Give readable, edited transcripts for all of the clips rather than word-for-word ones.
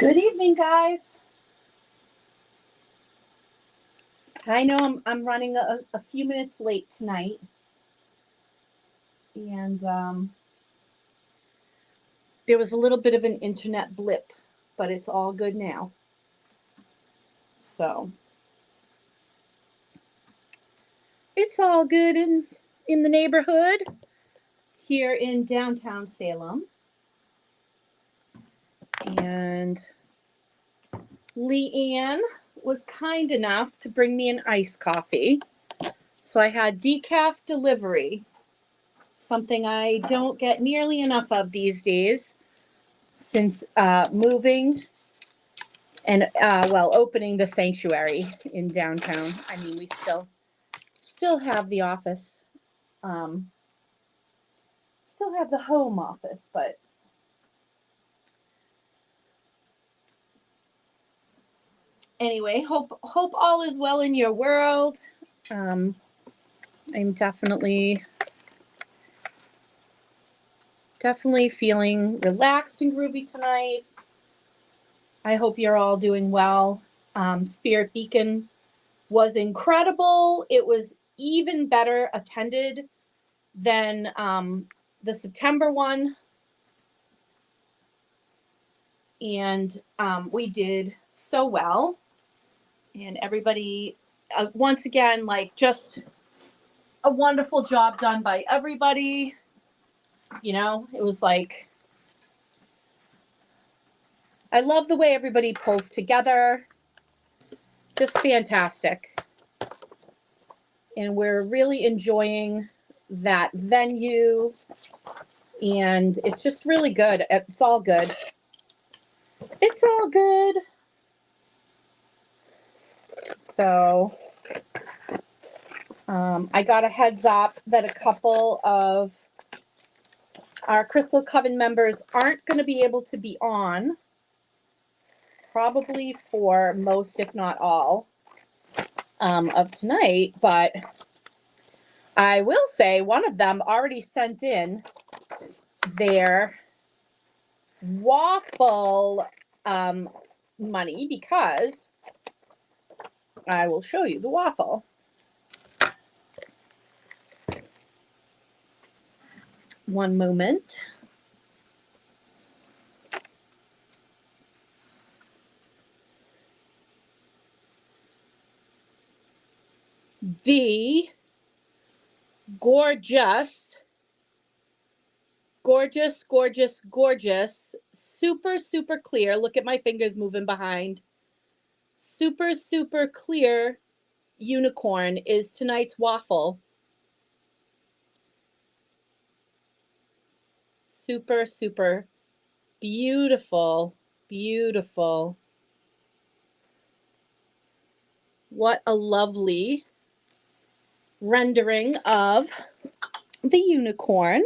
Good evening, guys. I know I'm running a few minutes late tonight, and there was a little bit of an internet blip, but it's all good now. So it's all good in the neighborhood here in downtown Salem, and Leanne was kind enough to bring me an iced coffee. So I had decaf delivery, something I don't get nearly enough of these days since moving and opening the sanctuary in downtown. I mean, we still have the office, still have the home office, but anyway, hope all is well in your world. I'm definitely feeling relaxed and groovy tonight. I hope you're all doing well. Spirit Beacon was incredible. It was even better attended than the September one. And we did so well. And everybody, once again, just a wonderful job done by everybody. You know, it was I love the way everybody pulls together. Just fantastic. And we're really enjoying that venue. And it's just really good. It's all good. It's all good. So I got a heads up that a couple of our Crystal Coven members aren't going to be able to be on, probably for most, if not all, of tonight. But I will say one of them already sent in their waffle money, because I will show you the waffle. One moment. The gorgeous, super clear. Look at my fingers moving behind. Super clear unicorn is tonight's waffle. Super beautiful. What a lovely rendering of the unicorn.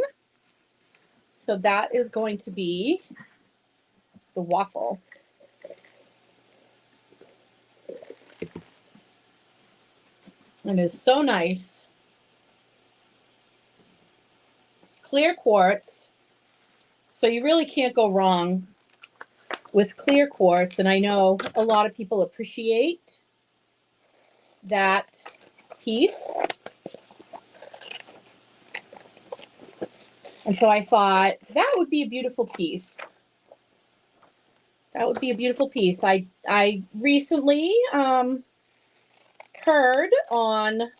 So that is going to be the waffle. It is so nice. Clear quartz. So you really can't go wrong with clear quartz. And I know a lot of people appreciate that piece. And so I thought that would be a beautiful piece. That would be a beautiful piece. I recently heard on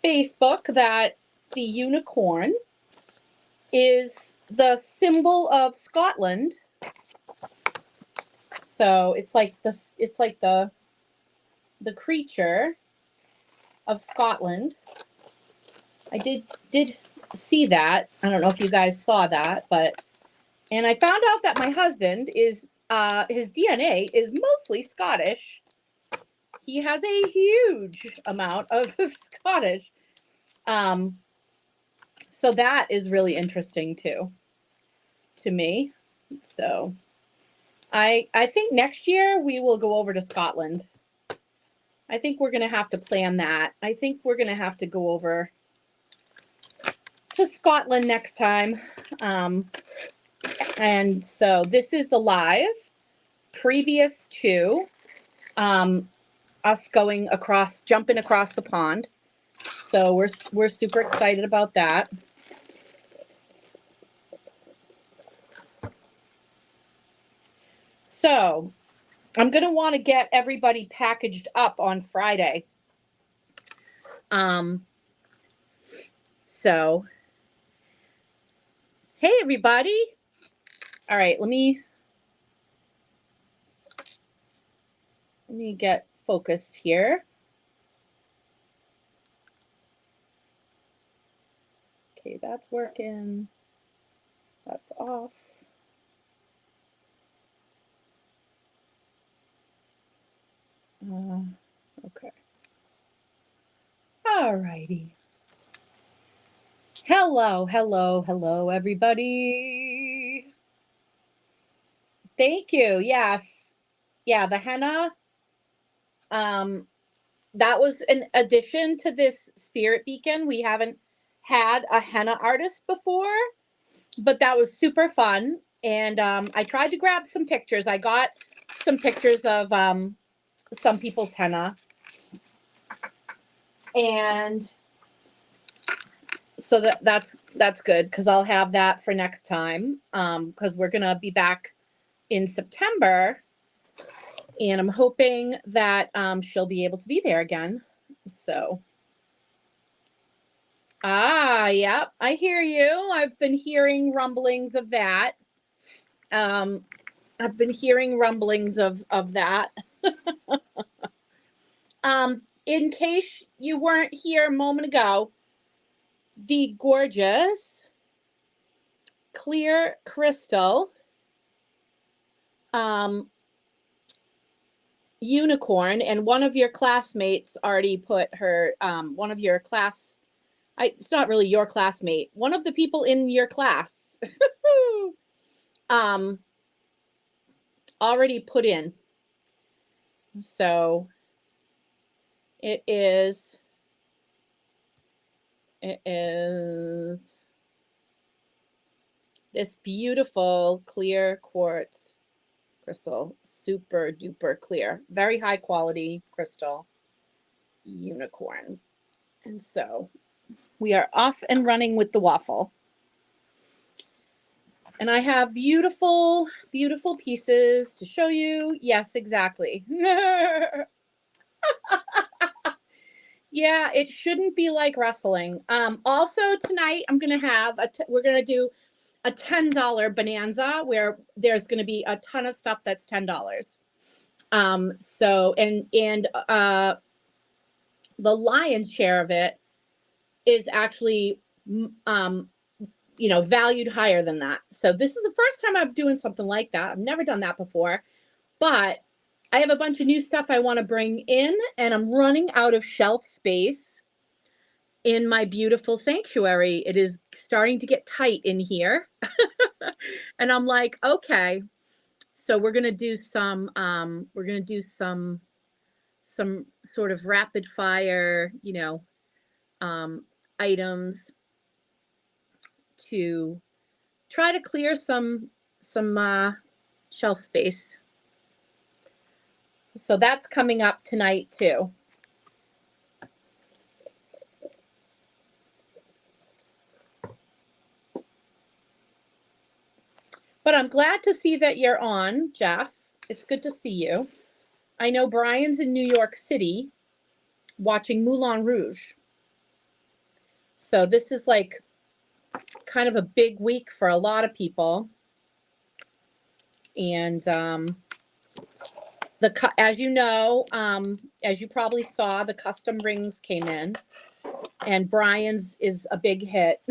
Facebook that the unicorn is the symbol of Scotland. So it's like the creature of Scotland. I did see that. I don't know if you guys saw that, and I found out that my husband is his DNA is mostly Scottish. He has a huge amount of Scottish. So that is really interesting too, to me. So I think next year we will go over to Scotland. I think we're going to have to plan that. I think we're going to have to go over to Scotland next time. And so this is the live previous to us jumping across the pond. So we're super excited about that. So I'm going to want to get everybody packaged up on Friday. So, hey, everybody. All right, let me get focused here. Okay, that's working. That's off. Okay. All righty. Hello, everybody. Thank you. Yes. Yeah, the henna. That was an addition to this spirit beacon. We haven't had a henna artist before, but that was super fun. And I tried to grab some pictures. I got some pictures of some people's henna. And so that's good, because I'll have that for next time, because we're going to be back in September. And I'm hoping that she'll be able to be there again. So, yep, I hear you. I've been hearing rumblings of that. I've been hearing rumblings of that. In case you weren't here a moment ago, the gorgeous clear crystal unicorn, and one of your classmates already put her, one of your class, it's not really your classmate, one of the people in your class already put in. So it is this beautiful clear quartz crystal, super duper clear, very high quality crystal unicorn. And so we are off and running with the waffle. And I have beautiful, beautiful pieces to show you. Yes, exactly. Yeah, it shouldn't be like wrestling. Also tonight I'm going to have we're going to do a $10 bonanza where there's going to be a ton of stuff that's $10. So, and the lion's share of it is actually, valued higher than that. So this is the first time I'm doing something like that. I've never done that before, but I have a bunch of new stuff I want to bring in, and I'm running out of shelf space in my beautiful sanctuary. It is starting to get tight in here. And I'm like, okay, so we're going to do some sort of rapid fire, items to try to clear some shelf space. So that's coming up tonight too. But I'm glad to see that you're on, Jeff. It's good to see you. I know Brian's in New York City watching Moulin Rouge. So this is like kind of a big week for a lot of people. And as you know, as you probably saw, the custom rings came in, and Brian's is a big hit.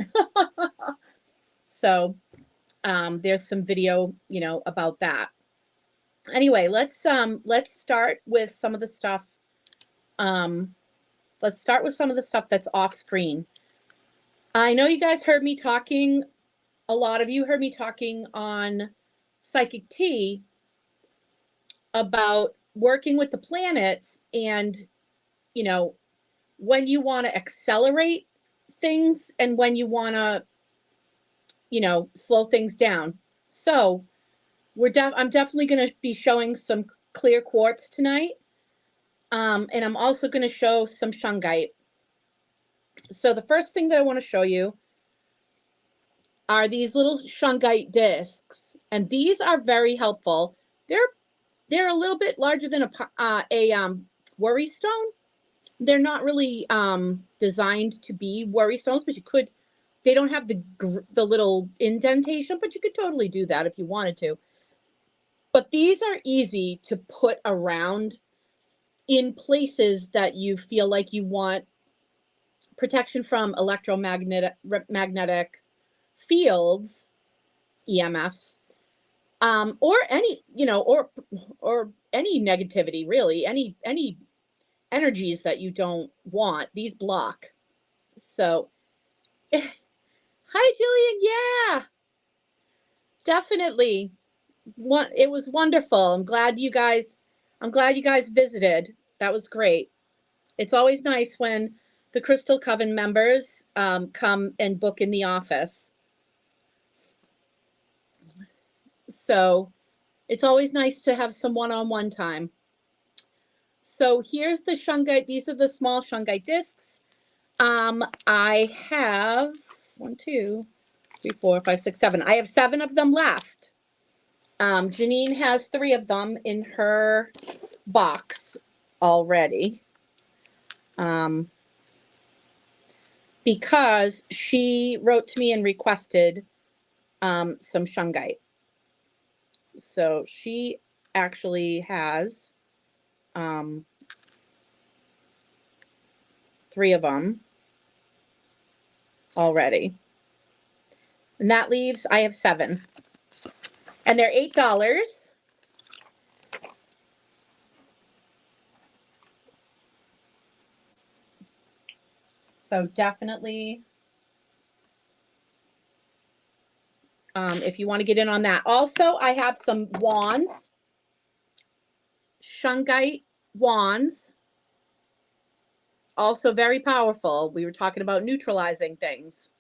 So there's some video, about that. Anyway, let's start with some of the stuff. Let's start with some of the stuff that's off screen. I know you guys heard me talking. A lot of you heard me talking on Psychic Tea about working with the planets, and when you want to accelerate things and when you want to slow things down. So I'm definitely going to be showing some clear quartz tonight. And I'm also going to show some shungite. So the first thing that I want to show you are these little shungite discs, and these are very helpful. They're a little bit larger than a worry stone. They're not really designed to be worry stones, but you could. They don't have the little indentation, but you could totally do that if you wanted to. But these are easy to put around in places that you feel like you want protection from magnetic fields, EMFs, or any, or any negativity, really, any energies that you don't want. These block. So, hi, Jillian. Yeah, definitely. It was wonderful. I'm glad you guys visited. That was great. It's always nice when the Crystal Coven members come and book in the office. So it's always nice to have some one-on-one time. So here's the shungite. These are the small shungite discs. I have 1, 2, 3, 4, 5, 6, 7. I have 7 of them left. Janine has 3 of them in her box already. Because she wrote to me and requested some shungite. So she actually has 3 of them already. And that leaves, I have 7. And they're $8. So definitely, if you want to get in on that. Also, I have some wands, shungite wands. Also very powerful. We were talking about neutralizing things.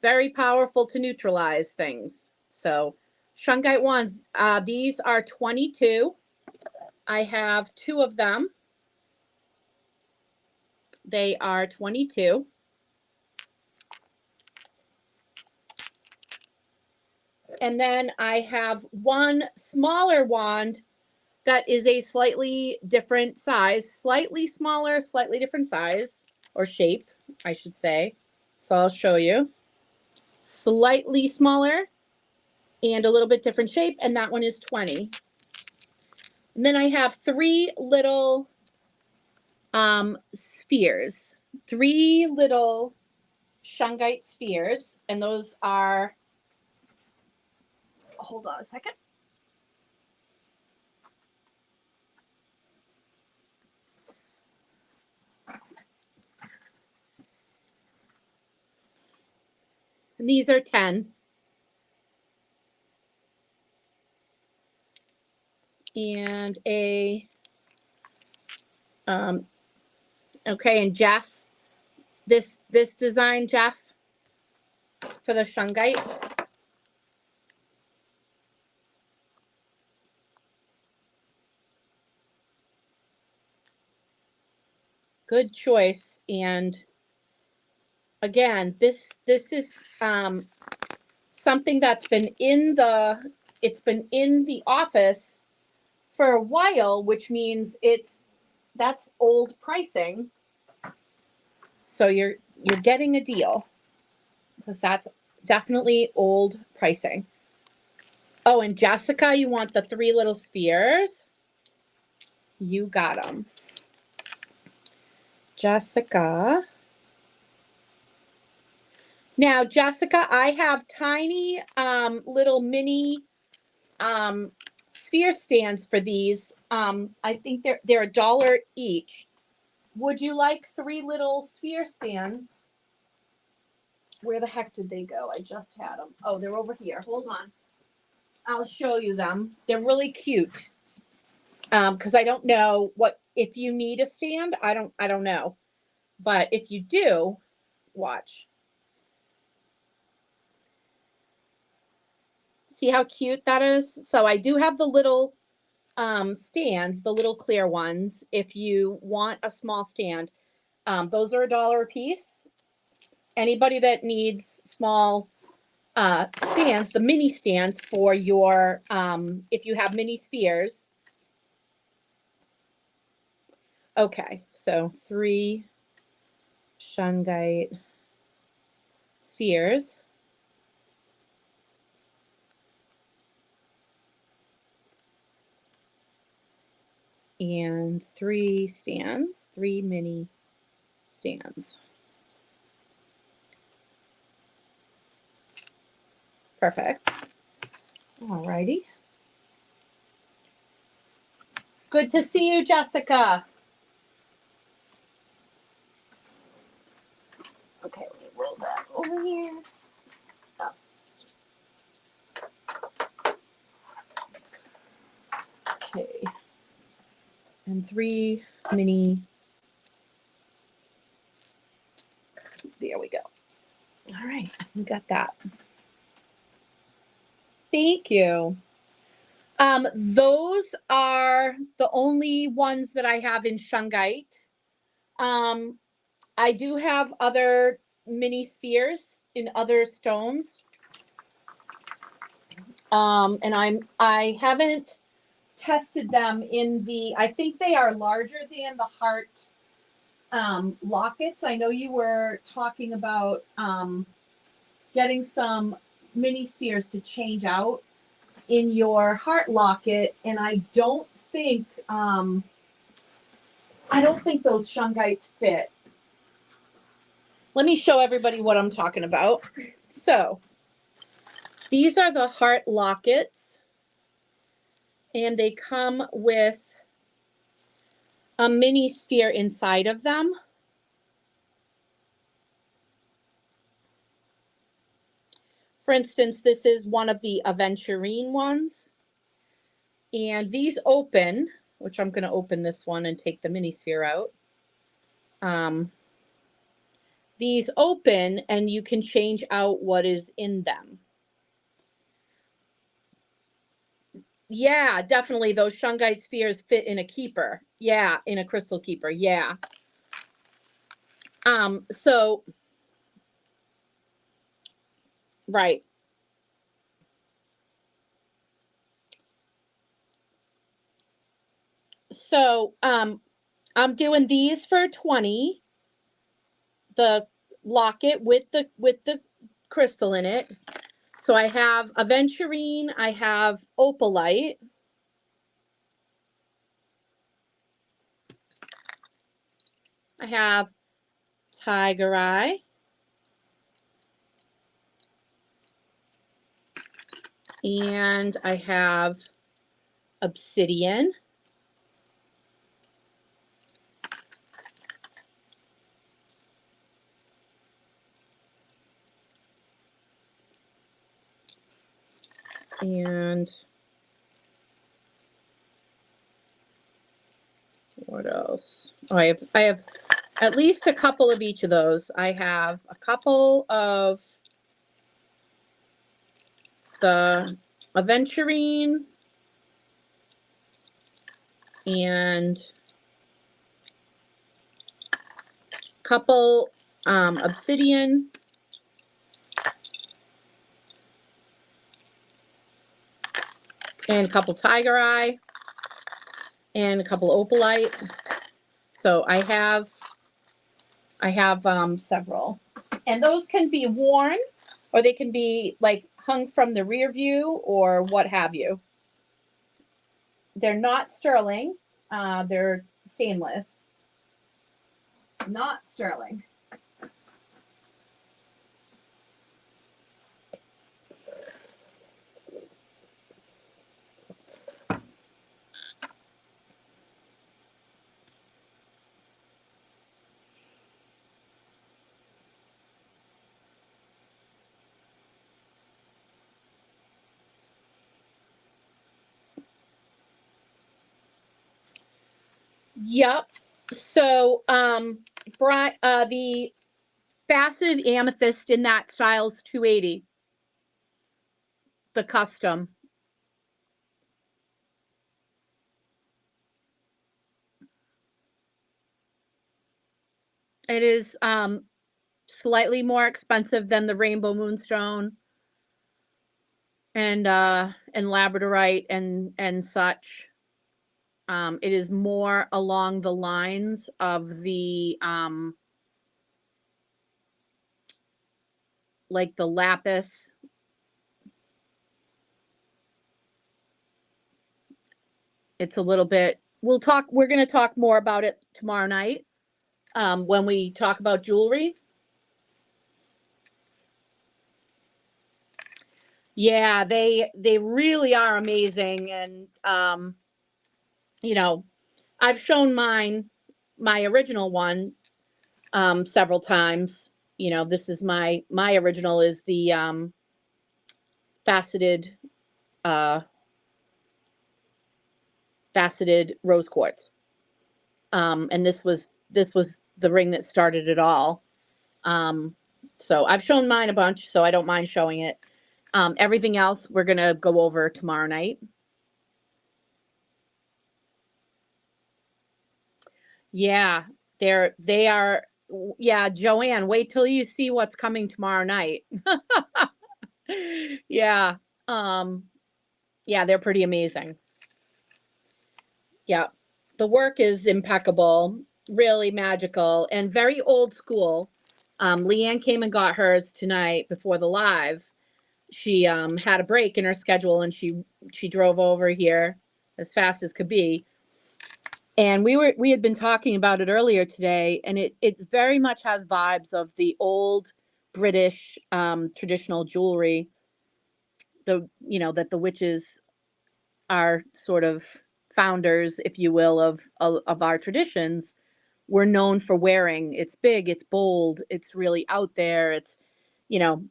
Very powerful to neutralize things. So shungite wands, these are 22. I have 2 of them. They are 22. And then I have one smaller wand that is a slightly different size, slightly smaller, slightly different size, or shape, I should say. So I'll show you. Slightly smaller and a little bit different shape, and that one is 20. And then I have 3 little spheres, 3 little shungite spheres, and those are, hold on a second. And these are 10. And okay, and Jeff, this design, Jeff, for the shungite. Good choice. And again, this is something that's been in the office for a while, which means that's old pricing. So you're getting a deal, because that's definitely old pricing. Oh, and Jessica, you want the 3 little spheres? You got them. Jessica. Now, Jessica, I have tiny little mini sphere stands for these. I think they're $1 each. Would you like 3 little sphere stands? Where the heck did they go? I just had them. Oh, they're over here. Hold on. I'll show you them. They're really cute. Because I don't know if you need a stand. I don't know. But if you do, watch. See how cute that is? So I do have the little stands, the little clear ones. If you want a small stand, those are $1 a piece. Anybody that needs small stands, the mini stands for your, if you have mini spheres. Okay, so 3 shungite spheres. And 3 stands, 3 mini stands. Perfect. All righty. Good to see you, Jessica. Okay, let me roll that over here. Yes. Okay. And 3 mini. There we go. All right, we got that. Thank you. Those are the only ones that I have in shungite. I do have other mini spheres in other stones. And I haven't tested them in the, I think they are larger than the heart lockets. I know you were talking about getting some mini spheres to change out in your heart locket, and I don't think those shungites fit. Let me show everybody what I'm talking about. So these are the heart lockets, and they come with a mini sphere inside of them. For instance, this is one of the aventurine ones. And these open, which I'm going to open this one and take the mini sphere out. These open and you can change out what is in them. Yeah, definitely. Those shungite spheres fit in a keeper. Yeah, in a crystal keeper. Yeah. So, right. So, I'm doing these for 20. The locket with the crystal in it. So I have aventurine, I have opalite. I have tiger eye. And I have obsidian. And what else? Oh, I have at least a couple of each of those. I have a couple of the aventurine and a couple obsidian. And a couple tiger eye and a couple opalite. So I have several, and those can be worn, or they can be like hung from the rear view or what have you. They're not sterling. They're stainless. Not sterling. Yep. So, the faceted amethyst in that style is $280. the custom. It is slightly more expensive than the rainbow moonstone and labradorite and such. It is more along the lines of the like the lapis. It's a little bit, we're going to talk more about it tomorrow night when we talk about jewelry. Yeah, they really are amazing. And you know, I've shown my original one several times. You know, this is my original is the faceted faceted rose quartz. And this was the ring that started it all. So I've shown mine a bunch, so I don't mind showing it. Everything else we're gonna go over tomorrow night. Yeah, they are. Yeah, Joanne, wait till you see what's coming tomorrow night. Yeah. Um, yeah, they're pretty amazing. Yeah. The work is impeccable, really magical, and very old school. Leanne came and got hers tonight before the live. She had a break in her schedule and she drove over here as fast as could be. And we had been talking about it earlier today, and it's very much has vibes of the old British traditional jewelry. That the witches are sort of founders, if you will, of our traditions. We're known for wearing. It's big, it's bold, it's really out there. It's, you know,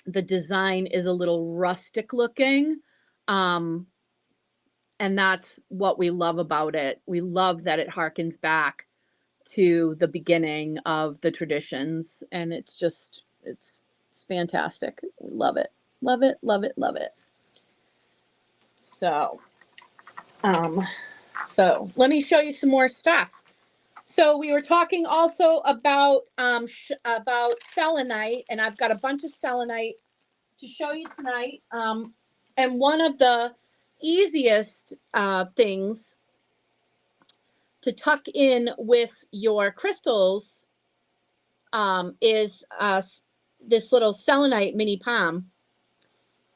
the design is a little rustic looking. Um, and that's what we love about it. We love that it harkens back to the beginning of the traditions, and it's fantastic. We love it. Love it, love it, love it. So, let me show you some more stuff. So we were talking also about selenite, and I've got a bunch of selenite to show you tonight. And one of the easiest things to tuck in with your crystals is this little selenite mini palm.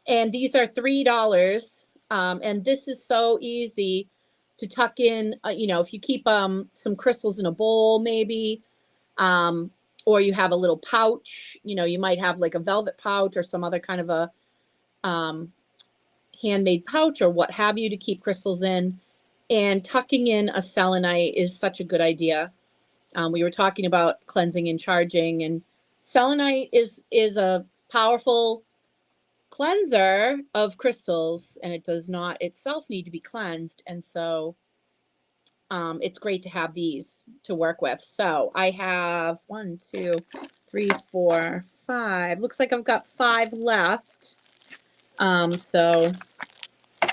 And these are $3. And this is so easy to tuck in, if you keep some crystals in a bowl, maybe, or you have a little pouch, you might have like a velvet pouch or some other kind of a handmade pouch or what have you to keep crystals in. And tucking in a selenite is such a good idea. We were talking about cleansing and charging, and selenite is a powerful cleanser of crystals, and it does not itself need to be cleansed. And so it's great to have these to work with. So I have 1, 2, 3, 4, 5. Looks like I've got 5 left. So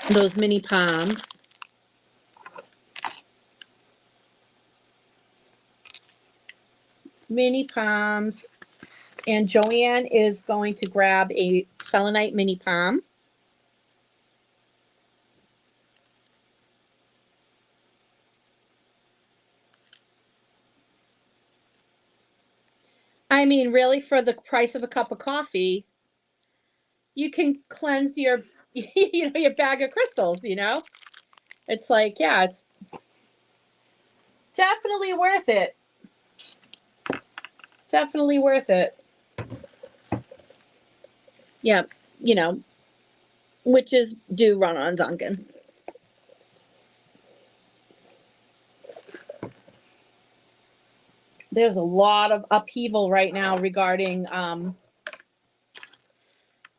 those mini palms. Mini palms. And Joanne is going to grab a selenite mini palm. I mean, really, for the price of a cup of coffee, you can cleanse your, your bag of crystals, It's like, yeah, it's definitely worth it. Definitely worth it. Yeah, witches do run on Duncan. There's a lot of upheaval right now regarding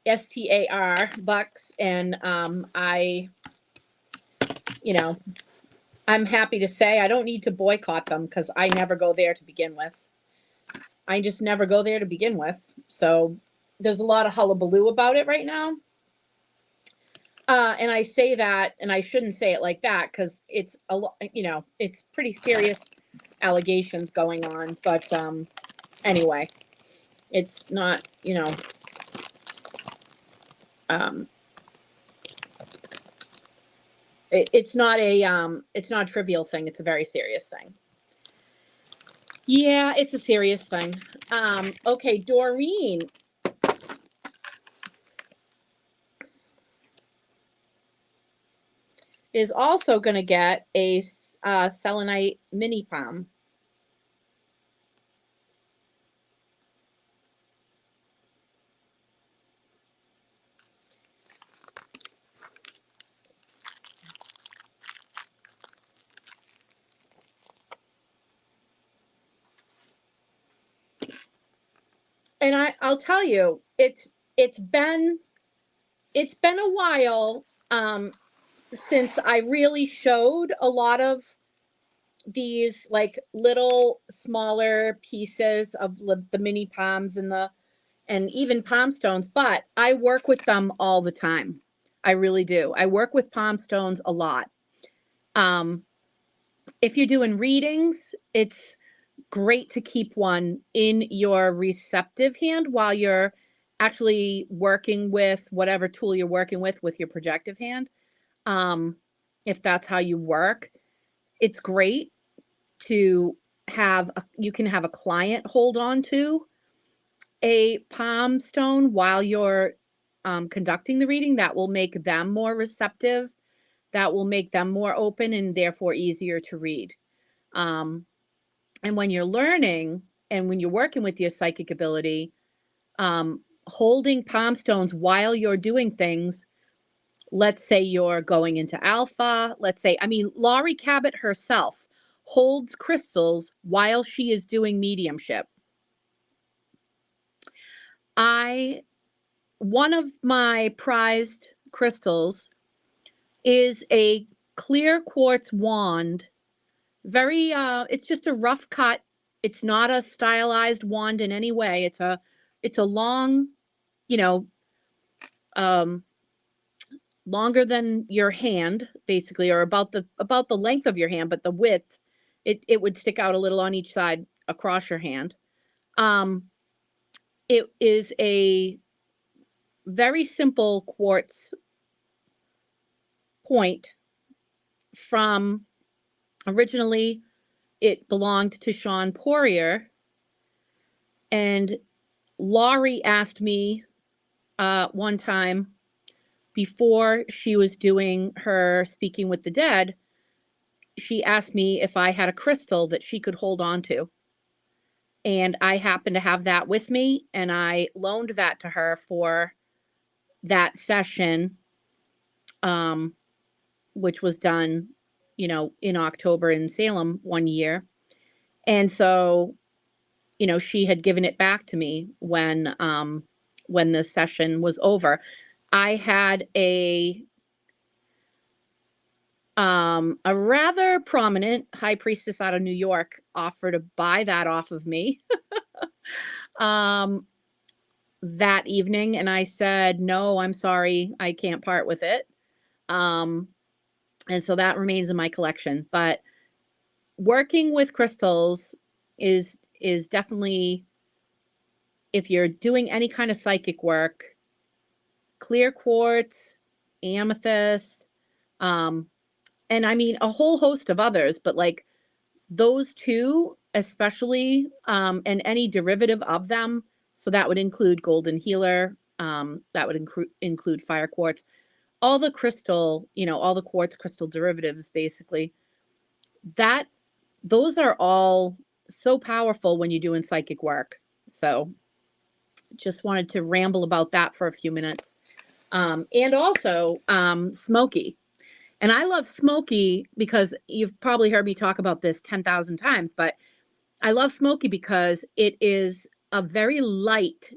STAR bucks, and I'm happy to say I don't need to boycott them because I never go there to begin with. I just never go there to begin with. So there's a lot of hullabaloo about it right now. And I say that, and I shouldn't say it like that because it's a lot, it's pretty serious allegations going on. But anyway, it's not, um, it's not a trivial thing. It's a very serious thing. Yeah, it's a serious thing. Okay, Doreen is also going to get a selenite mini palm. And I'll tell you, it's been a while since I really showed a lot of these like little smaller pieces of the mini palms and even palm stones, but I work with them all the time. I really do. I work with palm stones a lot. If you're doing readings, it's great to keep one in your receptive hand while you're actually working with whatever tool you're working with your projective hand. If that's how you work, it's great to you can have a client hold on to a palm stone while you're conducting the reading. That will make them more receptive. That will make them more open and therefore easier to read. And when you're learning and when you're working with your psychic ability, holding palm stones while you're doing things, let's say you're going into alpha, Laurie Cabot herself holds crystals while she is doing mediumship. One of my prized crystals is a clear quartz wand. It's just a rough cut. It's not a stylized wand in any way. It's a long, you know, longer than your hand, basically, or about the length of your hand, but the width, it would stick out a little on each side across your hand. It is a very simple quartz point from originally it belonged to Sean Poirier, and Laurie asked me one time before she was doing her Speaking with the Dead, she asked me if I had a crystal that she could hold on to. And I happened to have that with me, and I loaned that to her for that session, which was done, in October in Salem one year. And so, she had given it back to me when the session was over. I had a rather prominent high priestess out of New York offer to buy that off of me that evening, and I said, no, I'm sorry, I can't part with it. And so that remains in my collection. But working with crystals is definitely, if you're doing any kind of psychic work, clear quartz, amethyst, and I mean a whole host of others, but like those two especially, and any derivative of them. So that would include golden healer, that would include fire quartz, all the crystal, all the quartz crystal derivatives, basically. Those are all so powerful when you're doing psychic work. So just wanted to ramble about that for a few minutes. And also Smoky. And I love Smoky because you've probably heard me talk about this 10,000 times, but I love Smoky because it is a very light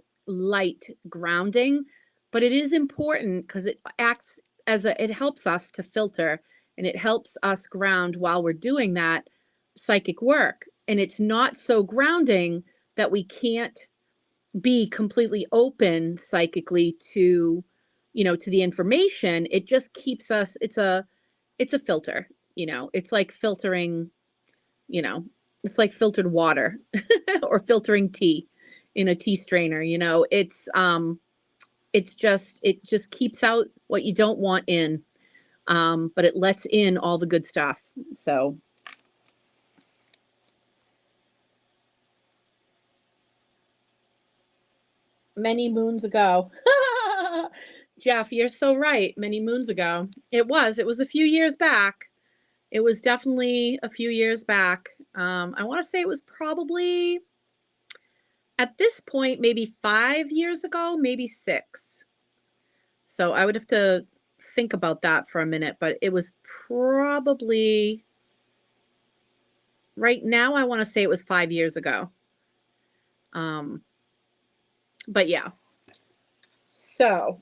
grounding, but it is important because it acts it helps us to filter, and it helps us ground while we're doing that psychic work. And it's not so grounding that we can't be completely open psychically to, to the information, it just keeps us, it's a filter, it's like filtering, it's like filtered water or filtering tea in a tea strainer, it just keeps out what you don't want in, but it lets in all the good stuff. So many moons ago. Jeff, you're so right. Many moons ago. It was a few years back. It was definitely a few years back. I want to say it was probably at this point, maybe 5 years ago, maybe 6. So I would have to think about that for a minute, but it was probably right now. I want to say it was 5 years ago. But yeah. So,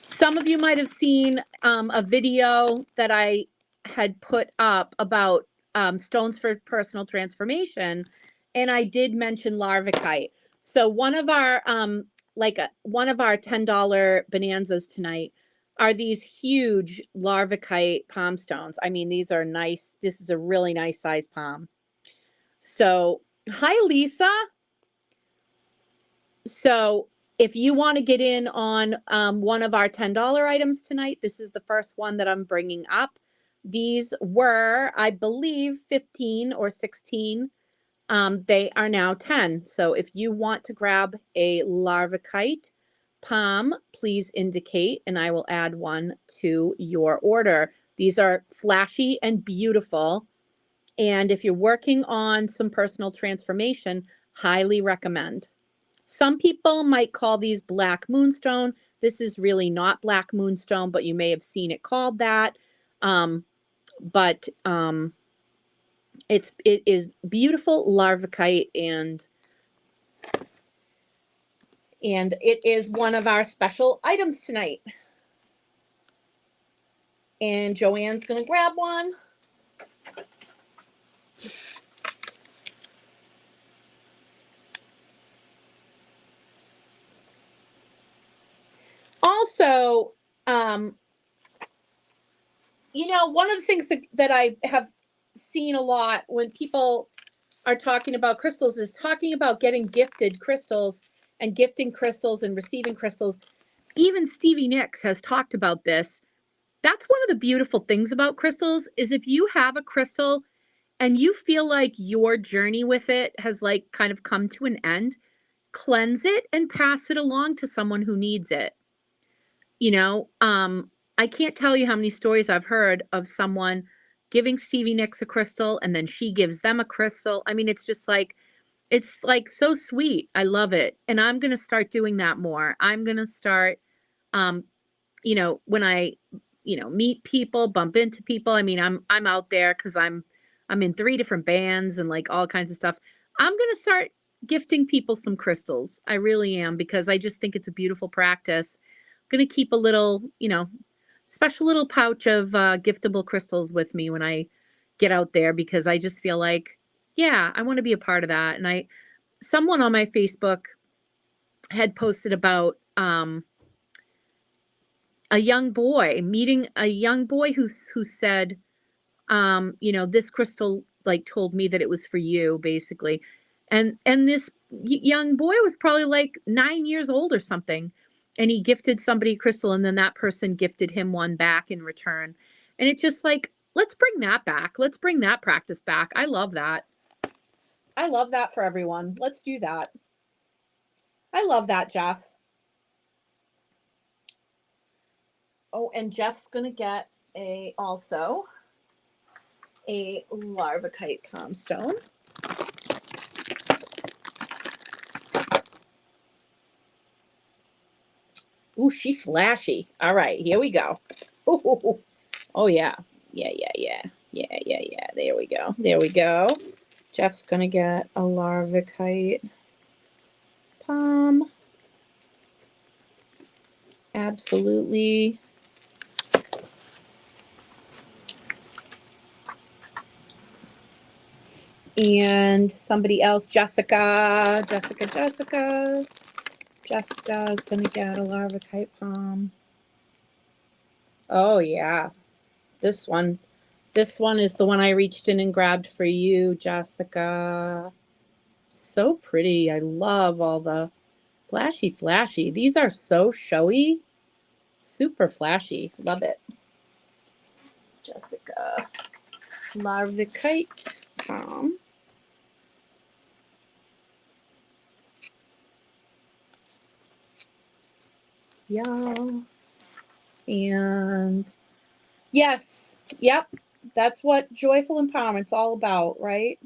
some of you might have seen a video that I had put up about stones for personal transformation, and I did mention larvikite. So one of our one of our $10 bonanzas tonight are these huge larvikite palm stones. I mean, these are nice. This is a really nice size palm. So, hi, Lisa. So if you want to get in on one of our $10 items tonight, this is the first one that I'm bringing up. These were, I believe, 15 or 16. They are now 10. So if you want to grab a larvikite palm, please indicate, and I will add one to your order. These are flashy and beautiful. And if you're working on some personal transformation, highly recommend. Some people might call these black moonstone. This is really not black moonstone, but you may have seen it called that. It is beautiful larvikite, and it is one of our special items tonight. And Joanne's gonna grab one. Also, one of the things that I have seen a lot when people are talking about crystals is talking about getting gifted crystals and gifting crystals and receiving crystals. Even Stevie Nicks has talked about this. That's one of the beautiful things about crystals is if you have a crystal and you feel like your journey with it has kind of come to an end, cleanse it and pass it along to someone who needs it. I can't tell you how many stories I've heard of someone giving Stevie Nicks a crystal and then she gives them a crystal. I mean, it's just it's so sweet. I love it. And I'm going to start doing that more. I'm going to start, when I, meet people, bump into people. I mean, I'm out there cause I'm in 3 different bands and all kinds of stuff. I'm going to start gifting people some crystals. I really am, because I just think it's a beautiful practice. I'm going to keep a little, special little pouch of giftable crystals with me when I get out there, because I just feel like, yeah, I want to be a part of that. And someone on my Facebook had posted about a young boy meeting a young boy who said, this crystal told me that it was for you, basically. And this young boy was probably 9 years old or something. And he gifted somebody a crystal, and then that person gifted him one back in return. And it's just let's bring that back. Let's bring that practice back. I love that. I love that for everyone. Let's do that. I love that, Jeff. Oh, and Jeff's going to get also a larvikite palm stone. Ooh, she's flashy. All right, here we go. Ooh. Oh, yeah. Yeah. There we go. Jeff's going to get a larvikite palm. Absolutely. And somebody else, Jessica. Jessica is going to get a larvikite palm. Oh, yeah. This one. This one is the one I reached in and grabbed for you, Jessica. So pretty. I love all the flashy. These are so showy. Super flashy. Love it. Jessica. Larvikite palm. Yeah. And yes. Yep. That's what joyful empowerment's all about, right?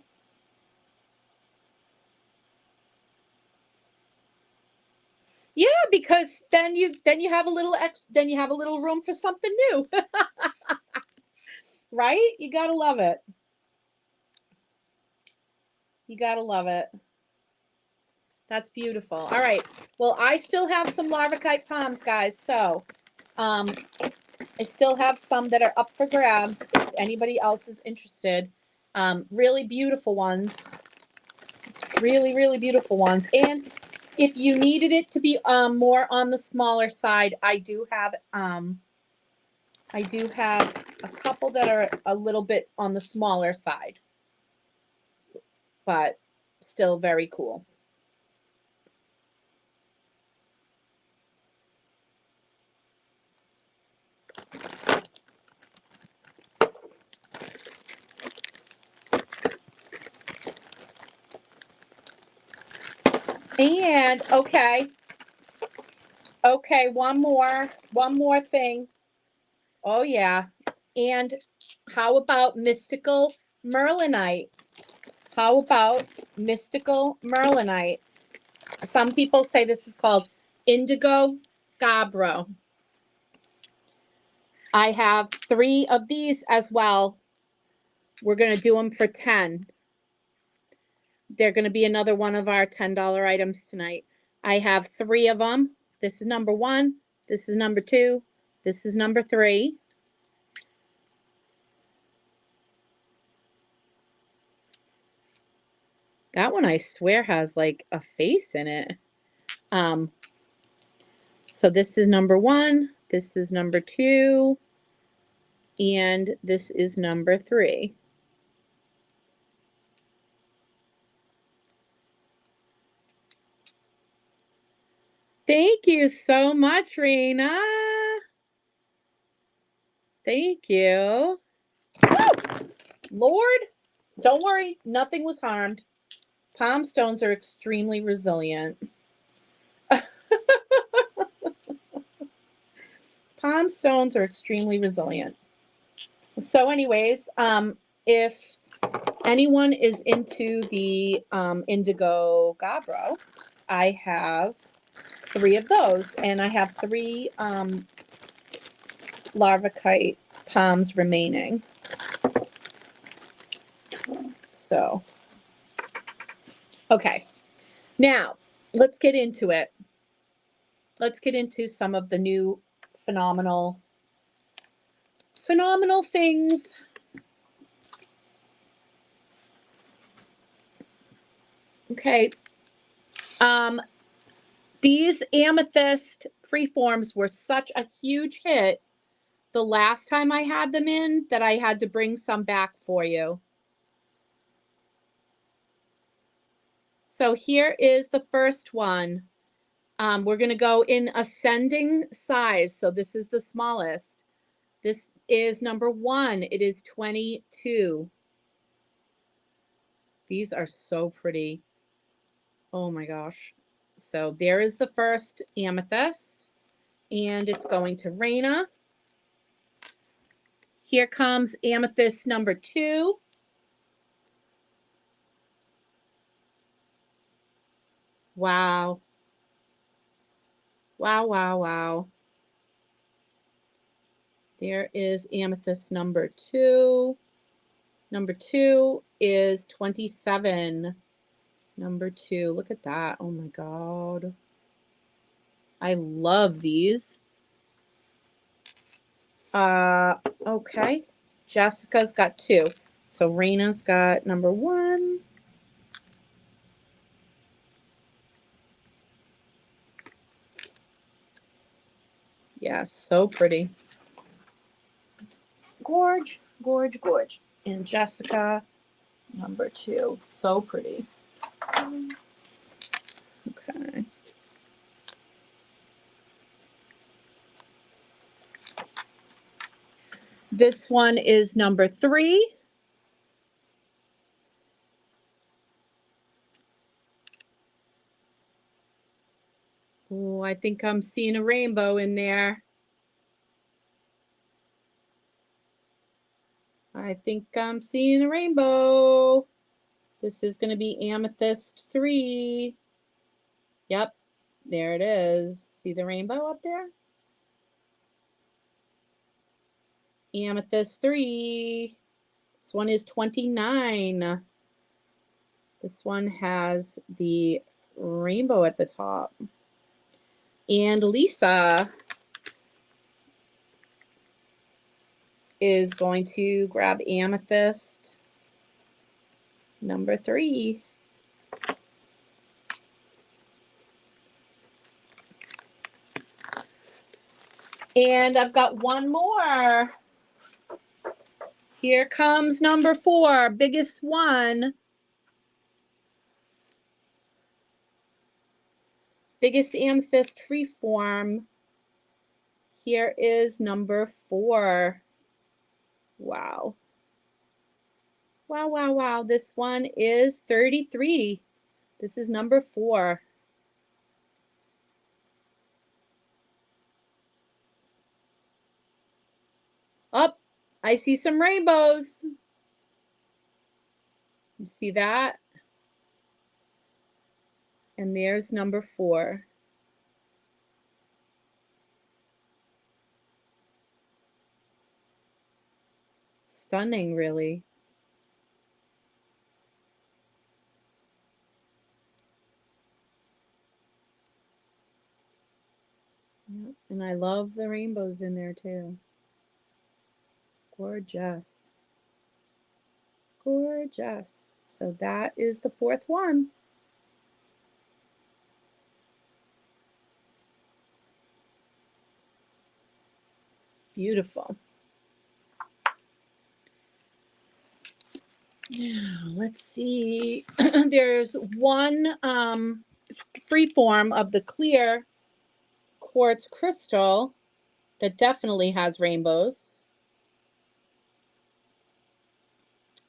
Yeah, because then you have a little then you have a little room for something new. Right? You got to love it. You got to love it. That's beautiful. All right. Well, I still have some larvikite palms, guys. So, I still have some that are up for grabs if anybody else is interested. Really beautiful ones. Really beautiful ones. And if you needed it to be more on the smaller side, I do have a couple that are a little bit on the smaller side, but still very cool. And okay, one more thing. Oh yeah. And how about mystical merlinite? How about mystical merlinite? Some people say this is called indigo gabbro. I have 3 of these as well. We're going to do them for 10. They're going to be another one of our $10 items tonight. I have 3 of them. This is number 1. This is number 2. This is number 3. That one I swear has like a face in it. So this is number 1. This is number 2. And this is number 3. Thank you so much, Raina. Thank you. Woo! Lord, don't worry. Nothing was harmed. Palm stones are extremely resilient. Palm stones are extremely resilient. So anyways, if anyone is into the indigo gabbro, I have 3 of those, and I have 3 larvikite palms remaining. So, okay. Now, let's get into it. Let's get into some of the new phenomenal things. Okay. These amethyst freeforms were such a huge hit the last time I had them in that I had to bring some back for you. So here is the first one. We're going to go in ascending size. So this is the smallest. This is number 1. It is 22. These are so pretty. Oh my gosh. So there is the first amethyst, and it's going to Raina. Here comes amethyst number 2. Wow. Wow. There is amethyst number 2. Number 2 is 27. Number 2. Look at that. Oh my God. I love these. Okay. Jessica's got 2. So Raina's got number 1. Yes, so pretty. Gorge, gorge, gorge. And Jessica, number 2. So pretty. Okay. This one is number 3. Oh, I think I'm seeing a rainbow in there. I think I'm seeing a rainbow. This is going to be Amethyst 3. Yep, there it is. See the rainbow up there? Amethyst 3. This one is 29. This one has the rainbow at the top. And Lisa is going to grab Amethyst number 3. And I've got one more. Here comes number 4, biggest one. Biggest Amethyst freeform. Here is number 4. Wow. Wow, wow, wow. This one is 33. This is number 4. Up, I see some rainbows. You see that? And there's number 4. Stunning, really. Yeah, and I love the rainbows in there too. Gorgeous. Gorgeous. So that is the 4th one. Beautiful. Now, let's see. There's one free form of the clear quartz crystal that definitely has rainbows.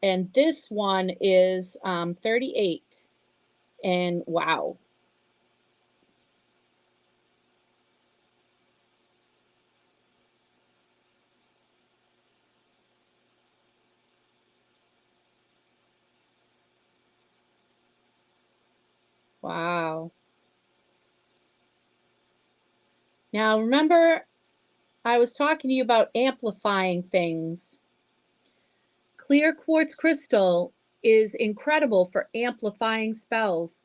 And this one is 38. And wow. Wow. Now, remember, I was talking to you about amplifying things. Clear quartz crystal is incredible for amplifying spells,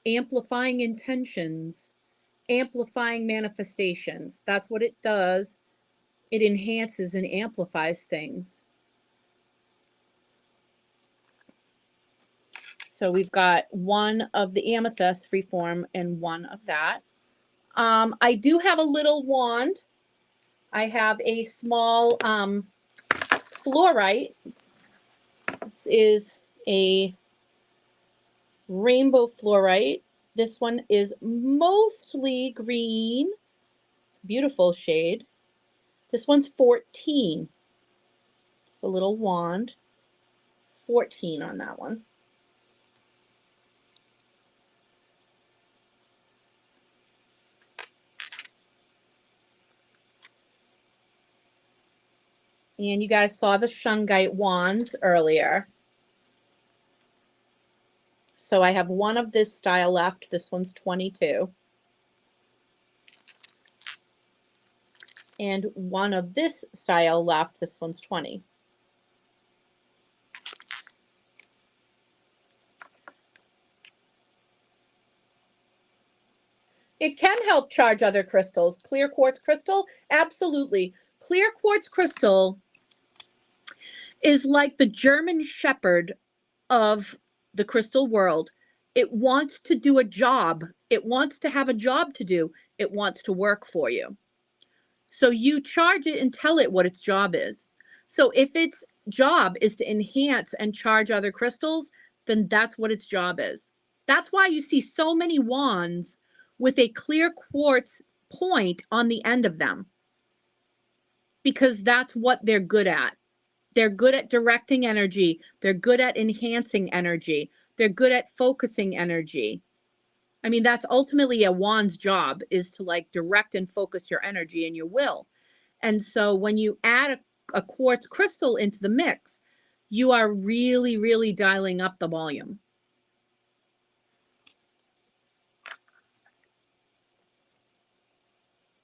amplifying intentions, amplifying manifestations. That's what it does. It enhances and amplifies things. So we've got one of the amethyst freeform and one of that. I do have a little wand. I have a small fluorite. This is a rainbow fluorite. This one is mostly green. It's a beautiful shade. This one's 14. It's a little wand. 14 on that one. And you guys saw the shungite wands earlier. So I have one of this style left. This one's 22. And one of this style left. This one's 20. It can help charge other crystals. Clear quartz crystal, absolutely. Clear quartz crystal is like the German shepherd of the crystal world. It wants to do a job. It wants to have a job to do. It wants to work for you. So you charge it and tell it what its job is. So if its job is to enhance and charge other crystals, then that's what its job is. That's why you see so many wands with a clear quartz point on the end of them, because that's what they're good at. They're good at directing energy. They're good at enhancing energy. They're good at focusing energy. I mean, that's ultimately a wand's job, is to like direct and focus your energy and your will. And so when you add a quartz crystal into the mix, you are really, really dialing up the volume.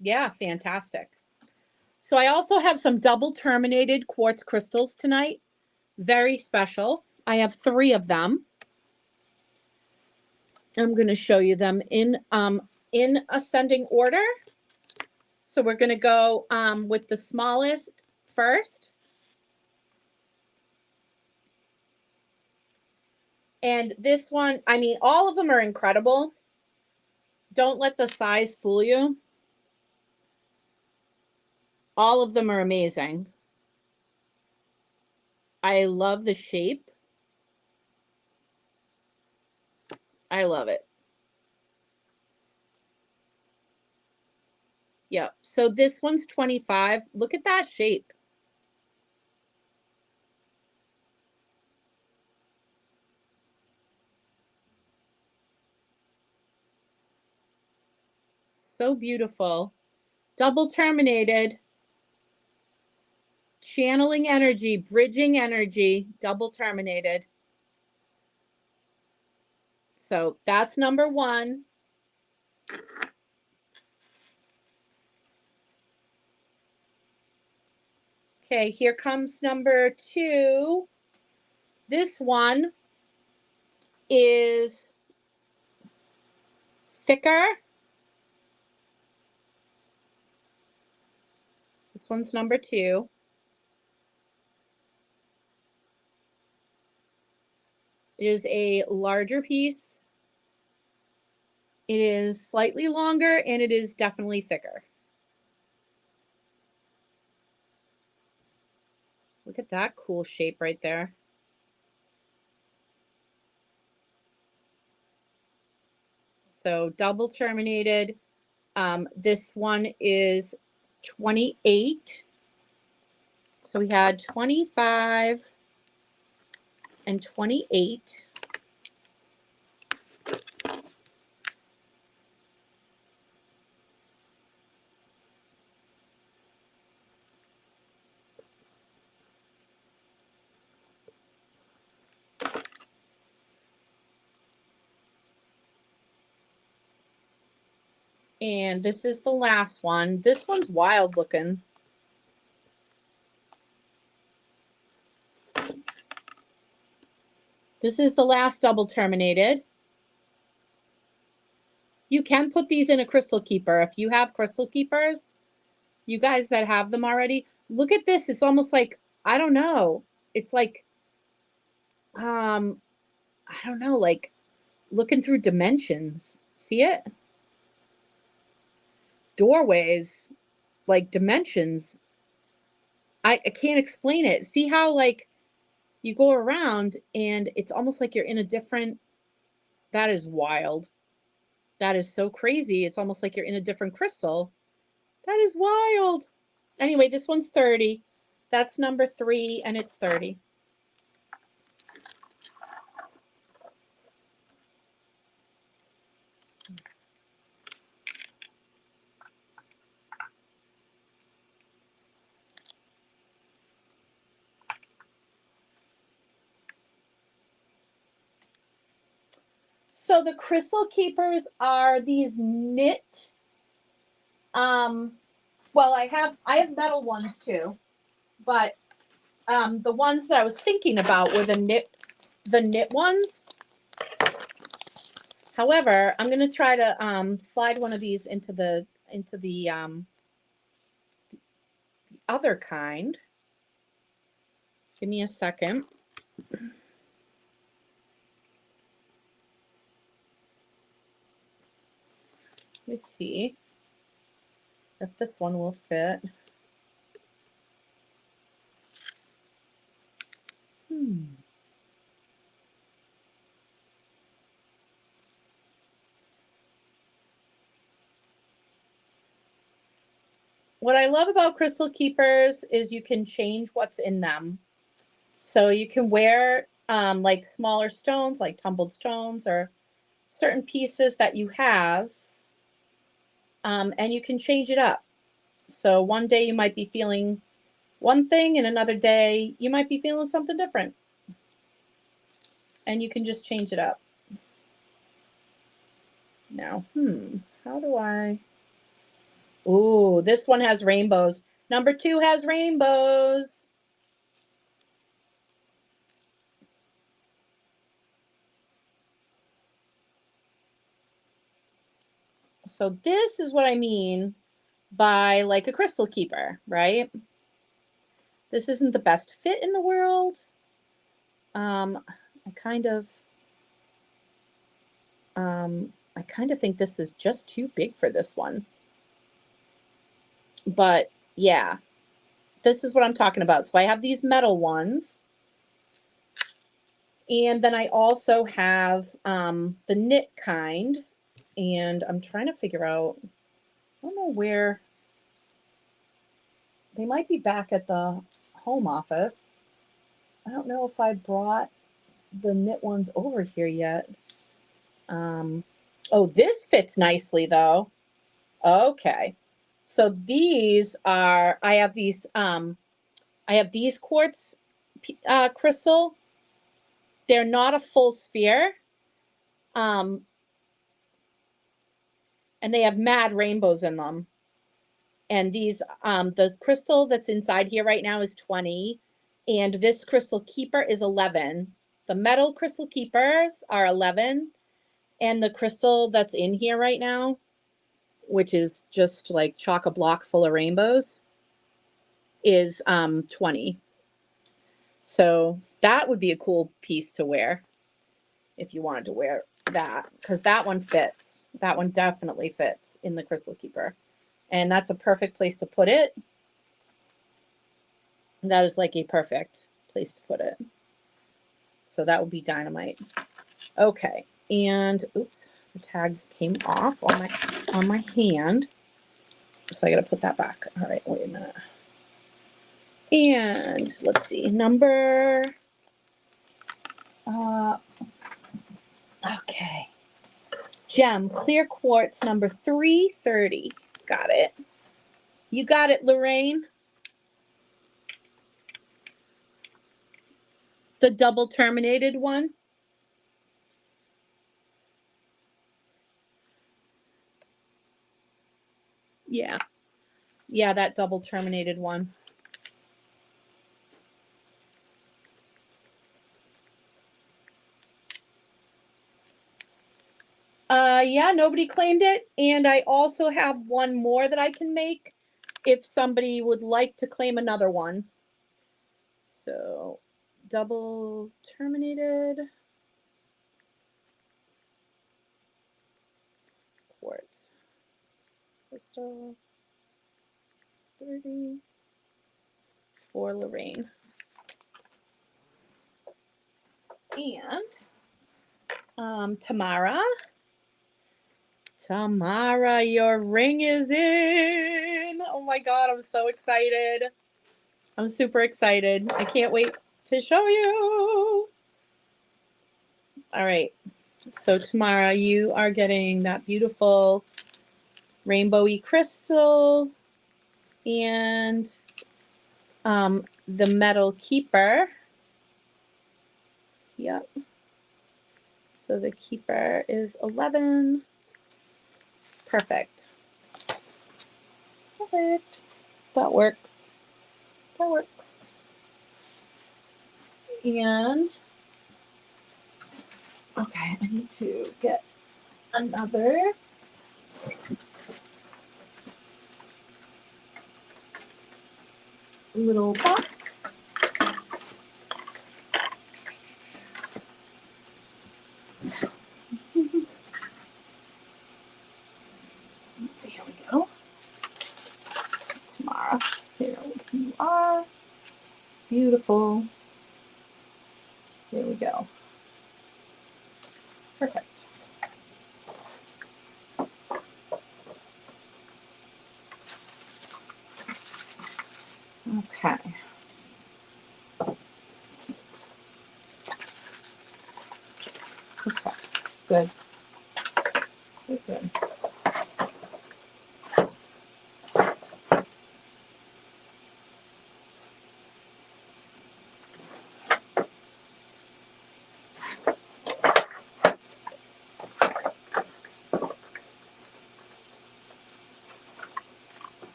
Yeah, fantastic. So I also have some double terminated quartz crystals tonight. Very special. I have 3 of them. I'm going to show you them in ascending order. So we're going to go with the smallest first. And this one, I mean, all of them are incredible. Don't let the size fool you. All of them are amazing. I love the shape. I love it. Yep. So this one's 25. Look at that shape. So beautiful. Double terminated. Channeling energy, bridging energy, double terminated. So that's number 1. Okay, here comes number 2. This one is thicker. This one's number 2. It is a larger piece. It is slightly longer, and it is definitely thicker. Look at that cool shape right there. So double terminated. This one is 28. So we had 25 and 28. And this is the last one. This one's wild looking. This is the last double terminated. You can put these in a crystal keeper. If you have crystal keepers, you guys that have them already, look at this. It's almost like, I don't know. It's like, I don't know, like looking through dimensions. See it? Doorways, like dimensions. I can't explain it. See how like you go around and it's almost like you're in a different, that is wild. That is so crazy. It's almost like you're in a different crystal. That is wild. Anyway, this one's 30. That's number 3, and it's 30. So the crystal keepers are these knit. Well, I have metal ones too, but the ones that I was thinking about were the knit ones. However, I'm gonna try to slide one of these into the other kind. Give me a second. Let's see. if this one will fit. What I love about crystal keepers is you can change what's in them. So you can wear like smaller stones, like tumbled stones, or certain pieces that you have, and you can change it up. So one day you might be feeling one thing, and another day you might be feeling something different. And you can just change it up. Now, how do I... Ooh, this one has rainbows. Number 2 has rainbows. So this is what I mean by like a crystal keeper, right? This isn't the best fit in the world. I kind of think this is just too big for this one. But yeah, this is what I'm talking about. So I have these metal ones. And then I also have the knit kind. And I'm trying to figure out, I don't know where, they might be back at the home office. I don't know if I brought the knit ones over here yet. Oh, this fits nicely though. Okay. So these are, I have these quartz crystal. They're not a full sphere. And they have mad rainbows in them. And these, the crystal that's inside here right now is 20. And this crystal keeper is 11. The metal crystal keepers are 11. And the crystal that's in here right now, which is just like chock-a-block full of rainbows, is 20. So that would be a cool piece to wear if you wanted to wear that, because that one fits. That one definitely fits in the crystal keeper. And that's a perfect place to put it. That is like a perfect place to put it. So that would be dynamite. Okay. And oops, the tag came off on my hand. So I got to put that back. All right, wait a minute. And let's see, number, okay. Gem, clear quartz, number 330. Got it. You got it, Lorraine. The double terminated one. Yeah. Yeah, that double terminated one. Yeah, nobody claimed it. And I also have one more that I can make if somebody would like to claim another one. So, double terminated quartz crystal 30 for Lorraine. And Tamara, your ring is in. Oh my God, I'm so excited. I'm super excited. I can't wait to show you. All right. So Tamara, you are getting that beautiful rainbowy crystal and the metal keeper. Yep. So the keeper is 11. Perfect. Perfect. That works. That works. And okay, I need to get another little box. There we go. Mara. There you are. Beautiful. There we go. Perfect. Okay. Okay. Good. Good, good.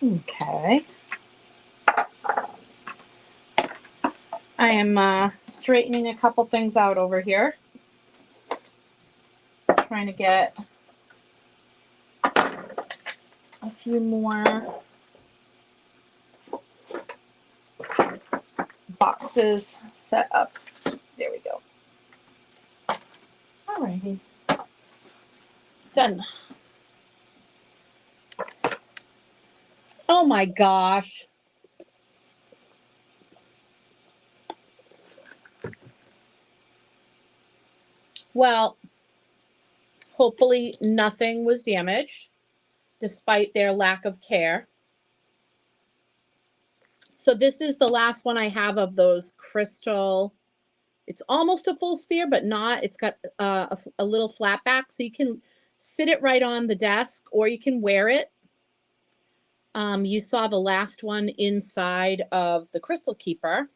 Okay. I am straightening a couple things out over here. Trying to get a few more boxes set up. There we go. Alrighty. Done. Oh my gosh. Well, hopefully nothing was damaged despite their lack of care. So this is the last one I have of those crystal. It's almost a full sphere, but not. It's got a little flat back, so you can sit it right on the desk or you can wear it. You saw the last one inside of the Crystal Keeper.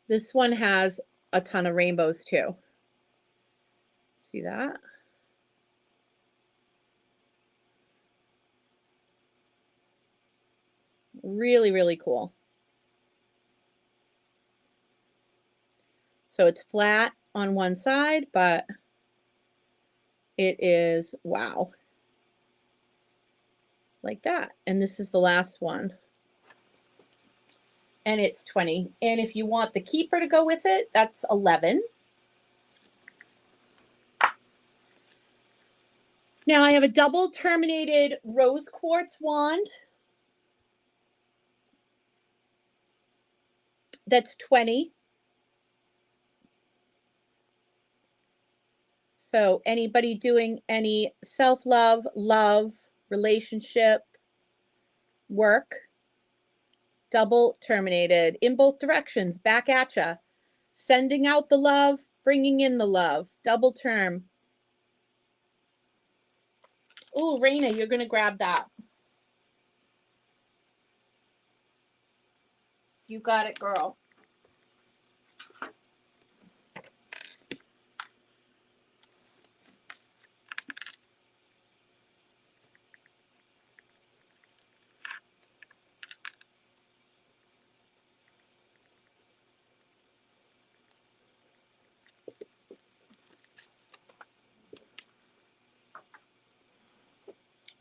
This one has a ton of rainbows too. See that? Really, really cool. So it's flat on one side, but it is, wow, like that. And this is the last one. And it's 20. And if you want the keeper to go with it, that's 11. Now I have a double terminated rose quartz wand. That's 20. So anybody doing any self-love, love, relationship work, double terminated in both directions, back at ya. Sending out the love, bringing in the love, double term. Oh, Raina, you're going to grab that. You got it, girl.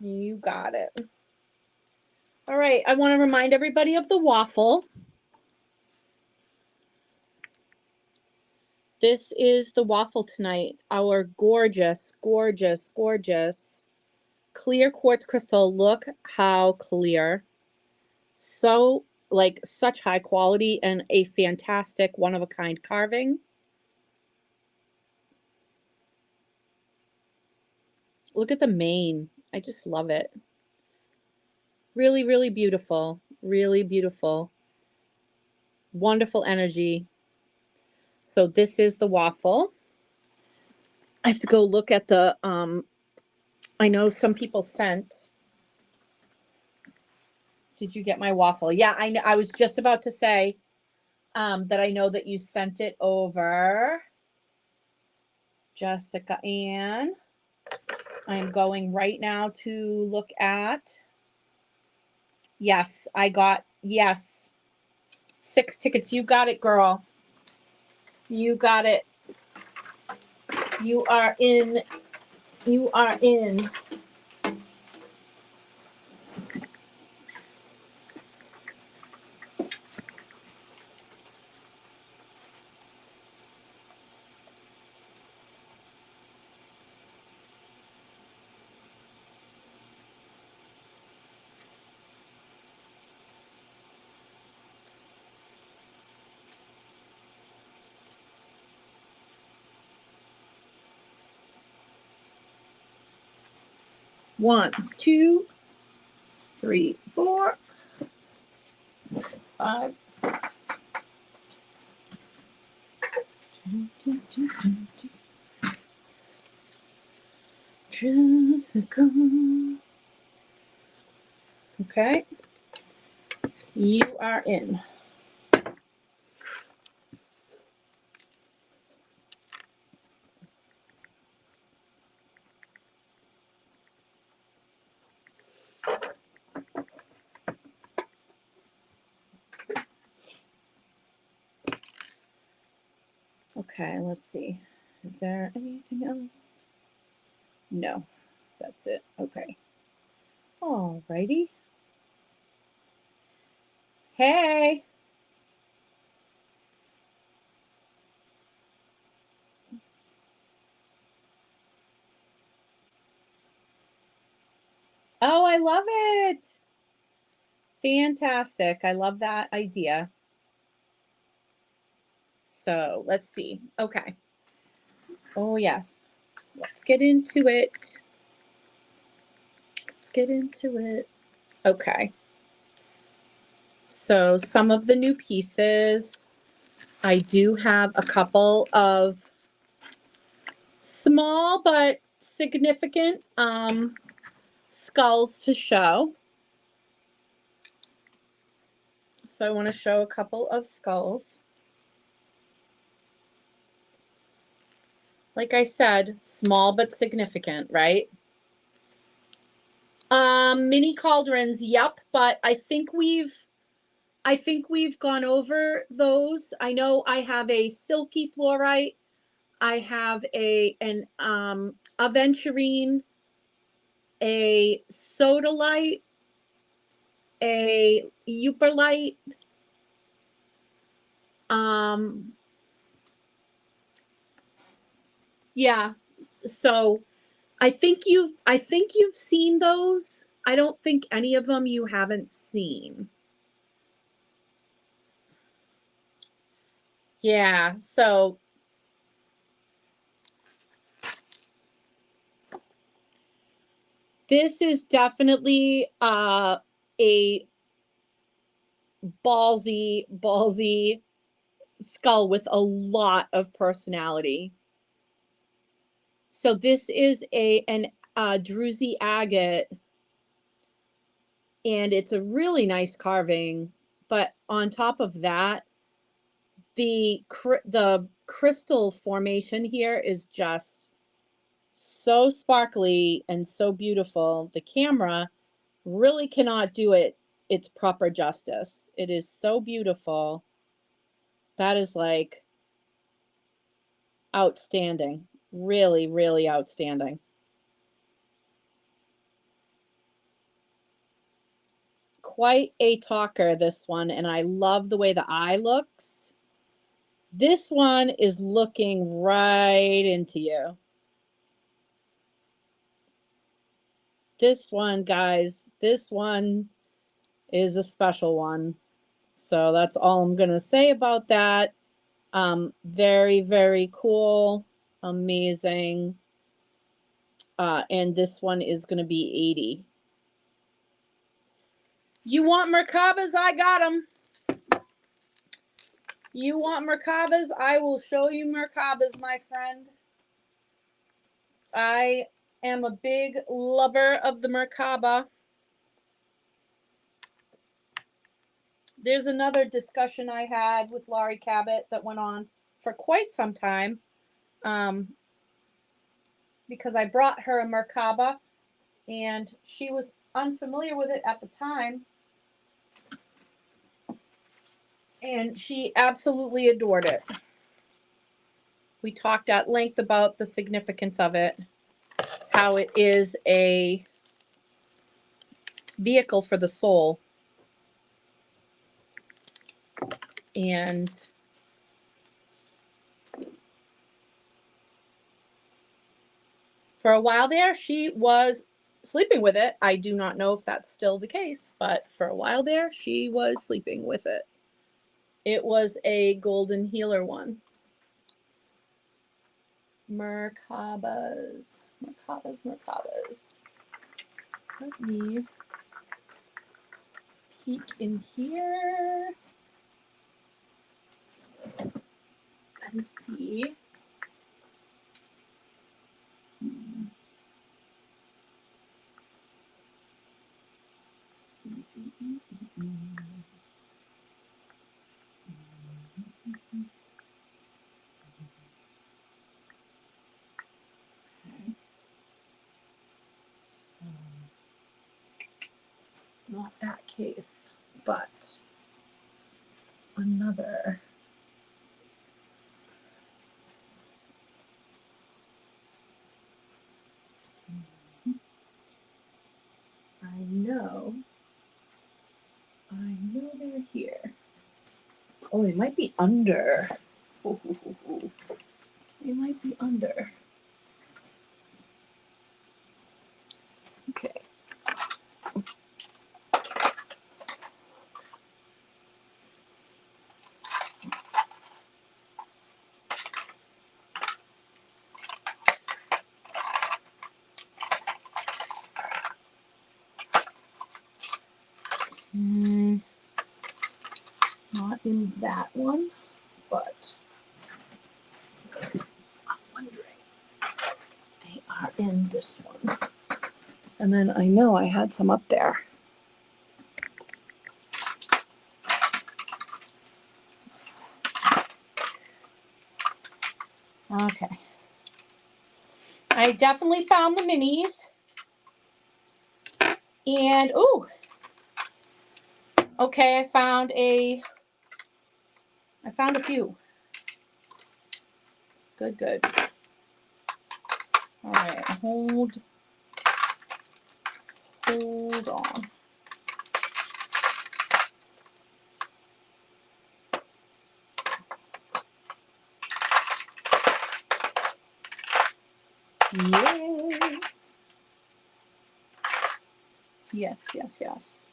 You got it. All right, I want to remind everybody of the waffle. This is the waffle tonight. Our gorgeous, gorgeous, gorgeous clear quartz crystal. Look how clear. So, like, such high quality and a fantastic one-of-a-kind carving. Look at the mane. I just love it. Really, really beautiful. Really beautiful. Wonderful energy. So this is the waffle. I have to go look at the, I know some people sent. Did you get my waffle? Yeah, I know. I was just about to say that I know that you sent it over, Jessica Ann. I am going right now to look at. Yes, I got, yes, 6 tickets. You got it, girl. You got it. You are in. You are in. 1, 2, 3, 4, 5, 6. Jessica. Okay. You are in. Okay, let's see. Is there anything else? No, that's it. Okay. All righty. Hey. Oh, I love it. Fantastic. I love that idea. So let's see. Okay. Oh, yes. Let's get into it. Let's get into it. Okay. So some of the new pieces, I do have a couple of small but significant skulls to show. So I want to show a couple of skulls. Like I said, small but significant, right? Mini cauldrons, yep, but I think we've gone over those. I know I have a silky fluorite. I have an aventurine, a sodalite, a euperlite, yeah. So I think you've seen those. I don't think any of them you haven't seen. Yeah, so this is definitely a ballsy skull with a lot of personality. So this is an druzy agate, and it's a really nice carving. But on top of that, the crystal formation here is just so sparkly and so beautiful. The camera really cannot do its proper justice. It is so beautiful. That is like outstanding. Really, really outstanding. Quite a talker, this one, and I love the way the eye looks. This one is looking right into you. This one, guys, this one is a special one. So that's all I'm going to say about that. Very, very cool. Amazing. And this one is going to be 80. You want Merkabas? I got them. You want Merkabas? I will show you Merkabas, my friend. I am a big lover of the Merkaba. There's another discussion I had with Laurie Cabot that went on for quite some time, because I brought her a Merkaba and she was unfamiliar with it at the time, and she absolutely adored it. We talked at length about the significance of it, how it is a vehicle for the soul. And for a while there, she was sleeping with it. I do not know if that's still the case, but for a while there, she was sleeping with it. It was a golden healer one. Merkabas. Let me peek in here and see. Okay. So, not that case, but another. I know they're here. Oh, they might be under. They might be under. Okay. Not in that one, but I'm wondering. They are in this one. And then I know I had some up there. Okay. I definitely found the minis. And, ooh. Okay, I found a few. Good, good. All right, hold on. Yes. Yes, yes, yes.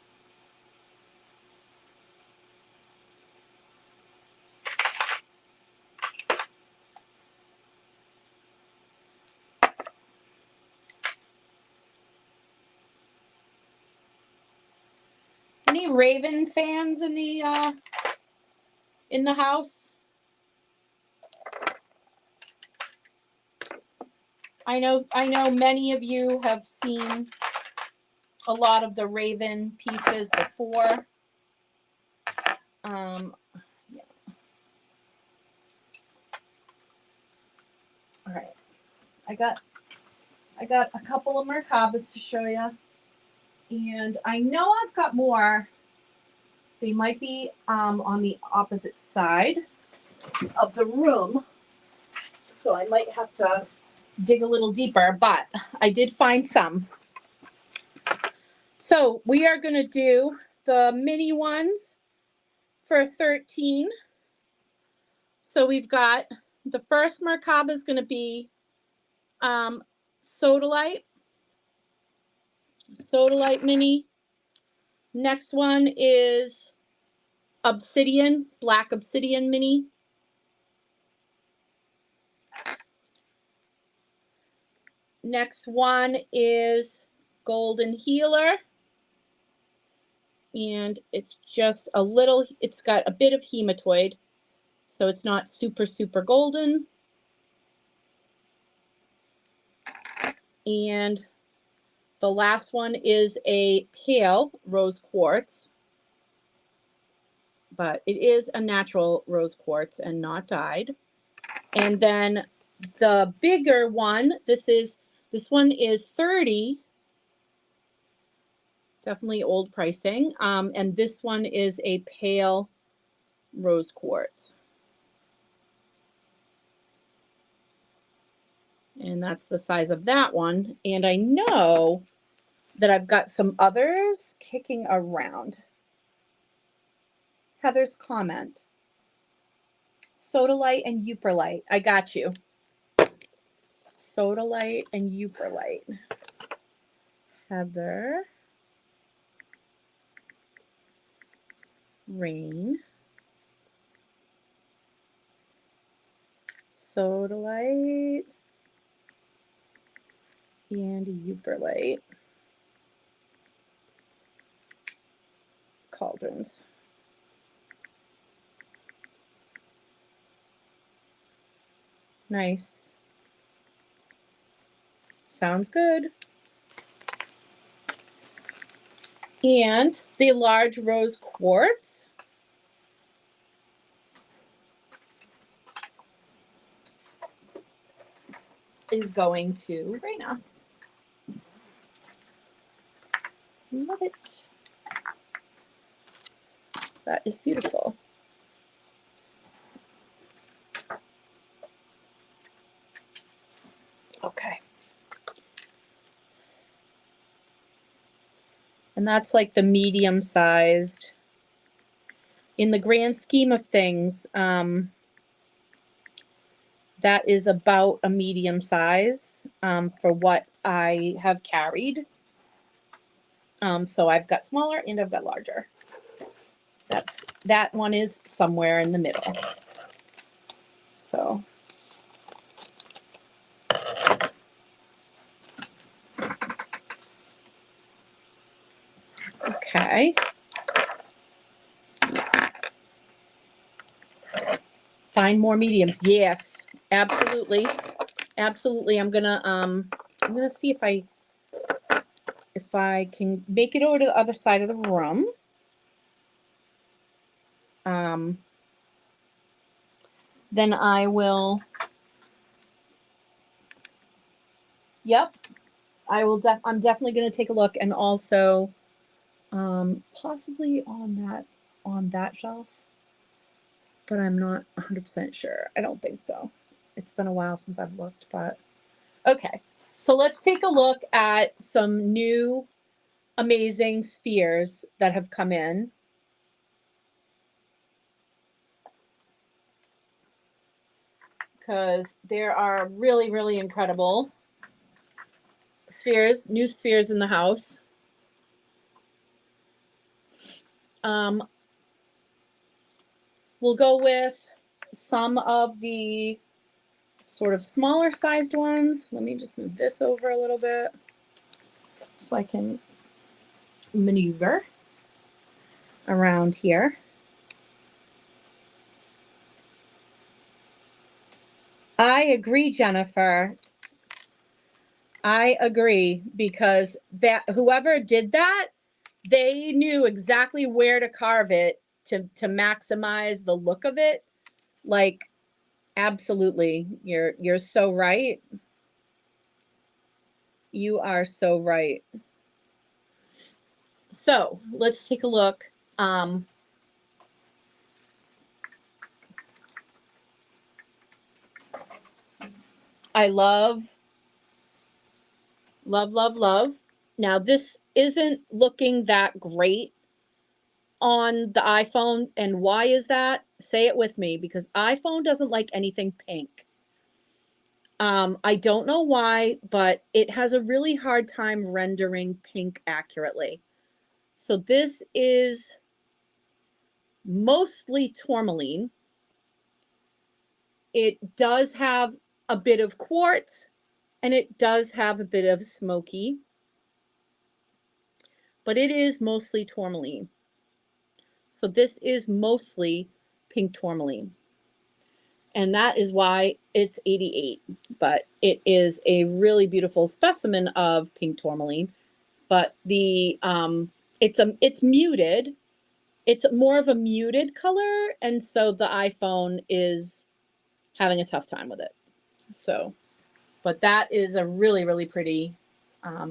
Any Raven fans in the house? I know many of you have seen a lot of the Raven pieces before. Yeah. All right. I got a couple of Merkabas to show you. And I know I've got more. They might be on the opposite side of the room. So I might have to dig a little deeper, but I did find some. So we are going to do the mini ones for 13. So we've got the first Merkaba is going to be Sodalite mini. Next one is Obsidian, Black Obsidian mini. Next one is Golden Healer. And it's just a little, it's got a bit of hematoid. So it's not super, super golden. And the last one is a pale rose quartz. But it is a natural rose quartz and not dyed. And then the bigger one, this one is 30. Definitely old pricing. And this one is a pale rose quartz. And that's the size of that one. And I know that I've got some others kicking around. Heather's comment. Sodalite and Euperlite. I got you. Sodalite and Euperlite. Heather. Rain. Sodalite and Euperlite. cauldrons. Nice. Sounds good. And the large rose quartz is going to Raina. Love it. That is beautiful. Okay. And that's like the medium sized. In the grand scheme of things, that is about a medium size for what I have carried. So I've got smaller and I've got larger. That one is somewhere in the middle. So okay. Find more mediums. Yes, absolutely. Absolutely. I'm gonna see if I can make it over to the other side of the room. Then I will. Yep. I will. I'm definitely going to take a look, and also, possibly on that shelf, but I'm not 100% sure. I don't think so. It's been a while since I've looked, but okay. So let's take a look at some new amazing spheres that have come in. Because there are really, really incredible spheres, new spheres in the house. We'll go with some of the sort of smaller sized ones. Let me just move this over a little bit so I can maneuver around here. I agree, Jennifer. I agree, because that whoever did that, they knew exactly where to carve it to maximize the look of it. Like, absolutely. You're so right. You are so right. So let's take a look. I love. Now, this isn't looking that great on the iPhone. And why is that? Say it with me, because iPhone doesn't like anything pink. I don't know why, but it has a really hard time rendering pink accurately. So this is mostly tourmaline. It does have a bit of quartz, and it does have a bit of smoky, but it is mostly tourmaline. So this is mostly pink tourmaline. And that is why it's 88. But it is a really beautiful specimen of pink tourmaline. But the it's muted. It's more of a muted color, and so the iPhone is having a tough time with it. So, but that is a really, really pretty. I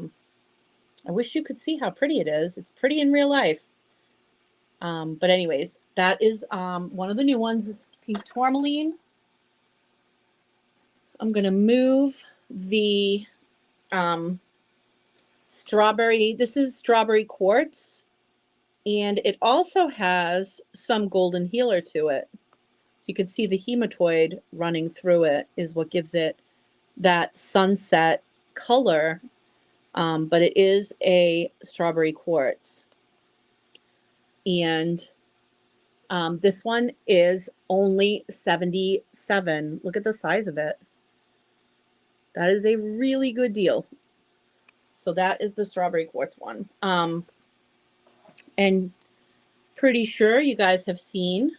wish you could see how pretty it is. It's pretty in real life. But anyways, that is one of the new ones. It's pink tourmaline. I'm going to move the strawberry. This is strawberry quartz. And it also has some golden healer to it. So you can see the hematoid running through it is what gives it that sunset color. But it is a strawberry quartz. And this one is only 77. Look at the size of it. That is a really good deal. So that is the strawberry quartz one. And pretty sure you guys have seen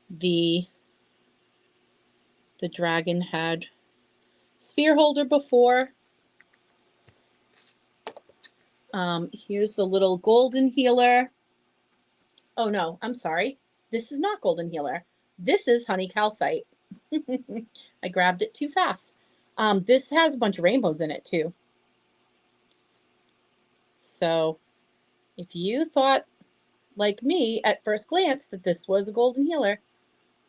the dragon head sphere holder before. Here's the little golden healer. Oh no, I'm sorry. This is not golden healer. This is honey calcite. I grabbed it too fast. This has a bunch of rainbows in it too. So if you thought, like me, at first glance that this was a golden healer,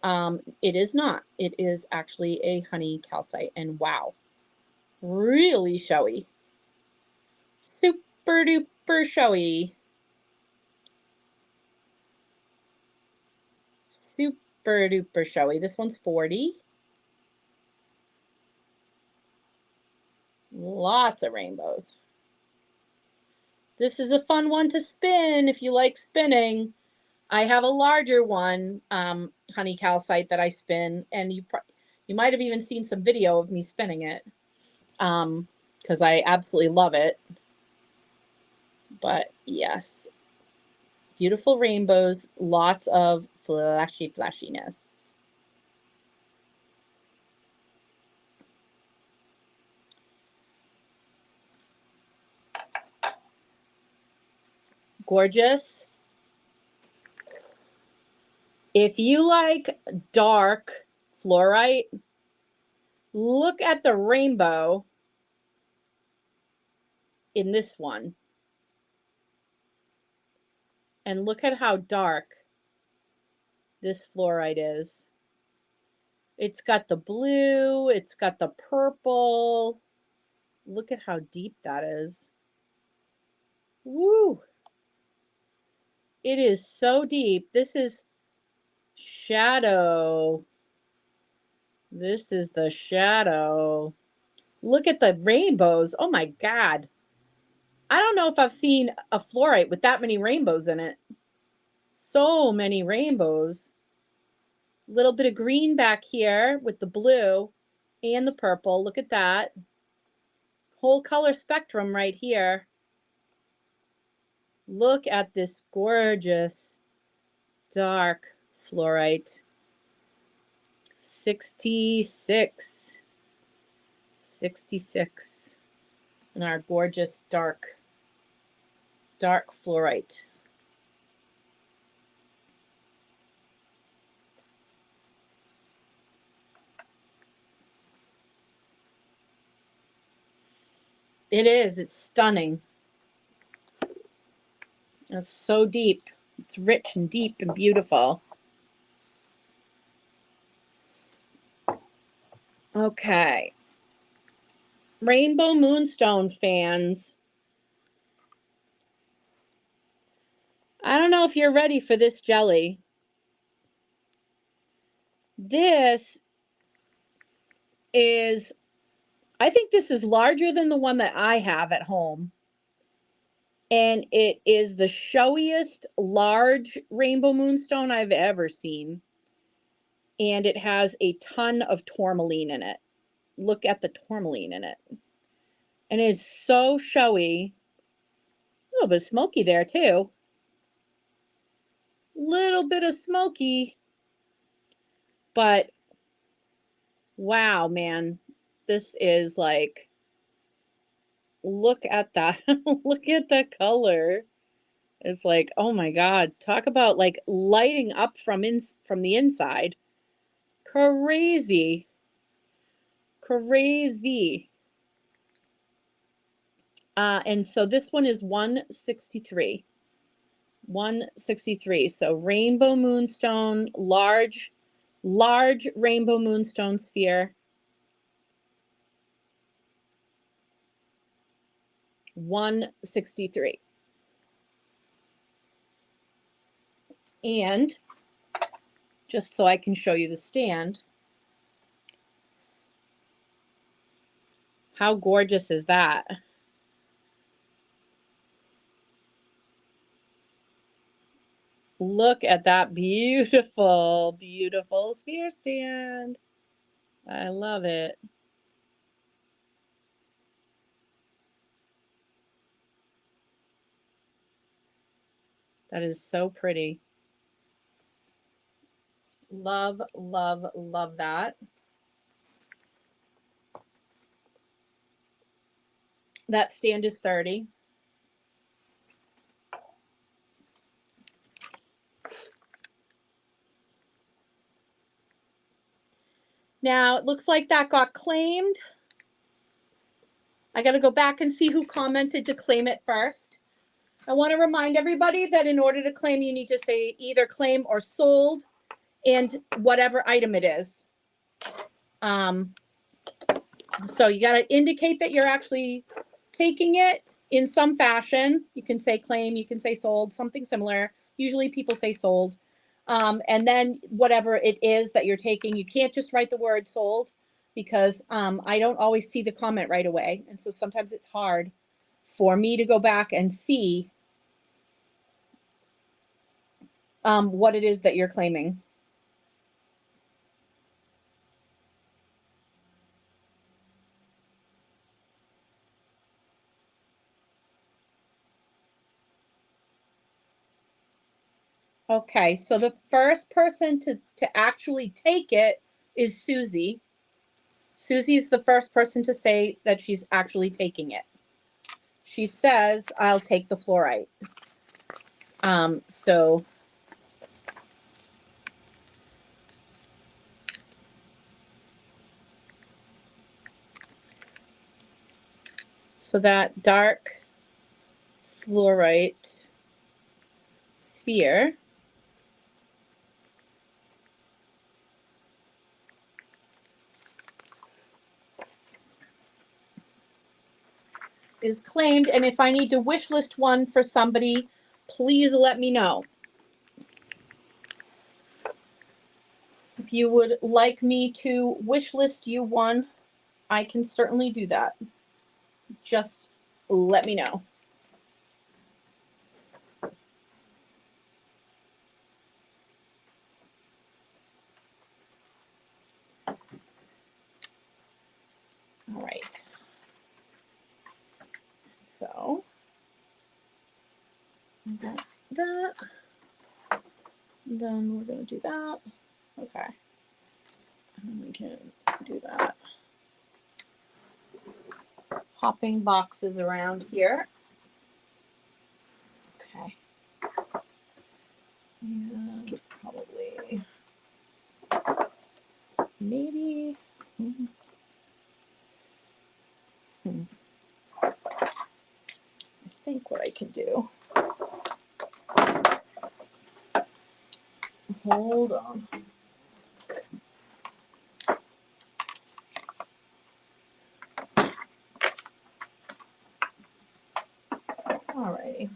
it is not. It is actually a honey calcite. And wow, really showy. Super duper showy. Super duper showy. This one's 40. Lots of rainbows. This is a fun one to spin if you like spinning. I have a larger one, honey calcite, that I spin, and you might have even seen some video of me spinning it, because I absolutely love it. But yes, beautiful rainbows, lots of flashiness. Gorgeous. If you like dark fluorite, look at the rainbow in this one. And look at how dark this fluorite is. It's got the blue, it's got the purple. Look at how deep that is. Woo! It is so deep. This is shadow. This is the shadow. Look at the rainbows. Oh my God. I don't know if I've seen a fluorite with that many rainbows in it. So many rainbows. Little bit of green back here with the blue and the purple. Look at that. Whole color spectrum right here. Look at this gorgeous dark fluorite. 66. 66. And our gorgeous dark fluorite. It is. It's stunning. It's so deep. It's rich and deep and beautiful. Okay. Rainbow Moonstone fans. I don't know if you're ready for this jelly. This is, I think this is larger than the one that I have at home. And it is the showiest large rainbow moonstone I've ever seen. And it has a ton of tourmaline in it. Look at the tourmaline in it. And it's so showy. A little bit of smoky there too. Little bit of smoky. But wow, man. This is like, look at that. Look at the color. It's like, oh my God. Talk about like lighting up from the inside. Crazy. Crazy. And so this one is 163. 163. So rainbow moonstone, large rainbow moonstone sphere. 163. And just so I can show you the stand, how gorgeous is that? Look at that beautiful, beautiful sphere stand. I love it. That is so pretty. Love, love, love that. That stand is 30. Now, it looks like that got claimed. I got to go back and see who commented to claim it first. I want to remind everybody that in order to claim, you need to say either claim or sold and whatever item it is. So you got to indicate that you're actually taking it in some fashion. You can say claim, you can say sold, something similar. Usually people say sold. And then whatever it is that you're taking, you can't just write the word sold because I don't always see the comment right away. And so sometimes it's hard for me to go back and see what it is that you're claiming. Okay, so the first person to actually take it is Susie. Susie's the first person to say that she's actually taking it. She says, I'll take the fluorite. So that dark fluorite sphere is claimed, and if I need to wish list one for somebody, please let me know. If you would like me to wish list you one, I can certainly do that. Just let me know. All right. So got that. Then we're going to do that. Okay. And we can do that. Popping boxes around here. Okay. And probably maybe. I think what I can do. Hold on. Alrighty.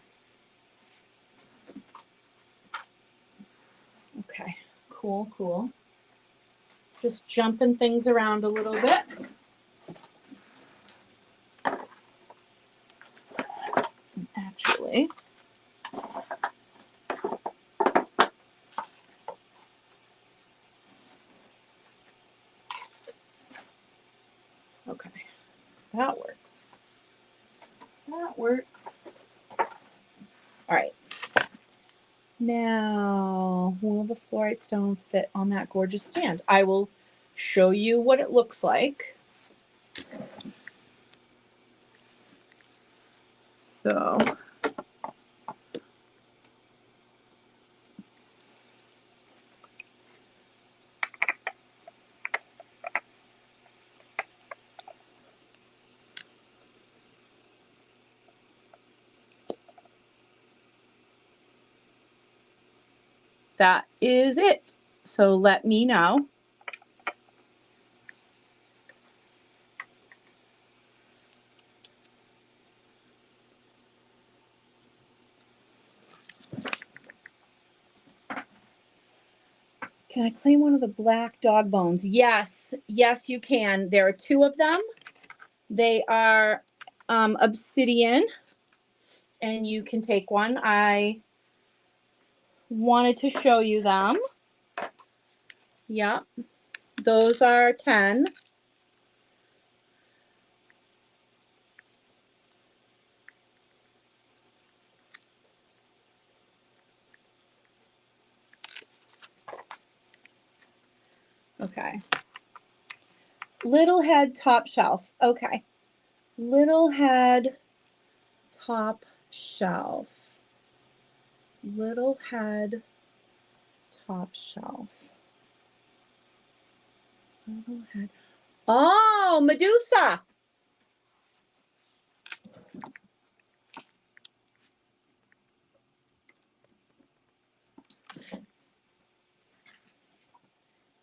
Okay. Cool, cool. Just jumping things around a little bit. Actually, okay. That works. That works. All right. Now, will the fluorite stone fit on that gorgeous stand? I will show you what it looks like. So, that is it. So let me know. Can I claim one of the black dog bones? Yes, yes, you can. There are two of them. They are obsidian, and you can take one. I wanted to show you them. Yep, those are 10. Okay. Little head, top shelf. Okay. Little head, top shelf. Little head, top shelf. Little head. Oh, Medusa.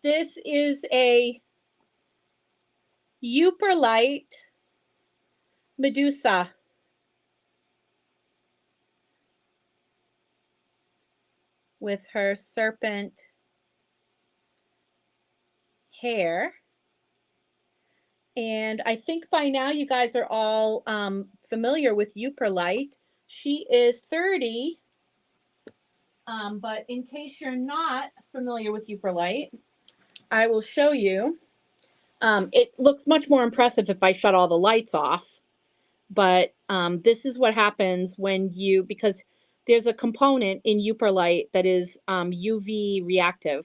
This is a Euperlite Medusa. With her serpent hair. And I think by now you guys are all familiar with Euperlite. She is 30. But in case you're not familiar with Euperlite, I will show you. It looks much more impressive if I shut all the lights off. But this is what happens when because there's a component in Euperlite that is UV reactive.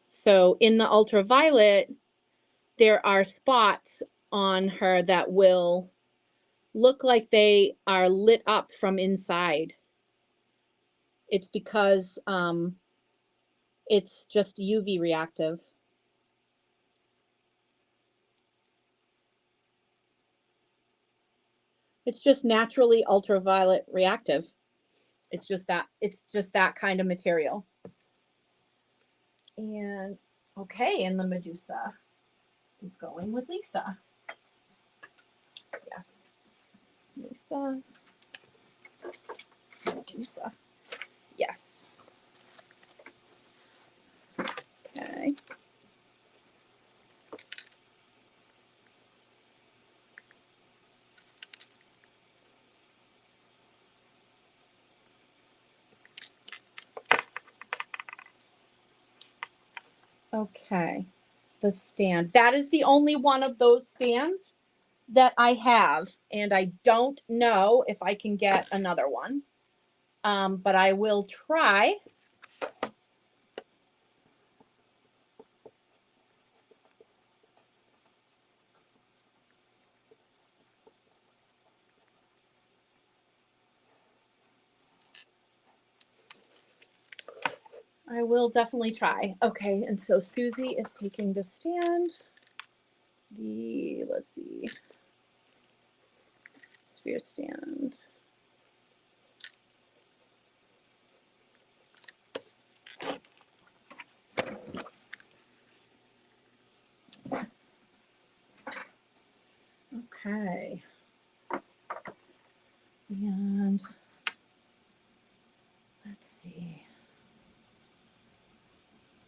So in the ultraviolet, there are spots on her that will look like they are lit up from inside. It's because it's just UV reactive. It's just naturally ultraviolet reactive. It's just that kind of material. And okay, and the Medusa is going with Lisa. Yes. Lisa. Medusa. Yes. Okay. Okay. The stand. That is the only one of those stands that I have, and I don't know if I can get another one, but I will try. I will definitely try. Okay, and so Susie is taking the stand. Let's see, sphere stand. Okay. And let's see.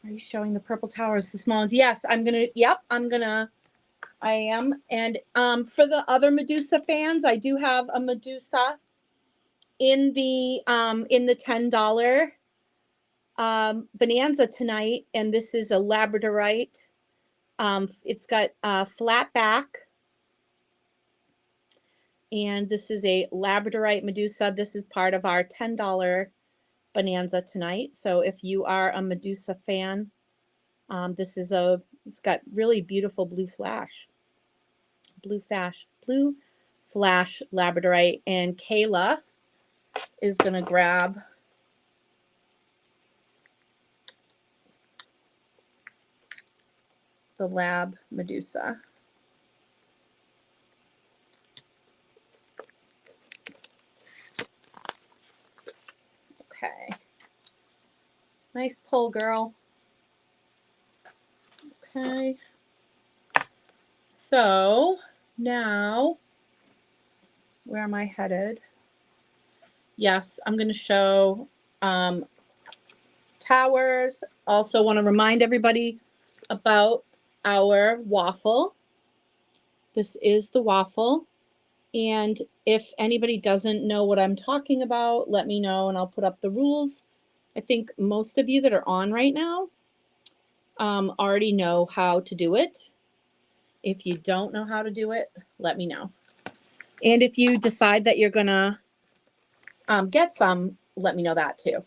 Are you showing the purple towers, the small ones? Yes, I'm gonna, yep, I am. And for the other Medusa fans, I do have a Medusa in the $10 bonanza tonight, and this is a labradorite. It's got a flat back, and this is a labradorite Medusa. This is part of our $10 bonanza tonight. So if you are a Medusa fan, it's got really beautiful blue flash labradorite, and Kayla is going to grab the Lab Medusa. Okay. Nice pull, girl. Okay. So now, where am I headed? Yes, I'm going to show towers. Also want to remind everybody about our waffle. This is the waffle. And if anybody doesn't know what I'm talking about, let me know and I'll put up the rules. I think most of you that are on right now already know how to do it. If you don't know how to do it, let me know. And if you decide that you're going to get some, let me know that too.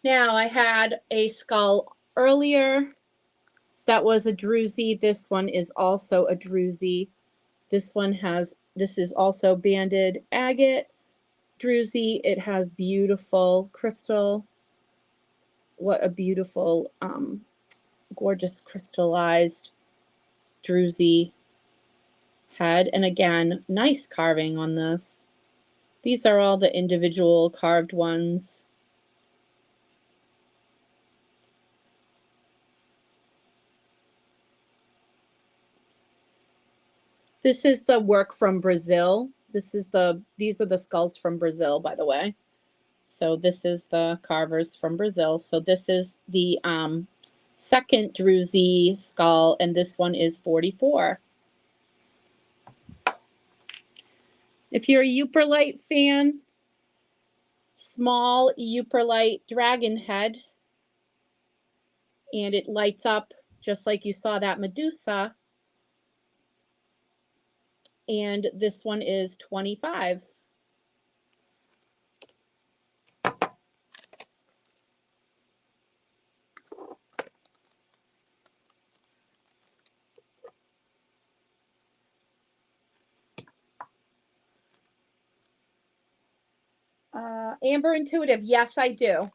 Now I had a skull earlier that was a druzy. This one is also a druzy. This is also banded agate druzy. It has beautiful crystal. What a beautiful, gorgeous crystallized druzy head. And again, nice carving on this. These are all the individual carved ones. This is the work from Brazil. These are the skulls from Brazil, by the way. So this is the carvers from Brazil. So this is the second druzy skull, and this one is 44. If you're a Euperlite fan, small Euperlite dragon head, and it lights up just like you saw that Medusa. And this one is 25. Amber Intuitive, yes, I do.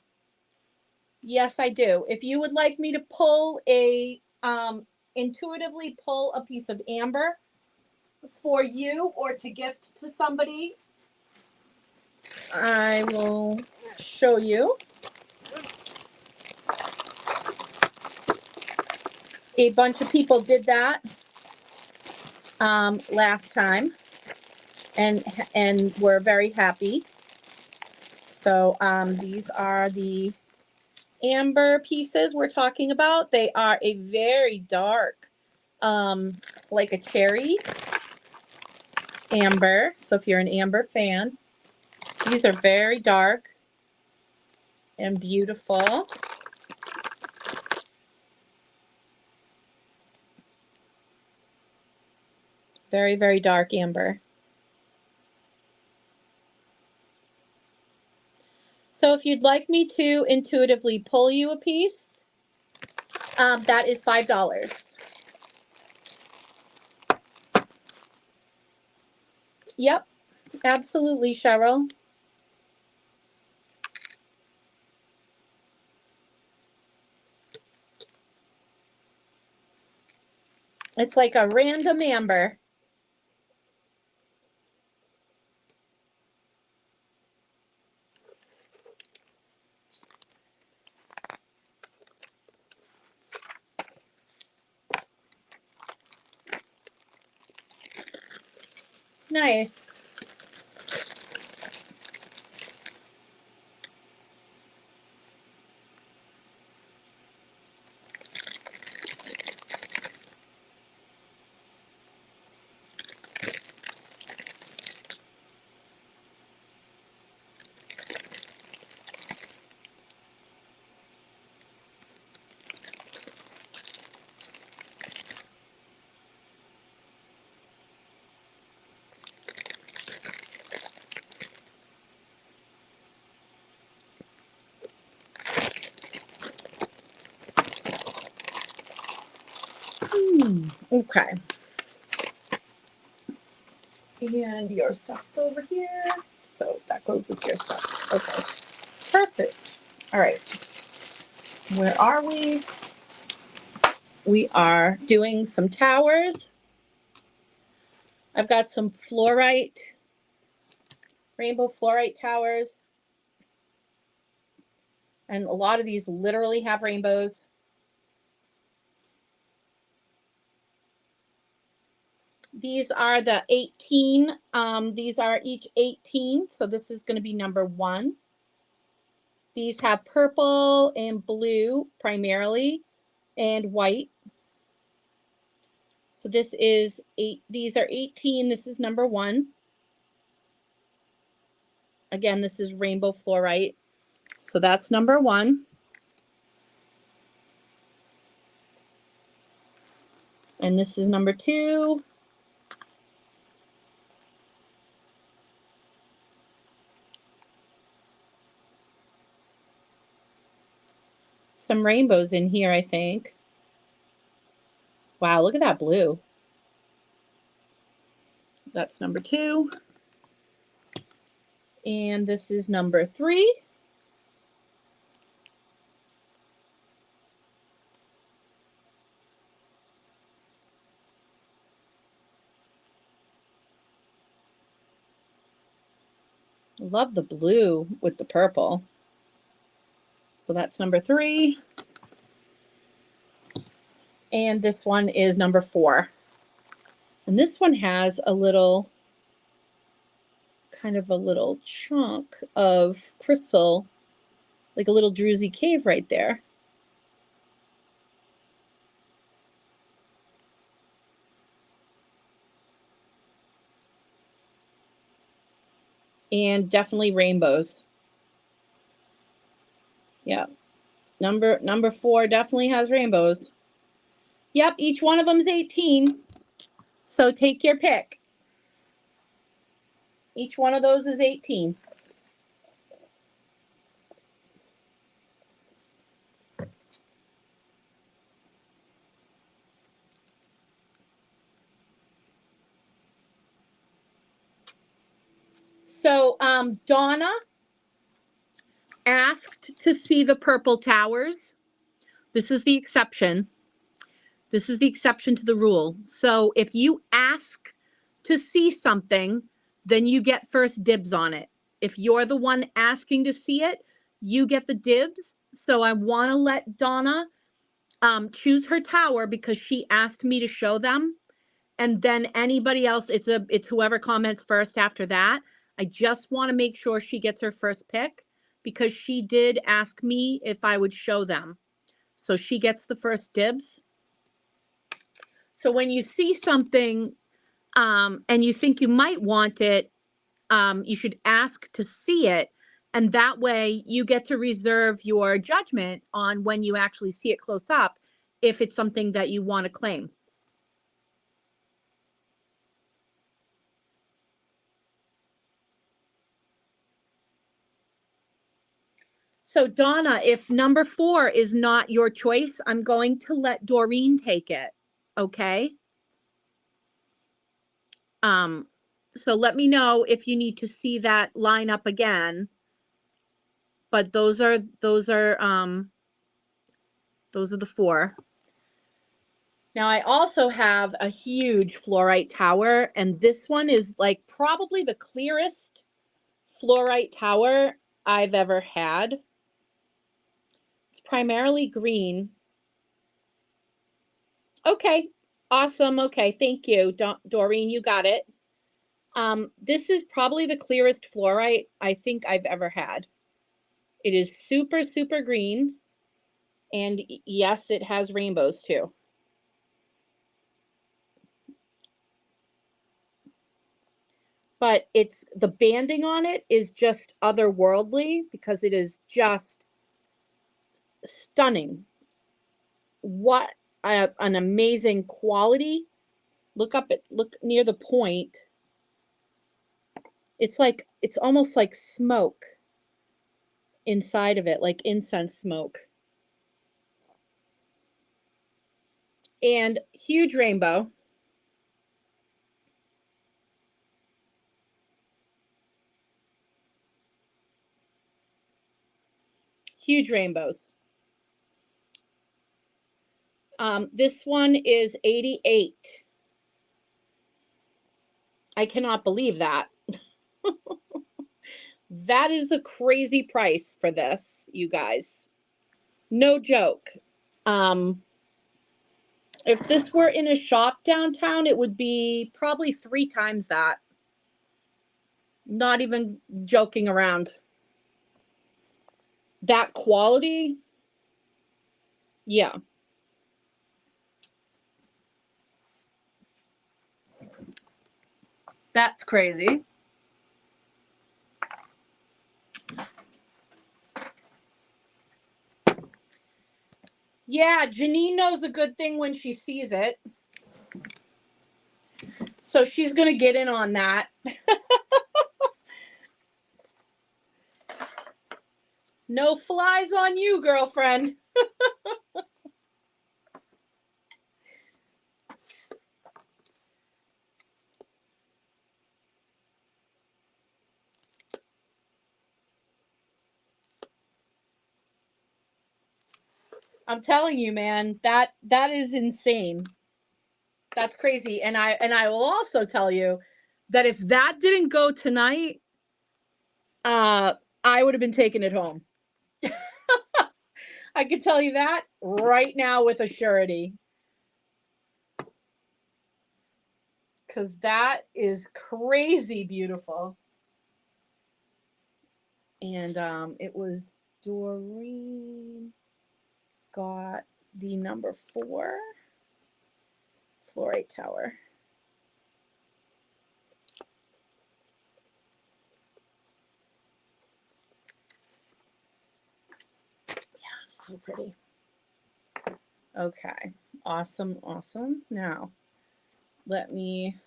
Yes, I do. If you would like me to pull intuitively pull a piece of amber for you or to gift to somebody, I will show you. A bunch of people did that last time, and we're very happy. So these are the amber pieces we're talking about. They are a very dark, like a cherry amber. So if you're an amber fan, these are very dark and beautiful. Very, very dark amber. So if you'd like me to intuitively pull you a piece, that is $5. Yep, absolutely, Cheryl. It's like a random amber. Nice. Okay. And your stuff's over here. So that goes with your stuff. Okay. Perfect. All right. Where are we? We are doing some towers. I've got some fluorite, rainbow fluorite towers. And a lot of these literally have rainbows. These are the 18. These are each 18. So this is going to be number 1. These have purple and blue primarily and white. So this is 8. These are 18. This is number 1. Again, this is rainbow fluorite. So that's number 1. And this is number 2. some rainbows in here, I think. Wow, look at that blue. That's number 2. And this is number 3. Love the blue with the purple. So that's number 3. And this one is number 4. And this one has a little, kind of a little chunk of crystal, like a little druzy cave right there. And definitely rainbows. Yeah. Number 4 definitely has rainbows. Yep, each one of them is 18. So take your pick. Each one of those is 18. So Donna asked to see the purple towers. This is the exception. This is the exception to the rule. So if you ask to see something, then you get first dibs on it. If you're the one asking to see it, you get the dibs. So I want to let Donna choose her tower because she asked me to show them. And then anybody else, it's whoever comments first after that. I just want to make sure she gets her first pick because she did ask me if I would show them. So she gets the first dibs. So when you see something and you think you might want it, you should ask to see it. And that way you get to reserve your judgment on when you actually see it close up, if it's something that you want to claim. So Donna, if number 4 is not your choice, I'm going to let Doreen take it. Okay. So let me know if you need to see that line up again. But those are the 4. Now I also have a huge fluorite tower, and this one is like probably the clearest fluorite tower I've ever had. It's primarily green. Okay, awesome. Okay, thank you, Doreen, you got it. This is probably the clearest fluorite I think I've ever had. It is super, super green. And yes, it has rainbows too. But it's the banding on it is just otherworldly because it is just stunning. What an amazing quality. Look near the point. It's almost like smoke inside of it, like incense smoke. And huge rainbow. Huge rainbows. This one is 88. I cannot believe that. That is a crazy price for this, you guys. No joke. If this were in a shop downtown, it would be probably 3 times that. Not even joking around. That quality, yeah. That's crazy. Yeah, Janine knows a good thing when she sees it. So she's going to get in on that. No flies on you, girlfriend. I'm telling you, man, that is insane. That's crazy. And I will also tell you that if that didn't go tonight, I would have been taking it home. I can tell you that right now with a surety. Because that is crazy beautiful. And it was Doreen got the number 4 fluorite tower. Yeah, so pretty. Okay, awesome, awesome. Now, let me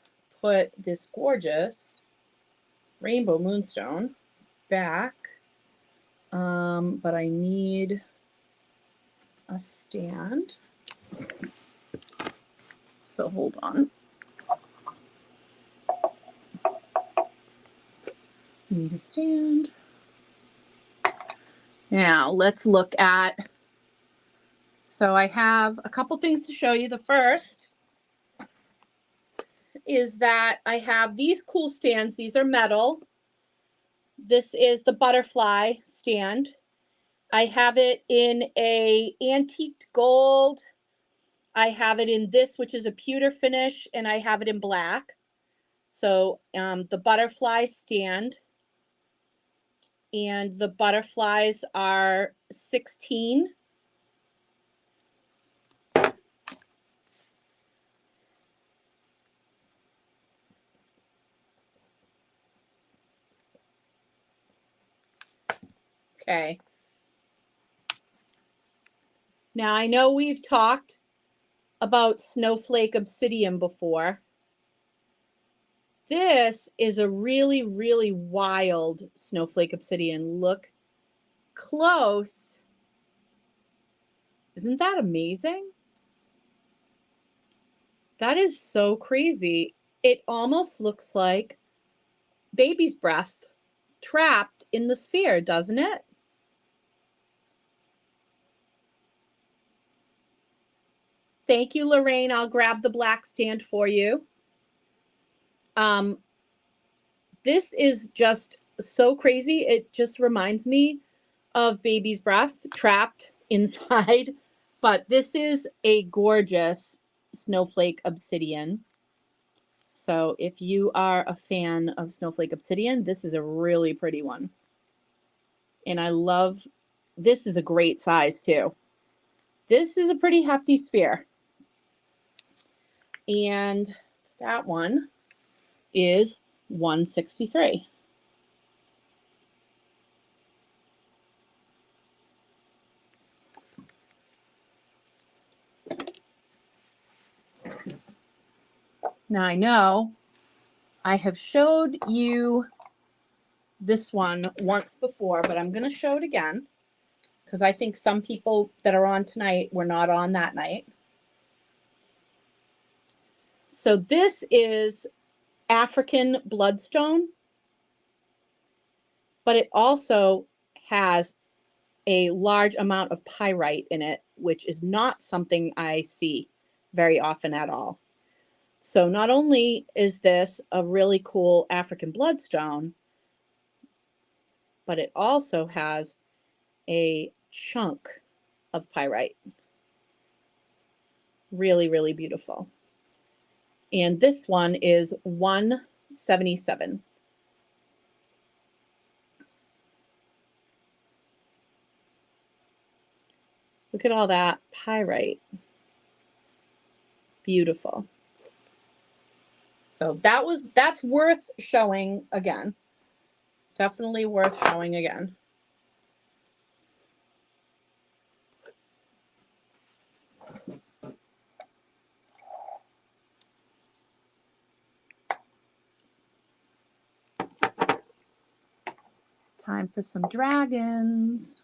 put this gorgeous rainbow moonstone back. But I need a stand. So hold on. Need a stand. Now let's look at, so I have a couple things to show you. The first is that I have these cool stands. These are metal. This is the butterfly stand. I have it in a antiqued gold. I have it in this, which is a pewter finish, and I have it in black. So the butterfly stand, and the butterflies are 16. Okay. Now I know we've talked about snowflake obsidian before. This is a really, really wild snowflake obsidian. Look close. Isn't that amazing? That is so crazy. It almost looks like baby's breath trapped in the sphere, doesn't it? Thank you, Lorraine. I'll grab the black stand for you. This is just so crazy. It just reminds me of baby's breath trapped inside. But this is a gorgeous snowflake obsidian. So if you are a fan of snowflake obsidian, this is a really pretty one. And I love, this is a great size too. This is a pretty hefty sphere. And that one is 163. Now I know I have showed you this one once before, but I'm going to show it again because I think some people that are on tonight were not on that night. So this is African bloodstone, but it also has a large amount of pyrite in it, which is not something I see very often at all. So not only is this a really cool African bloodstone, but it also has a chunk of pyrite. Really, really beautiful. And this one is 177. Look at all that pyrite. Beautiful. So that's worth showing again. Definitely worth showing again. Time for some dragons.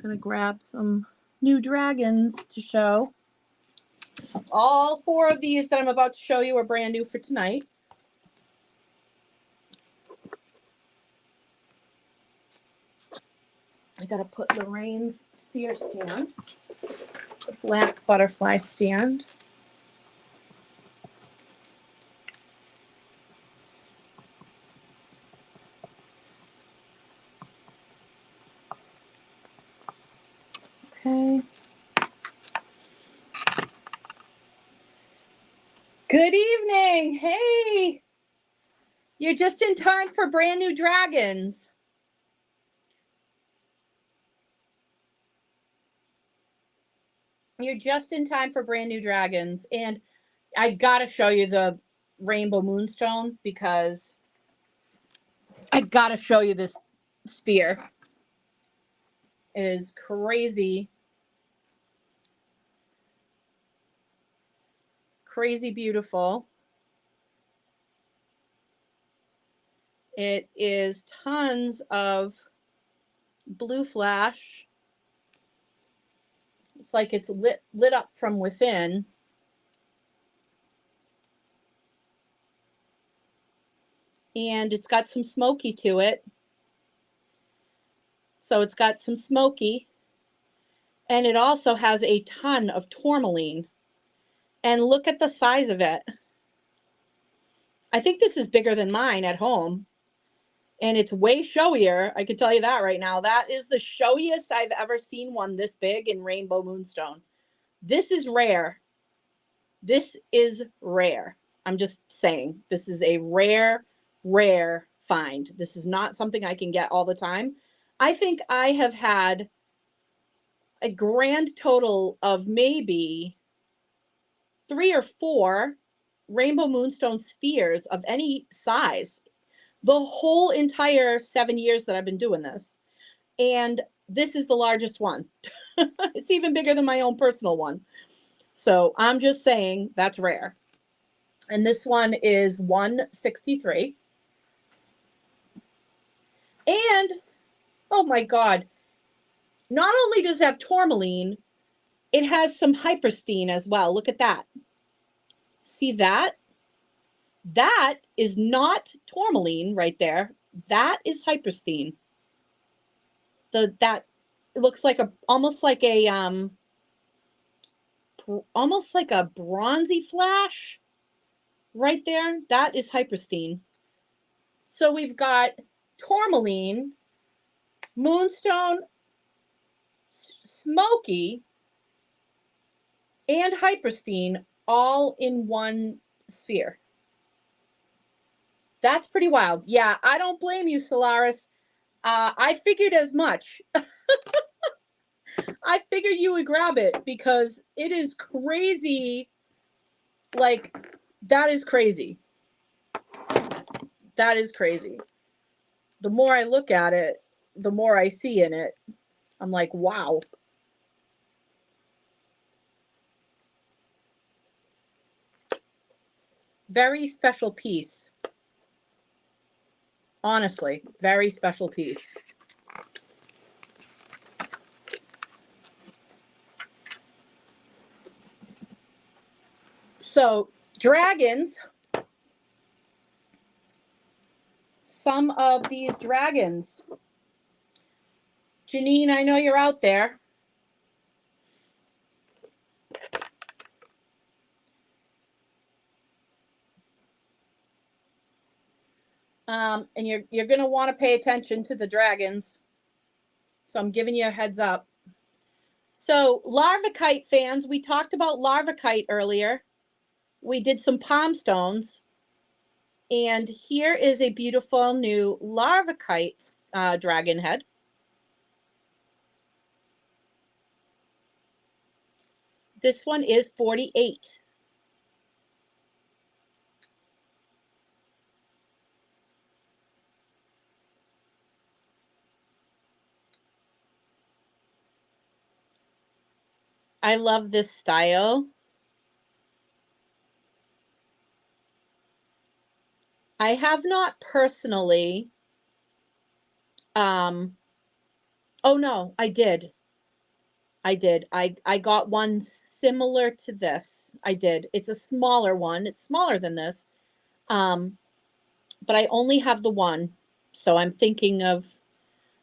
gonna grab some new dragons to show. All 4 of these that I'm about to show you are brand new for tonight. I gotta put Lorraine's sphere stand, the black butterfly stand. Okay. Good evening. Hey, you're just in time for brand new dragons. You're just in time for brand new dragons. And I gotta show you the rainbow moonstone because I gotta show you this sphere. It is crazy. Crazy beautiful. It is tons of blue flash. It's like it's lit up from within. And it's got some smoky to it. So it's got some smoky. And it also has a ton of tourmaline. And look at the size of it. I think this is bigger than mine at home. And it's way showier. I can tell you that right now. That is the showiest I've ever seen one this big in rainbow moonstone. This is rare. This is rare. I'm just saying, this is a rare, rare find. This is not something I can get all the time. I think I have had a grand total of maybe 3 or 4 rainbow moonstone spheres of any size the whole entire 7 years that I've been doing this. And this is the largest one. It's even bigger than my own personal one. So I'm just saying that's rare. And this one is 163. And, oh my God, not only does it have tourmaline, it has some hypersthene as well. Look at that. See that? That is not tourmaline right there. That is hypersthene. That it looks like almost like a bronzy flash right there. That is hypersthene. So we've got tourmaline, moonstone, smoky, and hypersthene all in one sphere. That's pretty wild. Yeah, I don't blame you, Solaris. I figured as much. I figured you would grab it because it is crazy. Like, that is crazy. That is crazy. The more I look at it, the more I see in it. I'm like, wow. Very special piece. Honestly, very special piece. So, dragons. Some of these dragons. Janine, I know you're out there. And you're going to want to pay attention to the dragons. So I'm giving you a heads up. So Larvakite fans, we talked about Larvakite earlier. We did some palm stones. And here is a beautiful new Larvakite dragon head. This one is 48. I love this style. I have not personally, oh no, I did. I did. I got one similar to this. I did. It's a smaller one. It's smaller than this. But I only have the one. So I'm thinking of,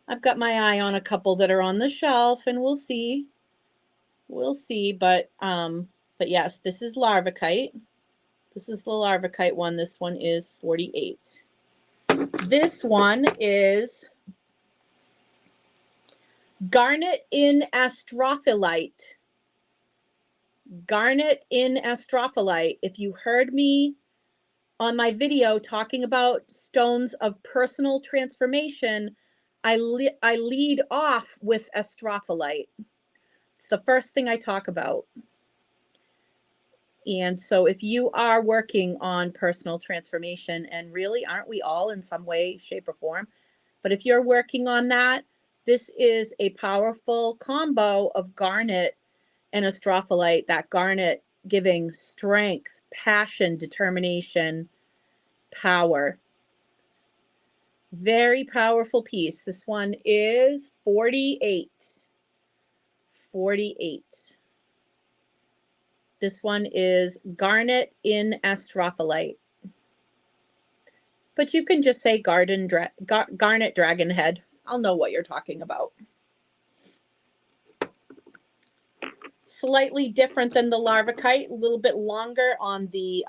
I've got my eye on a couple that are on the shelf, and we'll see. We'll see. But yes, this is Larvacite. This is the Larvacite one. This one is 48. This one is Garnet in Astrophyllite. Garnet in Astrophyllite. If you heard me on my video talking about stones of personal transformation, I lead off with Astrophyllite. It's the first thing I talk about. And so if you are working on personal transformation, and really, aren't we all in some way, shape, or form? But if you're working on that, this is a powerful combo of garnet and Astrophyllite. That garnet giving strength, passion, determination, power. Very powerful piece. This one is 48. 48. This one is Garnet in Astrophyllite. But you can just say Garnet Dragon Head. I'll know what you're talking about. Slightly different than the Larvacite, a little bit longer on the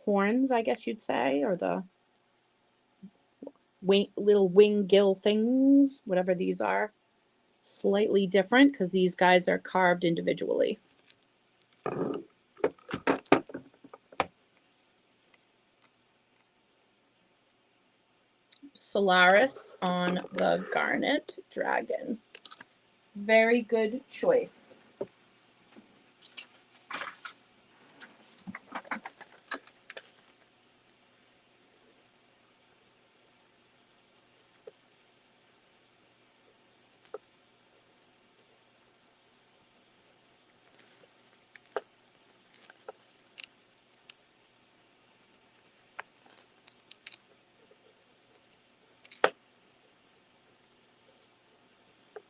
horns, I guess you'd say, or the little wing gill things, whatever these are. Slightly different because these guys are carved individually. Solaris on the Garnet Dragon. Very good choice.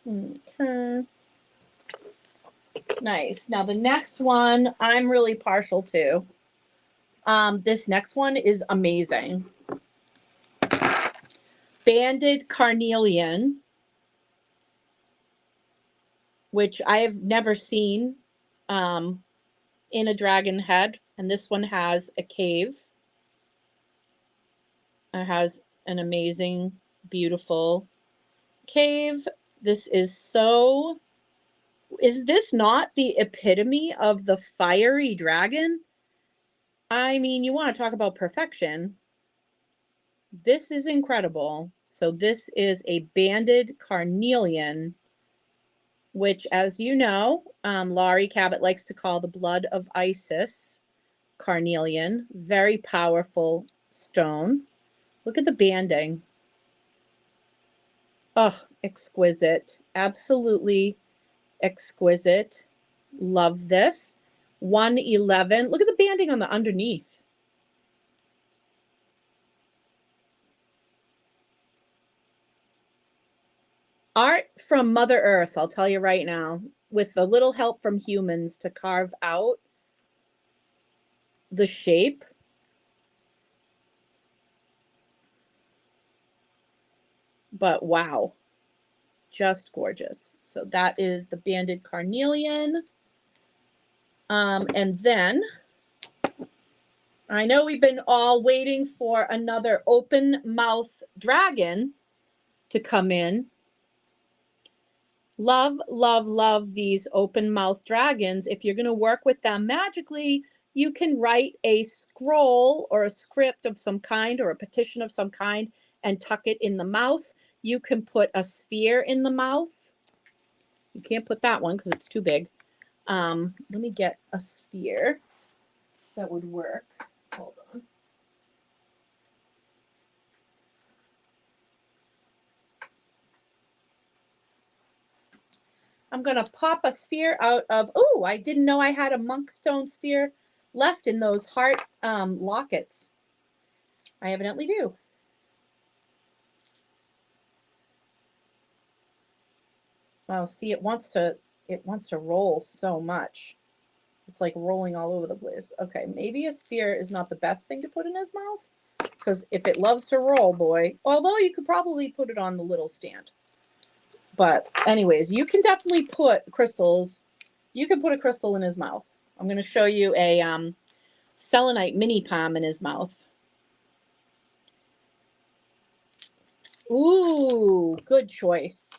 Okay. Nice. Now the next one I'm really partial to. This next one is amazing. Banded Carnelian, which I have never seen in a dragon head. And this one has a cave. It has an amazing, beautiful cave. This is so... Is this not the epitome of the fiery dragon? I mean, you want to talk about perfection. This is incredible. So this is a banded carnelian, which, as you know, Laurie Cabot likes to call the blood of Isis carnelian. Very powerful stone. Look at the banding. Oh, exquisite. Absolutely exquisite. Love this. 111. Look at the banding on the underneath. Art from Mother Earth, I'll tell you right now, with a little help from humans to carve out the shape. But wow, just gorgeous. So that is the banded carnelian. And then I know we've been all waiting for another open mouth dragon to come in. Love, love, love these open mouth dragons. If you're going to work with them magically, you can write a scroll or a script of some kind or a petition of some kind and tuck it in the mouth. You can put a sphere in the mouth. You can't put that one because it's too big. Let me get a sphere that would work. Hold on. I'm going to pop a sphere out of, oh, I didn't know I had a monkstone sphere left in those heart lockets. I evidently do. Oh, see, it wants to roll so much. It's like rolling all over the place. Okay, maybe a sphere is not the best thing to put in his mouth, because if it loves to roll, boy, although you could probably put it on the little stand. But anyways, you can definitely put crystals. You can put a crystal in his mouth. I'm going to show you a selenite mini palm in his mouth. Ooh, good choice.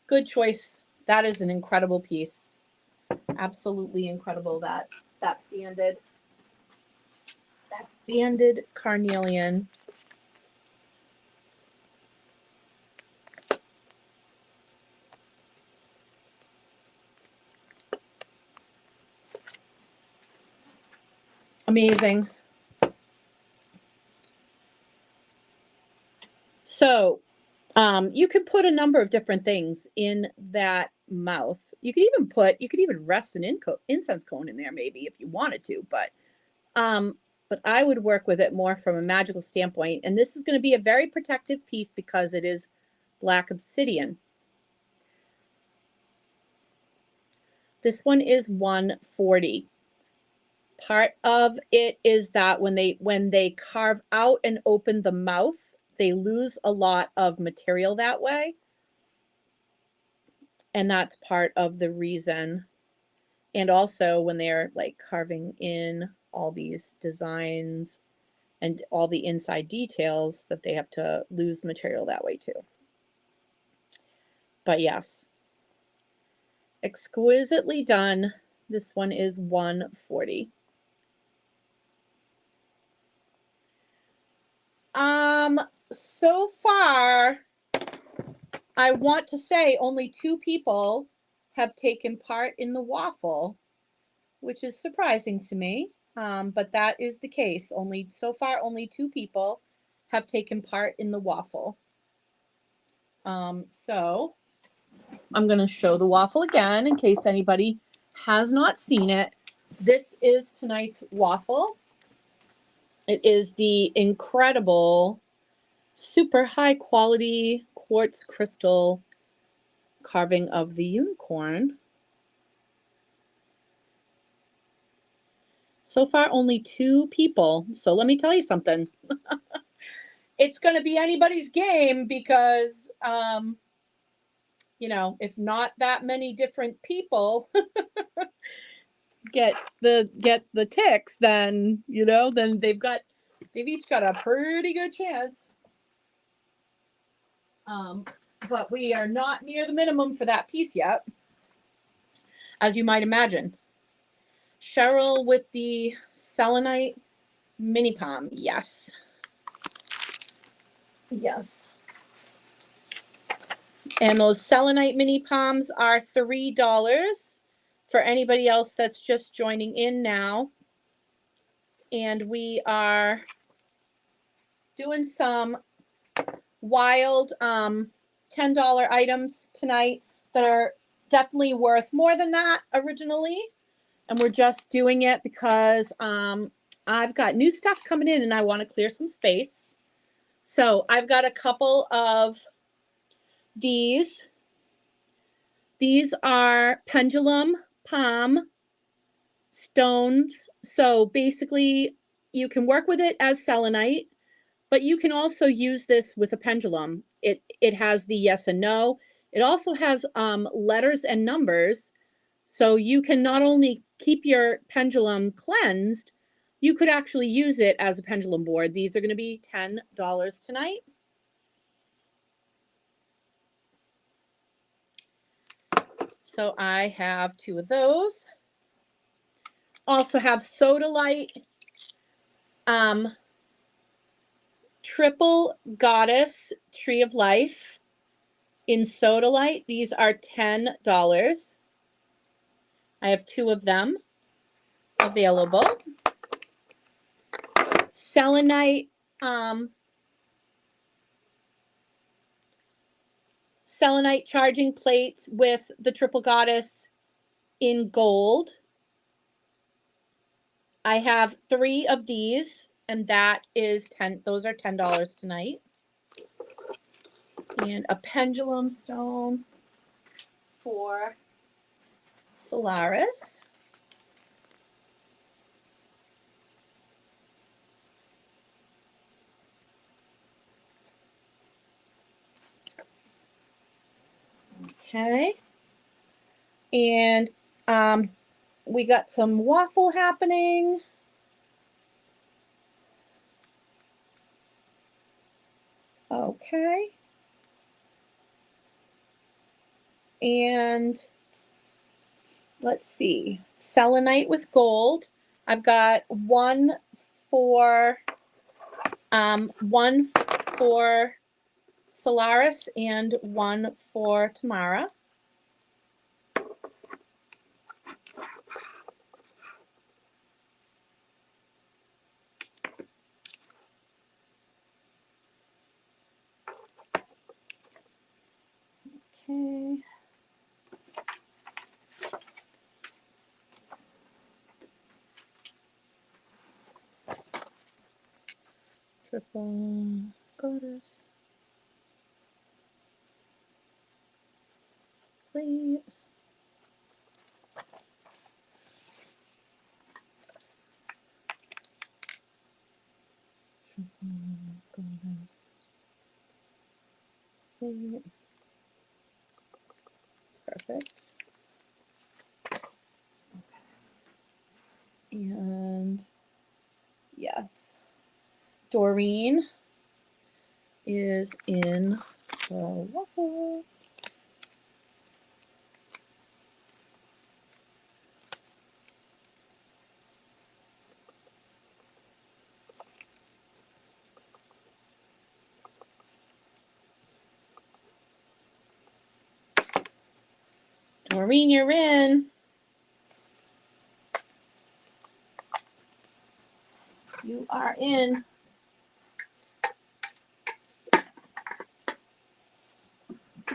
Good choice. That is an incredible piece. Absolutely incredible, that banded carnelian. Amazing. So you could put a number of different things in that mouth. You could even rest an incense cone in there, maybe, if you wanted to, but I would work with it more from a magical standpoint. And this is going to be a very protective piece because it is black obsidian. This one is $140. Part of it is that when they carve out and open the mouth, they lose a lot of material that way. And that's part of the reason. And also when they're like carving in all these designs and all the inside details, that they have to lose material that way too. But yes, exquisitely done. This one is $140. So far, I want to say only 2 people have taken part in the waffle, which is surprising to me. But that is the case. So far, only 2 people have taken part in the waffle. So I'm going to show the waffle again in case anybody has not seen it. This is tonight's waffle. It is the incredible, super high quality quartz crystal carving of the unicorn. So far, only 2 people. So let me tell you something. It's going to be anybody's game because, if not that many different people get the ticks, then, then they've each got a pretty good chance. But we are not near the minimum for that piece yet, as you might imagine. Cheryl with the selenite mini palm. Yes. Yes. And those selenite mini palms are $3 for anybody else that's just joining in now. And we are doing some wild $10 items tonight that are definitely worth more than that originally. And we're just doing it because I've got new stuff coming in and I want to clear some space. So I've got a couple of these. These are pendulum palm stones. So basically you can work with it as selenite, but you can also use this with a pendulum. It has the yes and no. It also has letters and numbers. So you can not only keep your pendulum cleansed, you could actually use it as a pendulum board. These are going to be $10 tonight. So I have 2 of those. Also have sodalite, triple goddess tree of life in sodalite. These are $10. I have 2 of them available. Selenite, selenite charging plates with the triple goddess in gold. I have 3 of these, and that is those are $10 tonight. And a pendulum stone. for Solaris. Okay. And we got some waffle happening. Okay. And let's see, selenite with gold. I've got one for Solaris and one for Tamara. Okay. Triple goddess. Plate. Triple goddess. Plate. Perfect. And yes, Doreen is in the waffle. Doreen, you're in. You are in.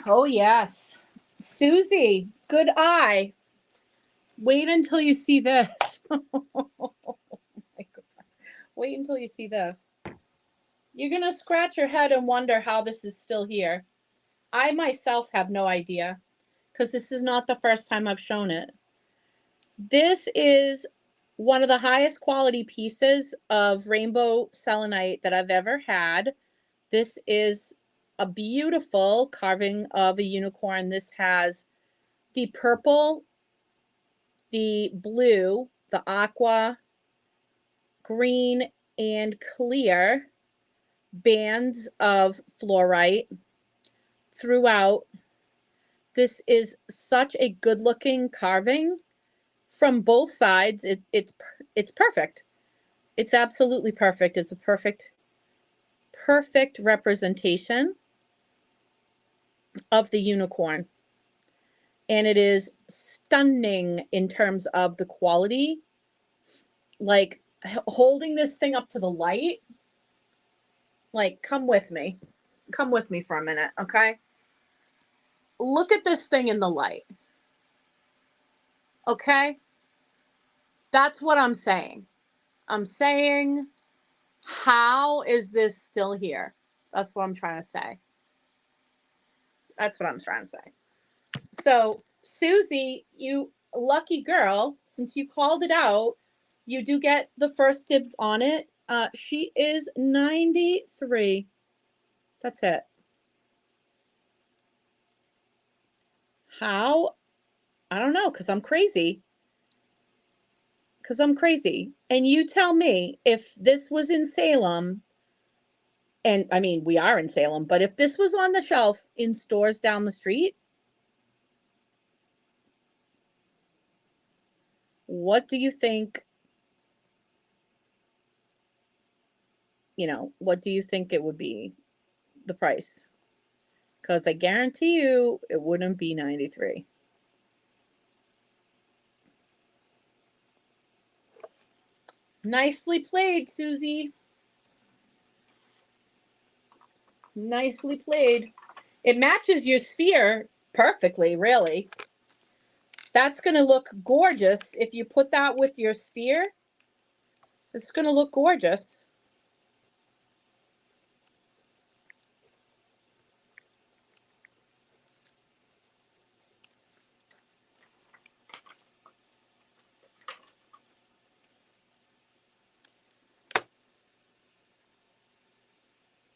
Oh, yes. Susie, good eye. Wait until you see this. Oh my God. Wait until you see this. You're going to scratch your head and wonder how this is still here. I myself have no idea because this is not the first time I've shown it. This is one of the highest quality pieces of rainbow selenite that I've ever had. This is a beautiful carving of a unicorn. This has the purple, the blue, the aqua, green, and clear bands of fluorite throughout. This is such a good looking carving from both sides. It's perfect. It's absolutely perfect. It's a perfect representation of the unicorn. And it is stunning in terms of the quality. Like holding this thing up to the light, like come with me for a minute, okay? Look at this thing in the light, okay? That's what I'm saying. I'm saying, how is this still here? That's what I'm trying to say. That's what I'm trying to say. So Susie, you lucky girl, since you called it out, you do get the first dibs on it. She is 93. That's it. How? I don't know, because I'm crazy. And you tell me, if this was in Salem, and I mean, we are in Salem, but if this was on the shelf in stores down the street, what do you think, what do you think it would be, the price? Because I guarantee you it wouldn't be 93. Nicely played, Susie. Nicely played. It matches your sphere perfectly, really. That's going to look gorgeous if you put that with your sphere. It's going to look gorgeous.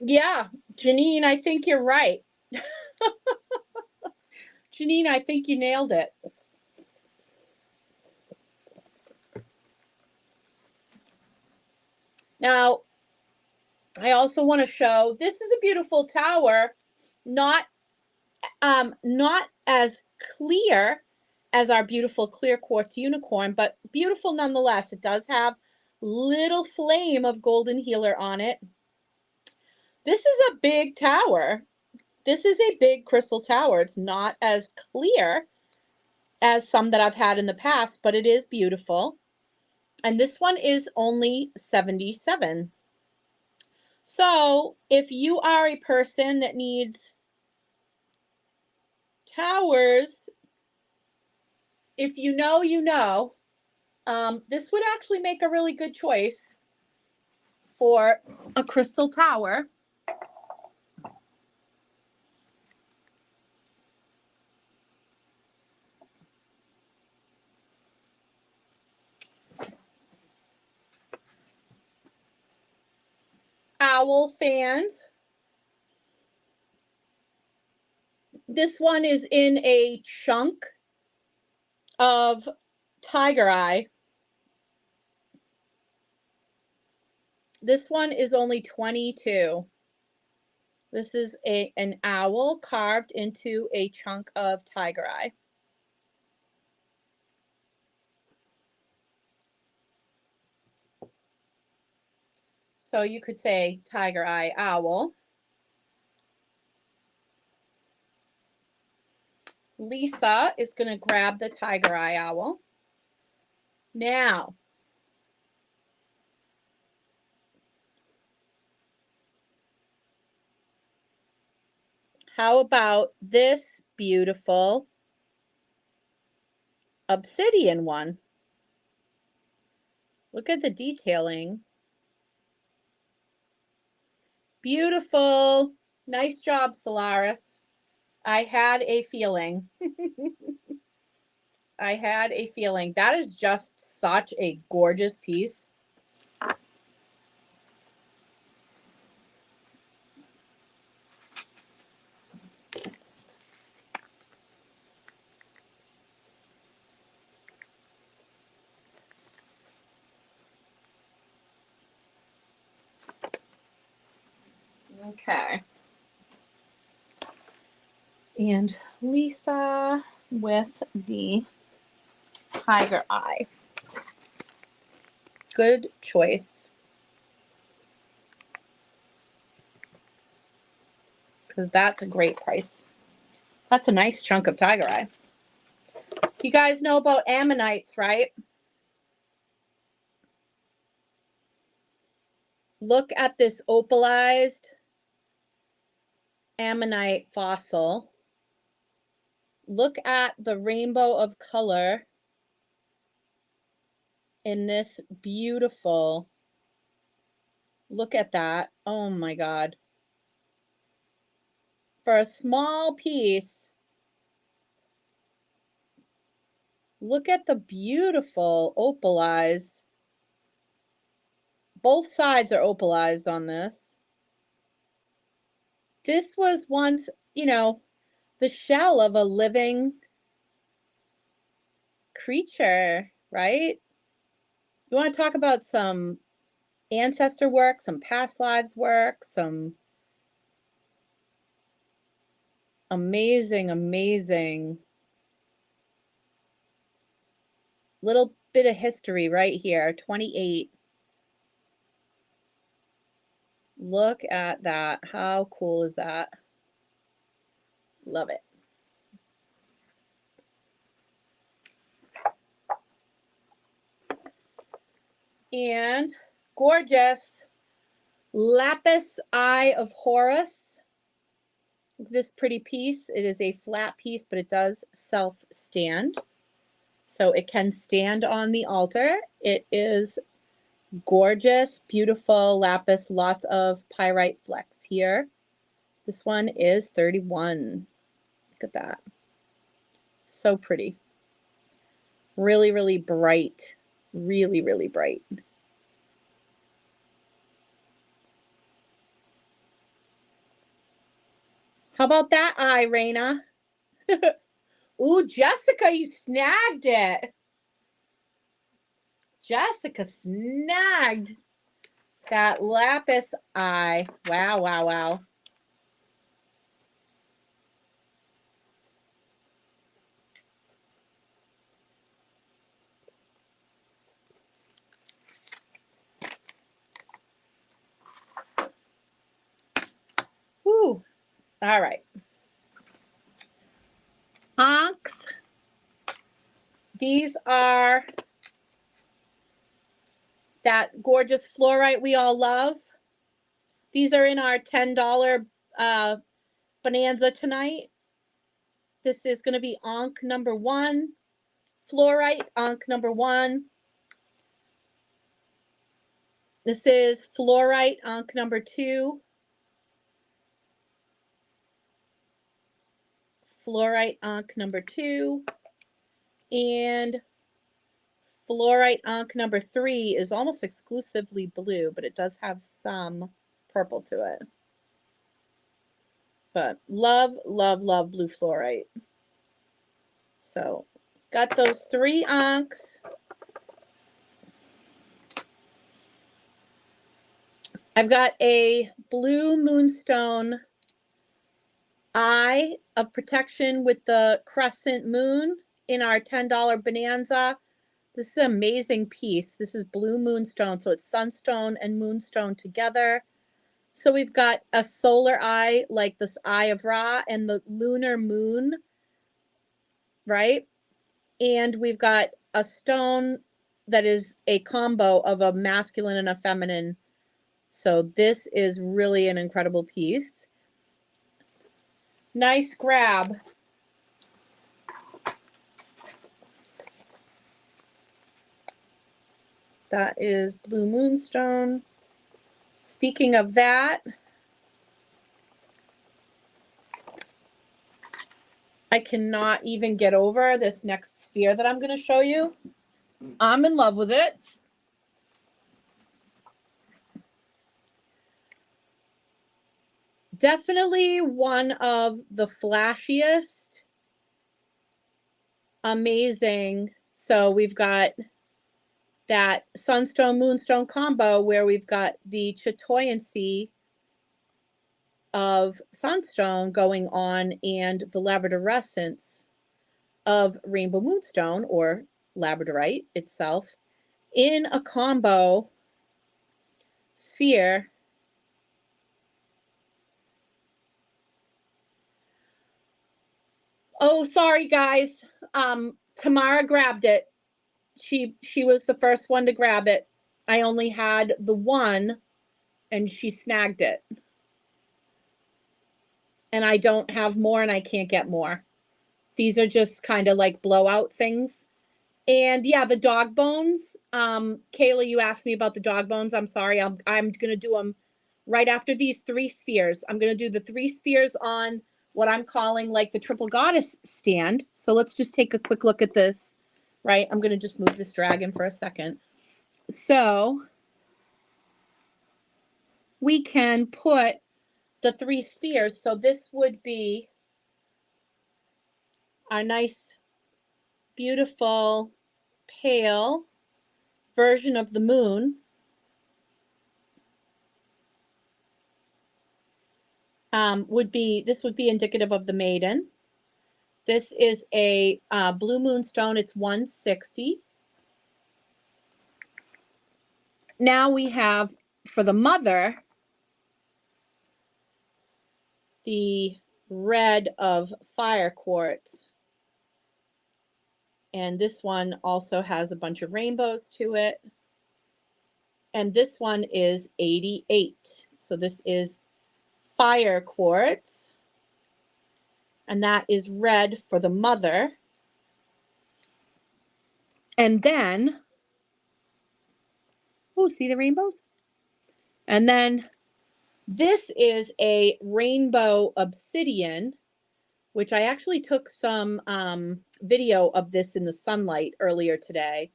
Yeah, Janine, I think you're right. Janine, I think you nailed it. Now, I also want to show, this is a beautiful tower, not not as clear as our beautiful clear quartz unicorn, but beautiful nonetheless. It does have little flame of golden healer on it. This is a big tower. This is a big crystal tower. It's not as clear as some that I've had in the past, but it is beautiful. And this one is only 77. So if you are a person that needs towers, if you know, you know, this would actually make a really good choice for a crystal tower. Owl fans. This one is in a chunk of tiger eye. This one is only 22. This is an owl carved into a chunk of tiger eye. So you could say tiger eye owl. Lisa is going to grab the tiger eye owl. Now, how about this beautiful obsidian one? Look at the detailing. Beautiful. Nice job, Solaris. I had a feeling. I had a feeling. That is just such a gorgeous piece. Okay. And Lisa with the tiger eye. Good choice. Because that's a great price. That's a nice chunk of tiger eye. You guys know about ammonites, right? Look at this opalized ammonite fossil. Look at the rainbow of color in this beautiful, look at that. Oh my God. For a small piece, look at the beautiful opalized. Both sides are opalized on this. This was once, you know, the shell of a living creature, right? You want to talk about some ancestor work, some past lives work, some amazing, amazing little bit of history right here. 28. Look at that. How cool is that? Love it. And gorgeous lapis eye of Horus. This pretty piece. It is a flat piece, but it does self-stand. So it can stand on the altar. It is gorgeous, beautiful lapis, lots of pyrite flecks here. This one is 31. Look at that. So pretty. Really, really bright. Really, really bright. How about that eye, Raina? Ooh, Jessica, you snagged it. Jessica snagged that lapis eye. Wow, wow, wow. Woo. All right. Onks. These are that gorgeous fluorite we all love. These are in our $10 bonanza tonight. This is going to be onk number 1. Fluorite onk number 1. This is fluorite onk number 2. Fluorite onk number 2. And fluorite onk number 3 is almost exclusively blue, but it does have some purple to it. But love, love, love blue fluorite. So got those 3 onks. I've got a blue moonstone eye of protection with the crescent moon in our $10 bonanza. This is an amazing piece. This is blue moonstone, so it's sunstone and moonstone together. So we've got a solar eye like this eye of Ra and the lunar moon, right? And we've got a stone that is a combo of a masculine and a feminine. So this is really an incredible piece. Nice grab. That is blue moonstone. Speaking of that, I cannot even get over this next sphere that I'm going to show you. I'm in love with it. Definitely one of the flashiest. Amazing. So we've got that sunstone moonstone combo where we've got the chatoyancy of sunstone going on and the labradorescence of rainbow moonstone or labradorite itself in a combo sphere. Oh, sorry guys. Tamara grabbed it. She was the first one to grab it. I only had the one and she snagged it. And I don't have more and I can't get more. These are just kind of like blowout things. And yeah, the dog bones. Kayla, you asked me about the dog bones. I'm sorry. I'm going to do them right after these 3 spheres. I'm going to do the 3 spheres on what I'm calling like the triple goddess stand. So let's just take a quick look at this, right? I'm going to just move this dragon for a second. So we can put the 3 spheres. So this would be our nice, beautiful, pale version of the moon. This would be indicative of the maiden. This is a blue moonstone. It's 160. Now we have for the mother the red of fire quartz. And this one also has a bunch of rainbows to it. And this one is 88. So this is fire quartz. And that is red for the mother. And then, oh, see the rainbows? And then this is a rainbow obsidian, which I actually took some video of this in the sunlight earlier today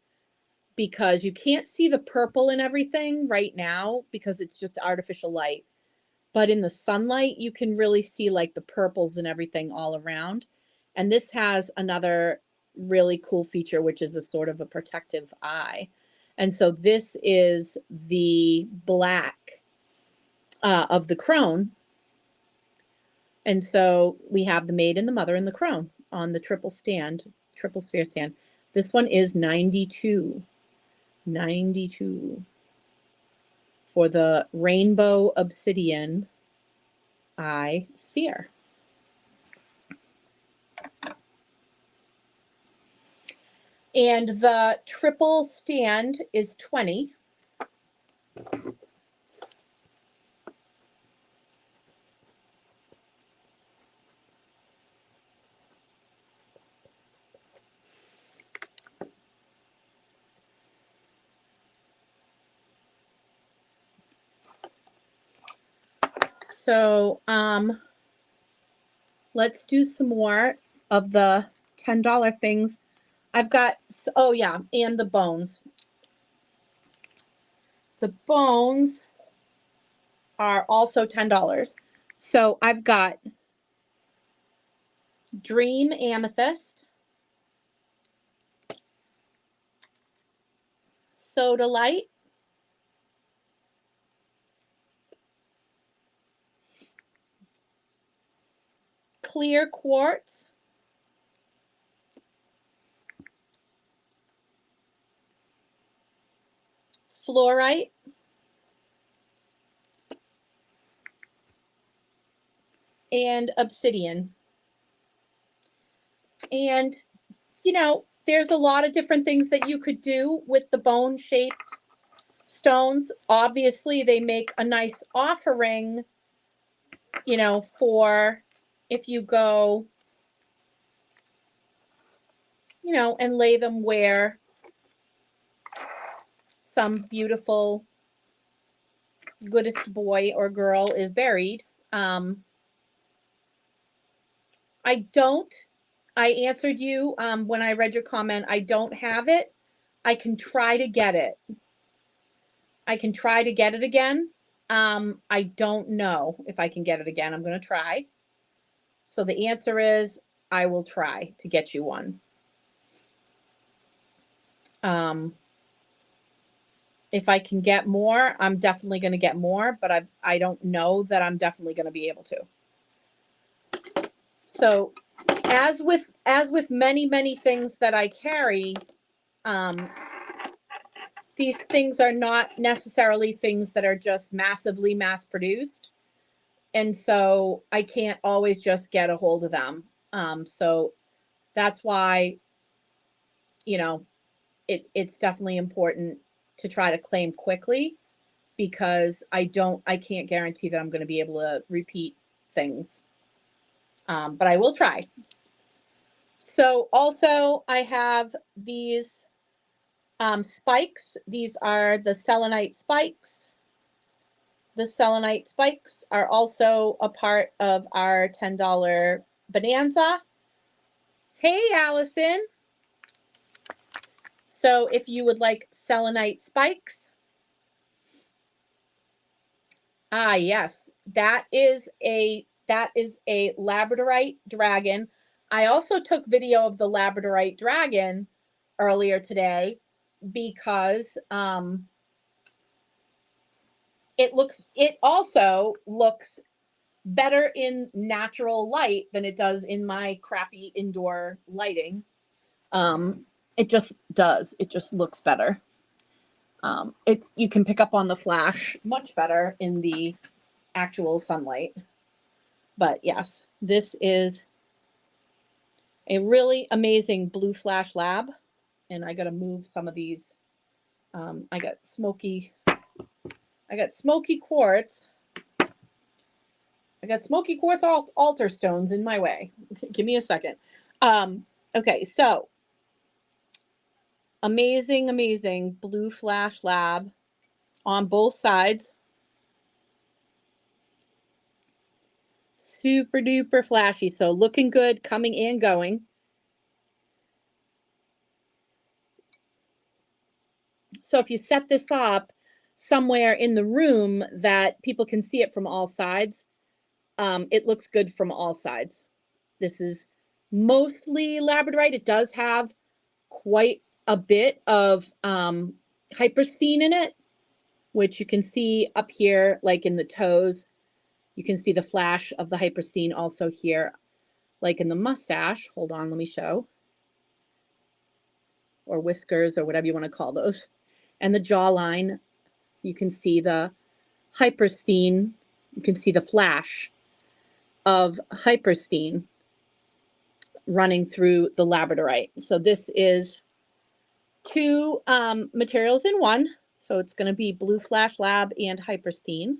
because you can't see the purple and everything right now because it's just artificial light. but in the sunlight, you can really see like the purples and everything all around. And this has another really cool feature, which is a sort of a protective eye. And so this is the black of the crone. And so we have the maid and the mother and the crone on the triple sphere stand. This one is 92 for the rainbow obsidian eye sphere. And the triple stand is 20. So let's do some more of the $10 things. I've got, oh yeah, and the bones. The bones are also $10. So I've got Dream Amethyst, Sodalite, Clear Quartz, Fluorite, and Obsidian. And, you know, there's a lot of different things that you could do with the bone-shaped stones. Obviously, they make a nice offering, you know, for if you go, you know, and lay them where some beautiful goodest boy or girl is buried. I answered you when I read your comment. I don't have it. I can try to get it. I can try to get it again. I don't know if I can get it again. I'm going to try. So the answer is I will try to get you one. If I can get more, I'm definitely going to get more, but I don't know that I'm definitely going to be able to. So as with many things that I carry, these things are not necessarily things that are just massively mass produced. And so I can't always just get a hold of them. So that's why, you know, it's definitely important to try to claim quickly, because I can't guarantee that I'm going to be able to repeat things. But I will try. So also I have these spikes. These are the selenite spikes. The selenite spikes are also a part of our $10 bonanza. Hey, Allison. So if you would like selenite spikes, yes, that is a labradorite dragon. I also took video of the labradorite dragon earlier today because it also looks better in natural light than it does in my crappy indoor lighting. It just does. It just looks better. You can pick up on the flash much better in the actual sunlight. But yes, this is a really amazing blue flash lab. And I got to move some of these. I got smoky quartz. I got smoky quartz altar stones in my way. Okay, give me a second. Okay, so amazing blue flash lab on both sides. Super duper flashy. So looking good, coming and going. So if you set this up, somewhere in the room that people can see it from all sides, it looks good from all sides. This is mostly labradorite. It does have quite a bit of hypersthene in it, which you can see up here, like in the toes. You can see the flash of the hypersthene also here, like in the mustache. Hold on, let me show. Or whiskers, or whatever you want to call those. And the jawline, you can see the hypersthene. You can see the flash of hypersthene running through the labradorite. So this is two materials in one. So it's going to be blue flash lab and hypersthene.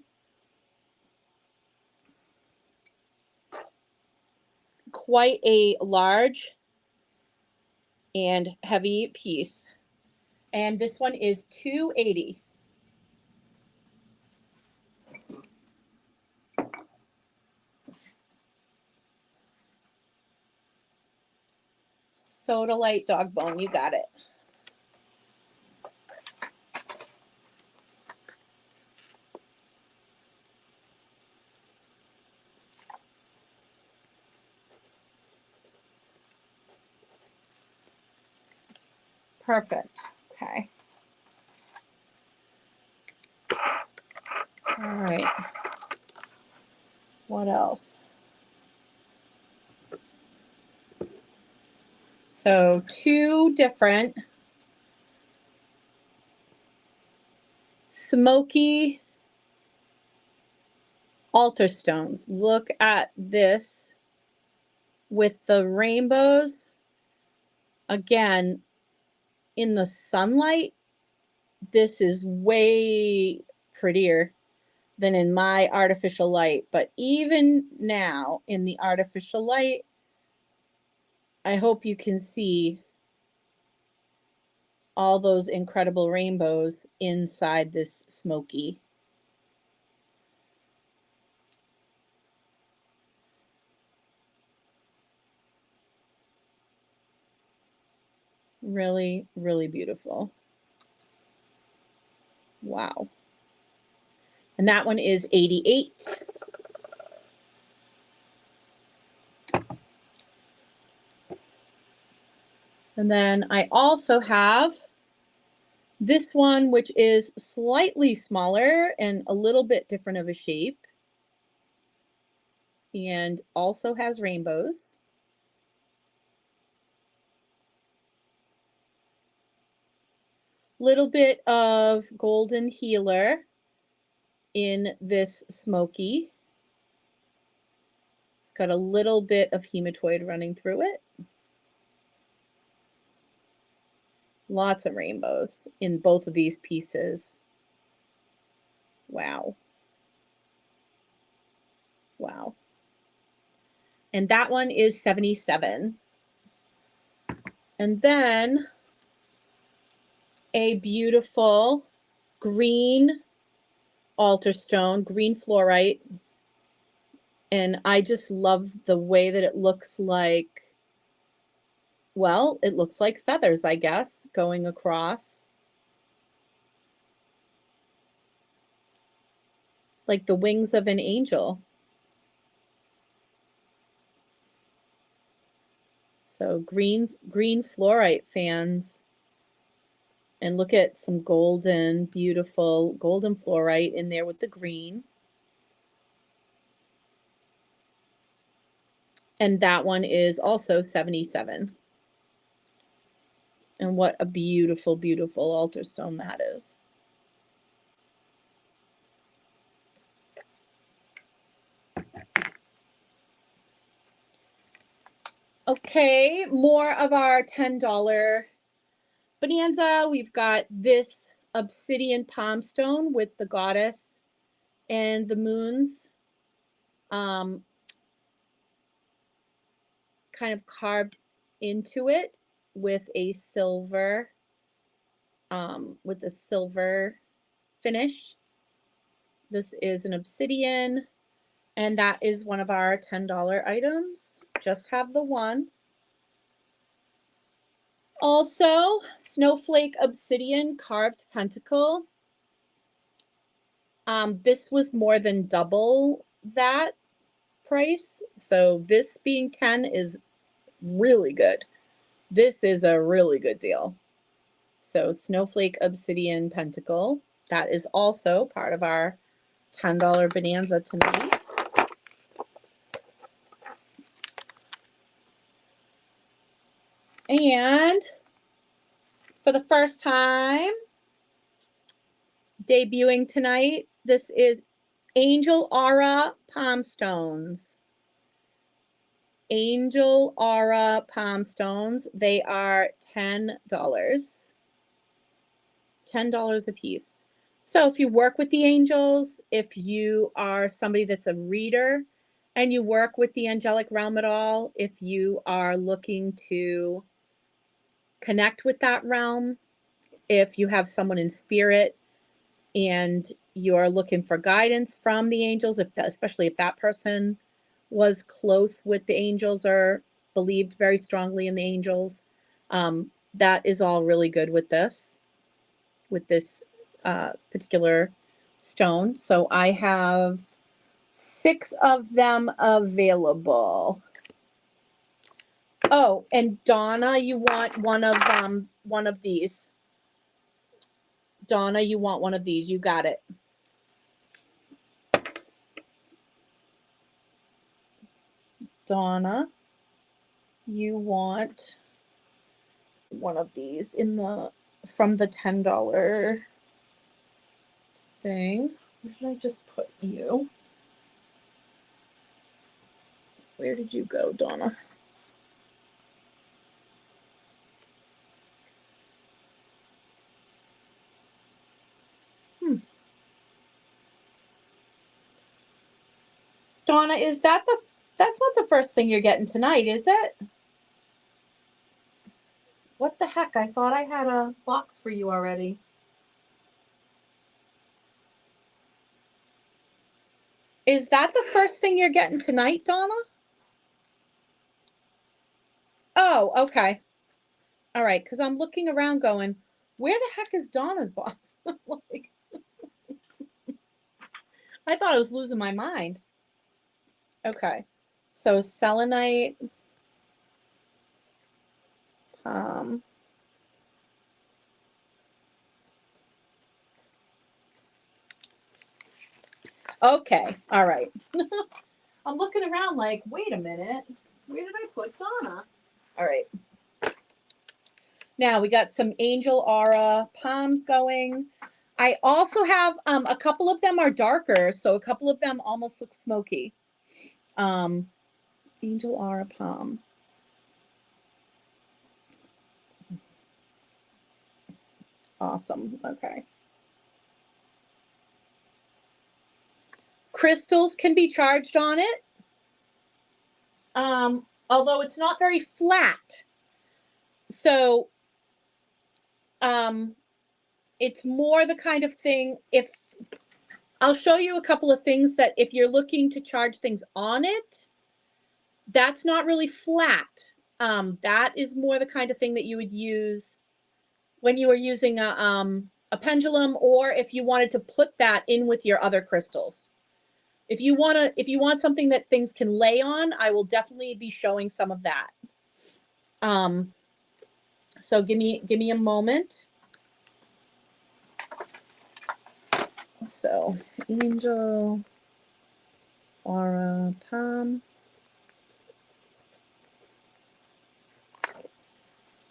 Quite a large and heavy piece. And this one is $280. Sodalite dog bone, you got it. Perfect. Okay. All right. What else? So two different smoky altar stones. Look at this with the rainbows. Again, in the sunlight, this is way prettier than in my artificial light. But even now in the artificial light, I hope you can see all those incredible rainbows inside this smoky. Really, really beautiful. Wow. And that one is $88. And then I also have this one, which is slightly smaller and a little bit different of a shape, and also has rainbows. Little bit of golden healer in this smoky. It's got a little bit of hematoid running through it. Lots of rainbows in both of these pieces. Wow. Wow. And that one is $77. And then a beautiful green altar stone, green fluorite. And I just love the way that it looks like, well, it looks like feathers, I guess, going across. Like the wings of an angel. So green fluorite fans. And look at some golden, beautiful golden fluorite in there with the green. And that one is also $77. And what a beautiful, beautiful altar stone that is. Okay, more of our $10 bonanza. We've got this obsidian palm stone with the goddess and the moons kind of carved into it with a silver finish. This is an obsidian, and that is one of our $10 items. Just have the one. Also, snowflake obsidian carved pentacle. This was more than double that price. So this being 10 is really good. This is a really good deal. So Snowflake Obsidian Pentacle. That is also part of our $10 bonanza tonight. And for the first time, debuting tonight, this is Angel Aura Palm Stones. Angel Aura Palm Stones. They are $10. $10 a piece. So if you work with the angels, if you are somebody that's a reader and you work with the angelic realm at all, if you are looking to connect with that realm, if you have someone in spirit and you're looking for guidance from the angels, especially if that person was close with the angels or believed very strongly in the angels, that is all really good with this particular stone. So I have 6 of them available. Oh, and Donna, you want one of these. Donna, you want one of these. You got it. Donna, you want one of these from the $10 thing. Where did I just put you? Where did you go, Donna? Donna, that's not the first thing you're getting tonight, is it? What the heck? I thought I had a box for you already. Is that the first thing you're getting tonight, Donna? Oh, okay. All right, because I'm looking around going, where the heck is Donna's box? Like, I thought I was losing my mind. Okay. So selenite, okay. All right. I'm looking around like, wait a minute. Where did I put Donna? All right. Now we got some angel aura palms going. I also have a couple of them are darker, so a couple of them almost look smoky. Angel aura palm. Awesome. Okay. Crystals can be charged on it. Although it's not very flat. So it's more the kind of thing, if I'll show you a couple of things that if you're looking to charge things on it, that's not really flat. That is more the kind of thing that you would use when you were using a pendulum, or if you wanted to put that in with your other crystals. If you want something that things can lay on, I will definitely be showing some of that. So give me a moment. So angel aura palm.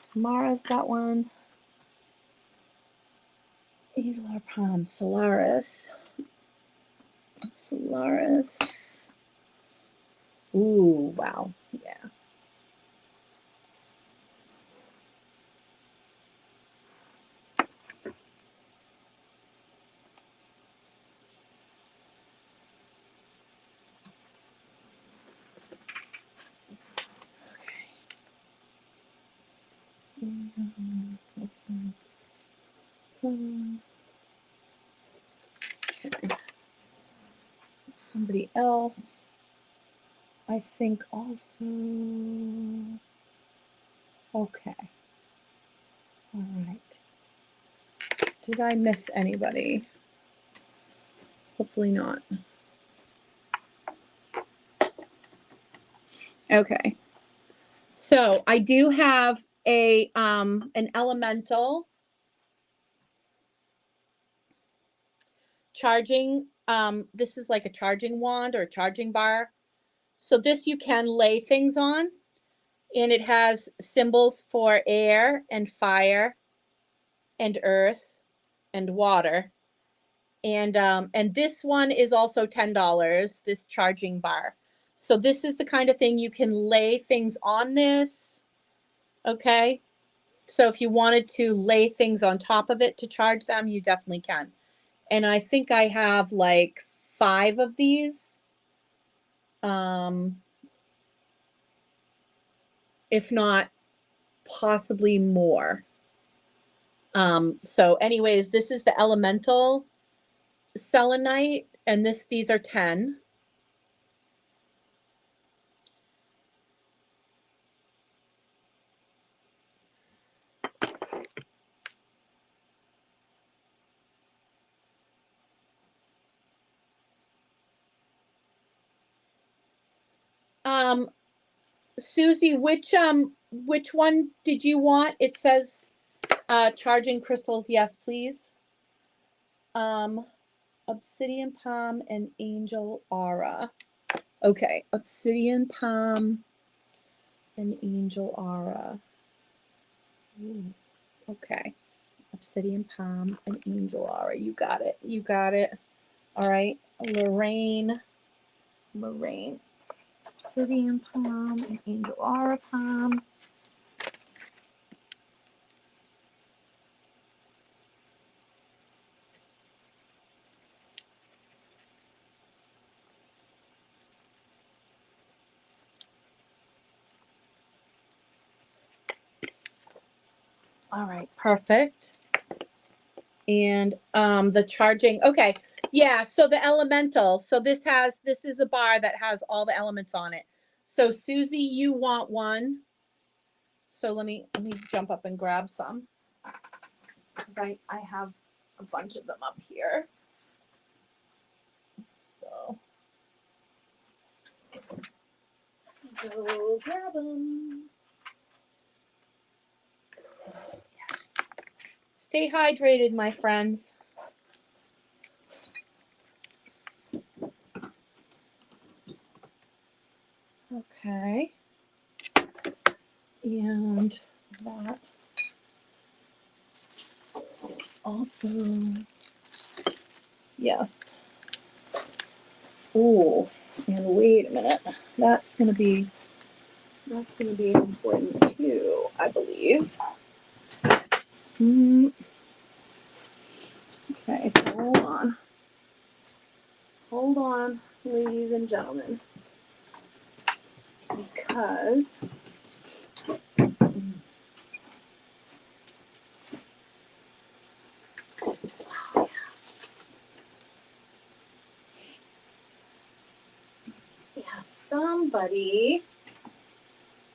Tamara's got one. Angel aura palm. Solaris. Ooh, wow. Yeah. Okay. Somebody else, I think also. Okay. All right. Did I miss anybody? Hopefully not. Okay. So I do have a an elemental charging. This is like a charging wand or a charging bar. So this you can lay things on, and it has symbols for air and fire and earth and water. And this one is also $10, this charging bar. So this is the kind of thing you can lay things on this. Okay. So if you wanted to lay things on top of it to charge them, you definitely can. And I think I have like 5 of these. If not possibly more. So anyways, this is the elemental selenite, and these are 10. Susie, which one did you want? It says charging crystals, yes, please. Obsidian palm and angel aura. Okay, obsidian palm and angel aura. Ooh, okay. Obsidian palm and angel aura. You got it. You got it. All right. Lorraine. Obsidian palm and angel aura palm. All right, perfect. And the charging, okay. Yeah, so the elemental. So this is a bar that has all the elements on it. So Susie, you want one. So let me jump up and grab some. Because I have a bunch of them up here. So go grab them. Yes. Stay hydrated, my friends. Okay. And that also, yes. Oh, and wait a minute. That's gonna be important too, I believe. Okay, hold on, ladies and gentlemen, because somebody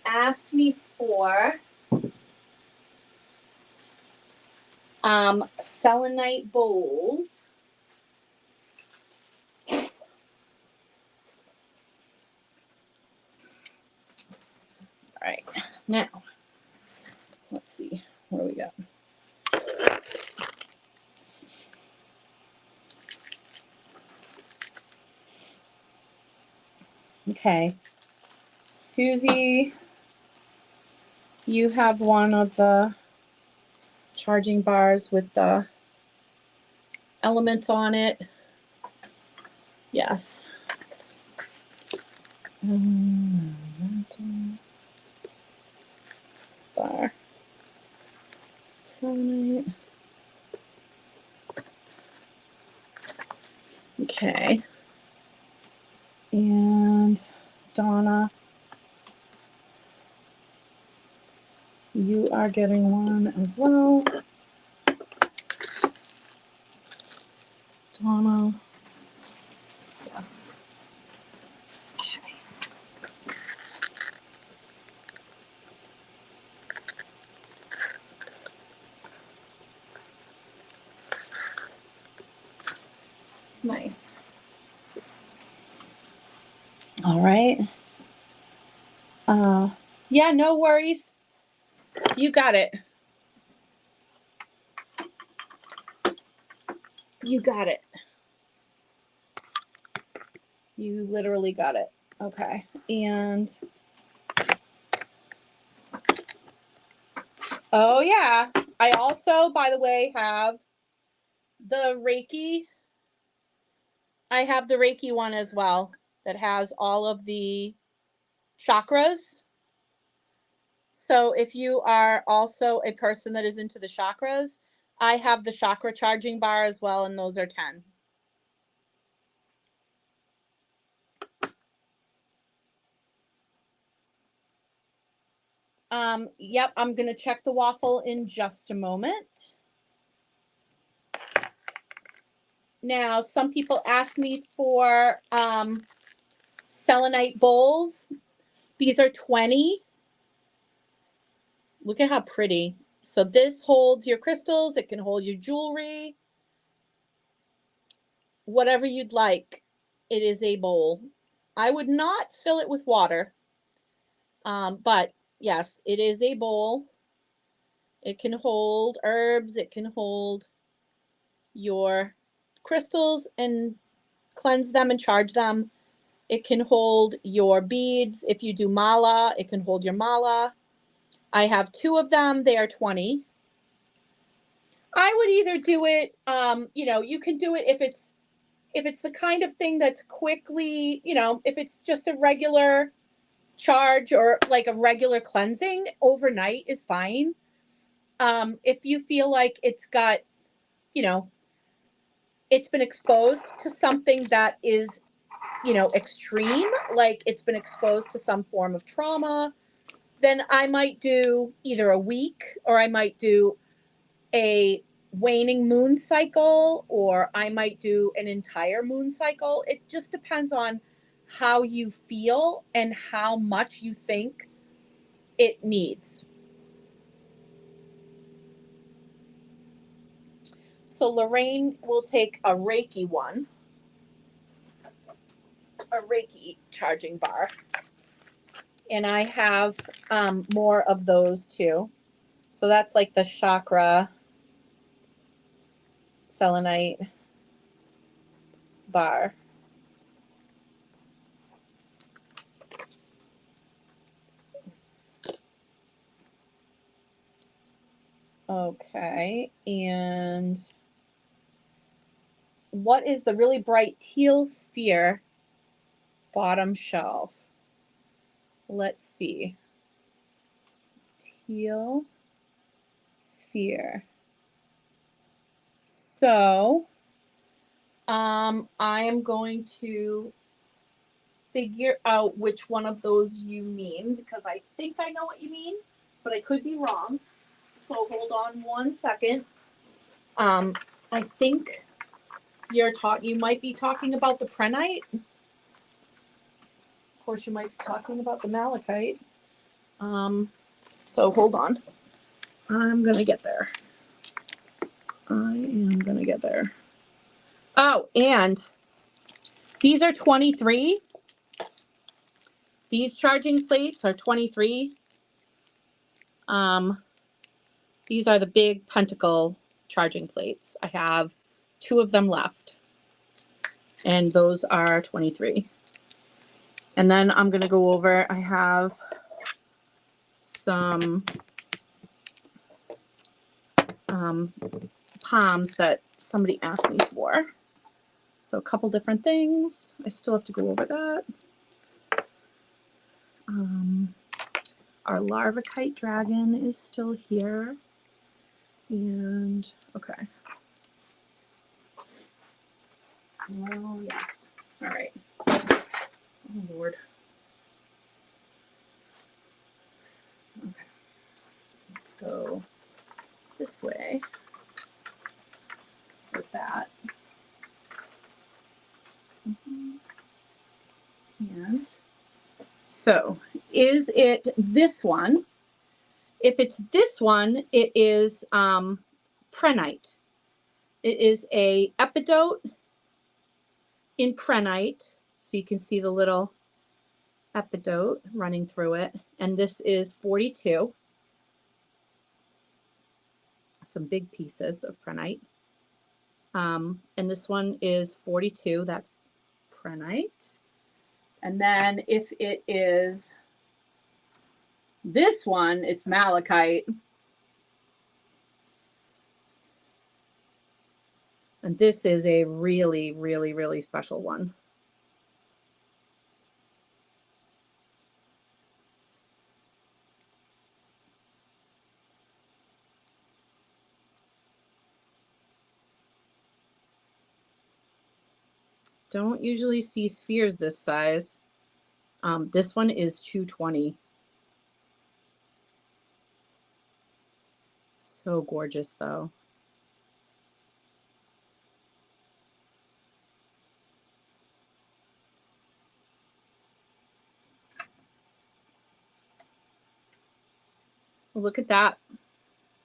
asked me for selenite bowls. All right, now let's see what do we got. Okay, Susie, you have one of the charging bars with the elements on it. Yes. Bar. Selenite. Okay. And Donna, you are getting one as well. Donna. Yes. Okay. Nice. All right. Yeah, no worries. You got it. You got it. You literally got it. Okay. And oh yeah, I also, by the way, have the Reiki. I have the Reiki one as well that has all of the chakras. So if you are also a person that is into the chakras, I have the chakra charging bar as well, and those are 10. Yep, I'm going to check the waffle in just a moment. Now, some people ask me for selenite bowls. These are 20. Look at how pretty. So this holds your crystals. It can hold your jewelry. Whatever you'd like. It is a bowl. I would not fill it with water. But yes, it is a bowl. It can hold herbs. It can hold your crystals and cleanse them and charge them. It can hold your beads. If you do mala, it can hold your mala. I have 2 of them. They are 20. I would either do it, you can do it if it's the kind of thing that's quickly, if it's just a regular charge or like a regular cleansing, overnight is fine. If you feel like it's got, it's been exposed to something that is, extreme, like it's been exposed to some form of trauma, then I might do either a week or I might do a waning moon cycle or I might do an entire moon cycle. It just depends on how you feel and how much you think it needs. So Lorraine will take a Reiki one, a Reiki charging bar. And I have more of those too. So that's like the chakra selenite bar. Okay, and what is the really bright teal sphere bottom shelf? Let's see. Teal sphere. So, I am going to figure out which one of those you mean because I think I know what you mean, but I could be wrong. So hold on one second. I think you might be talking about the prehnite. Of course, you might be talking about the malachite. So hold on. I'm gonna get there. Oh, and these are 23. These charging plates are 23. These are the big pentacle charging plates. I have 2 of them left. And those are 23. And then I'm going to go over, I have some palms that somebody asked me for. So a couple different things. I still have to go over that. Our larvakite dragon is still here. And, okay. Oh, yes. All right. Oh, Lord. Okay. Let's go this way with that. And so, is it this one? If it's this one, it is prehnite. It is a epidote in prehnite. So you can see the little epidote running through it. And this is 42. Some big pieces of prehnite. And this one is 42. That's prehnite. And then if it is this one, it's malachite. And this is a really, really, really special one. Don't usually see spheres this size. This one is 220. So gorgeous, though. Look at that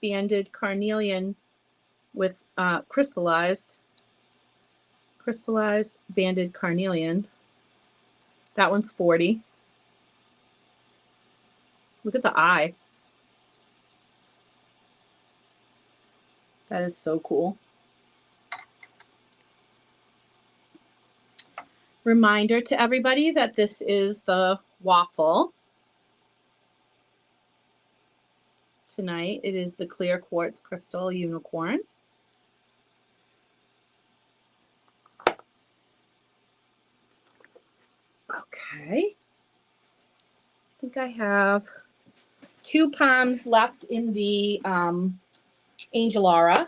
banded carnelian with crystallized banded carnelian. That one's 40. Look at the eye. That is so cool. Reminder to everybody that this is the waffle. Tonight it is the clear quartz crystal unicorn. Okay. I think I have 2 palms left in the Angel Aura.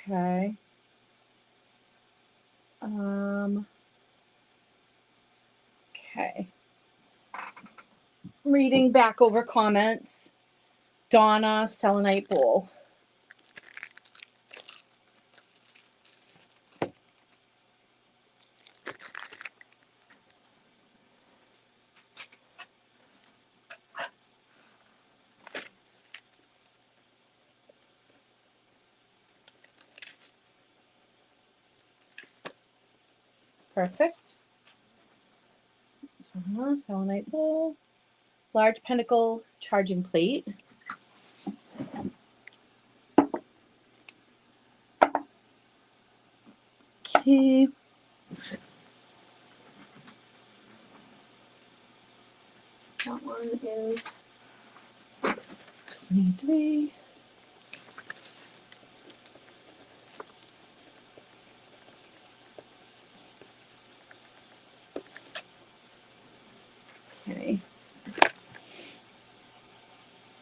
Okay. Okay. Reading back over comments. Donna, selenite bowl. Perfect. Donna, selenite bowl. Large pentacle charging plate. Okay. That one is 23. Okay.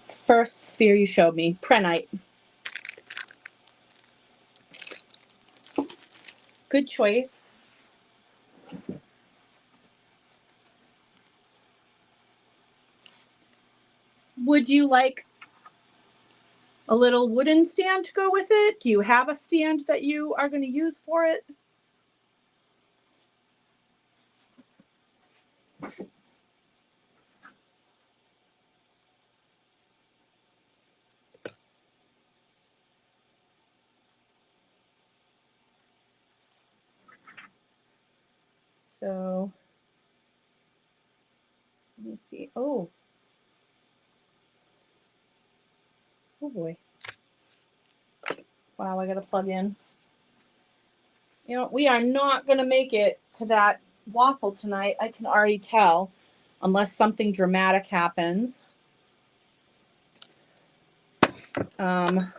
First sphere you showed me, prehnite. Good choice. Would you like a little wooden stand to go with it? Do you have a stand that you are going to use for it? So, let me see. Oh boy. Wow, I got to plug in. You know, we are not going to make it to that waffle tonight. I can already tell, unless something dramatic happens. So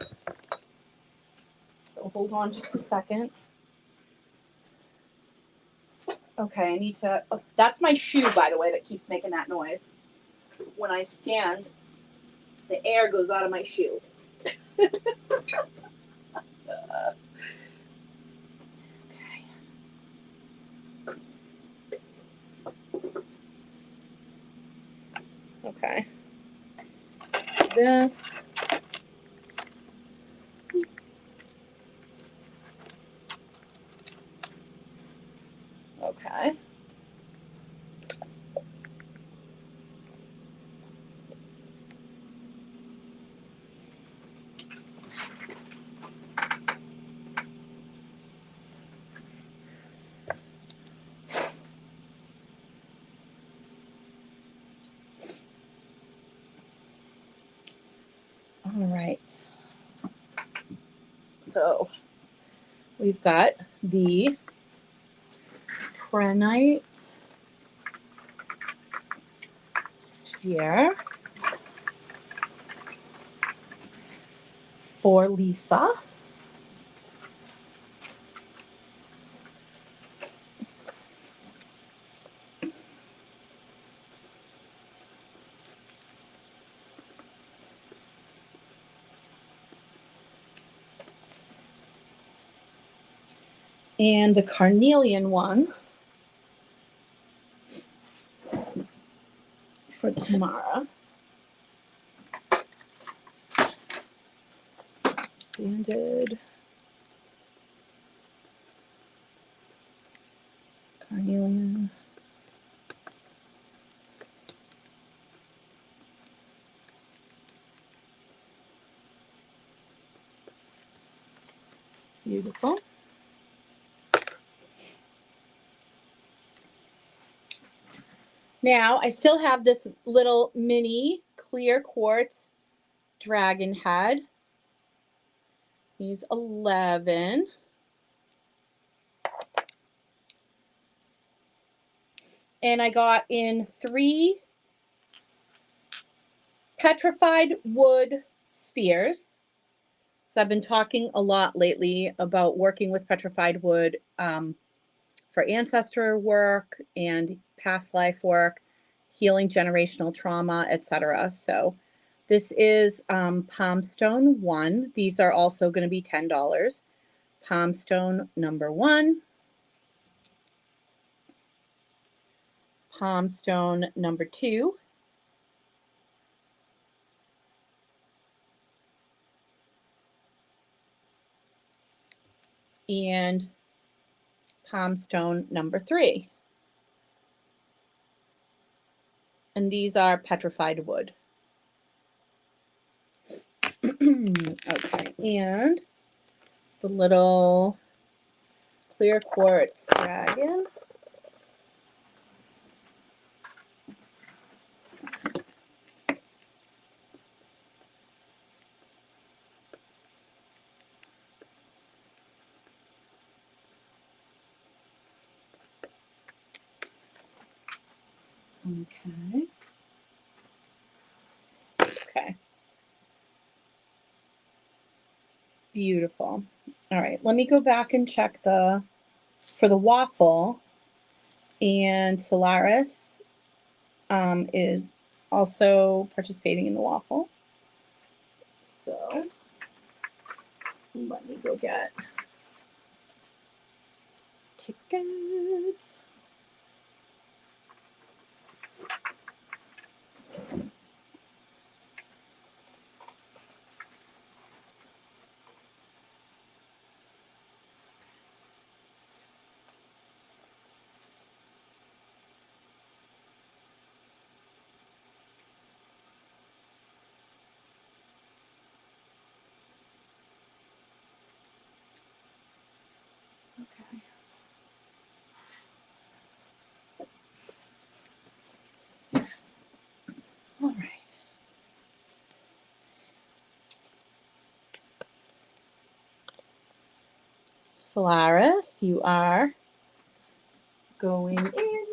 hold on just a second. Okay, I need to, oh, that's my shoe, by the way, that keeps making that noise. When I stand, the air goes out of my shoe. Okay. This. Okay. All right. So we've got the Prenite sphere for Lisa. And the carnelian one for Tamara. Banded carnelian. Beautiful. Now I still have this little mini clear quartz dragon head. He's 11. And I got in 3 petrified wood spheres. So I've been talking a lot lately about working with petrified wood for ancestor work and past life work, healing generational trauma, etc. So this is Palmstone 1. These are also going to be $10. Palmstone number 1. Palmstone number 2. And Palmstone number 3. And these are petrified wood. Okay, and the little clear quartz dragon. Okay. Okay. Beautiful. All right, let me go back and check for the waffle. And Solaris is also participating in the waffle. So let me go get tickets. Okay. All right. Solaris, you are going in.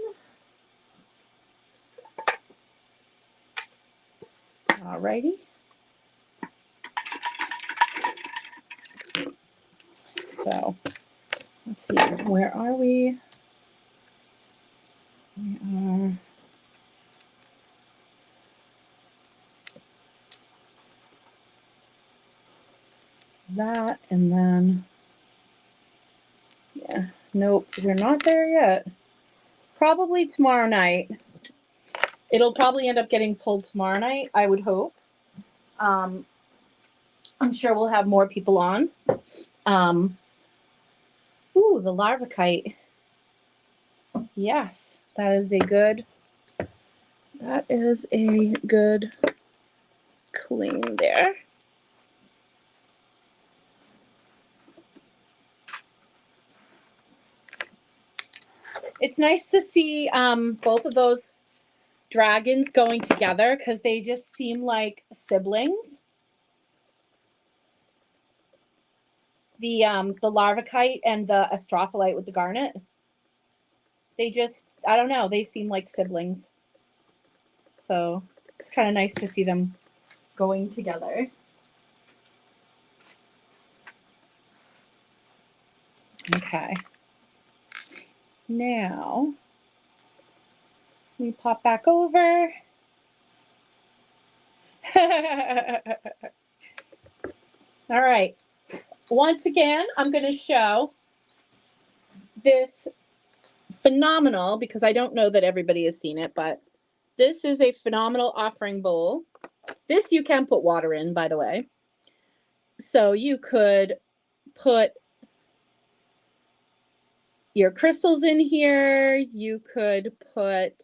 All righty. So let's see, where are we? We are that, and then, yeah, nope, we're not there yet. Probably tomorrow night. It'll probably end up getting pulled tomorrow night, I would hope. I'm sure we'll have more people on. Ooh, the larvicite. Yes, that is a good clean there. It's nice to see both of those dragons going together because they just seem like siblings. the larvicite and the astrophyllite with the garnet. They just, I don't know, they seem like siblings. So it's kind of nice to see them going together. Okay. Now, we pop back over. All right. Once again, I'm going to show this phenomenal, because I don't know that everybody has seen it, but this is a phenomenal offering bowl. This you can put water in, by the way. So you could put your crystals in here. You could float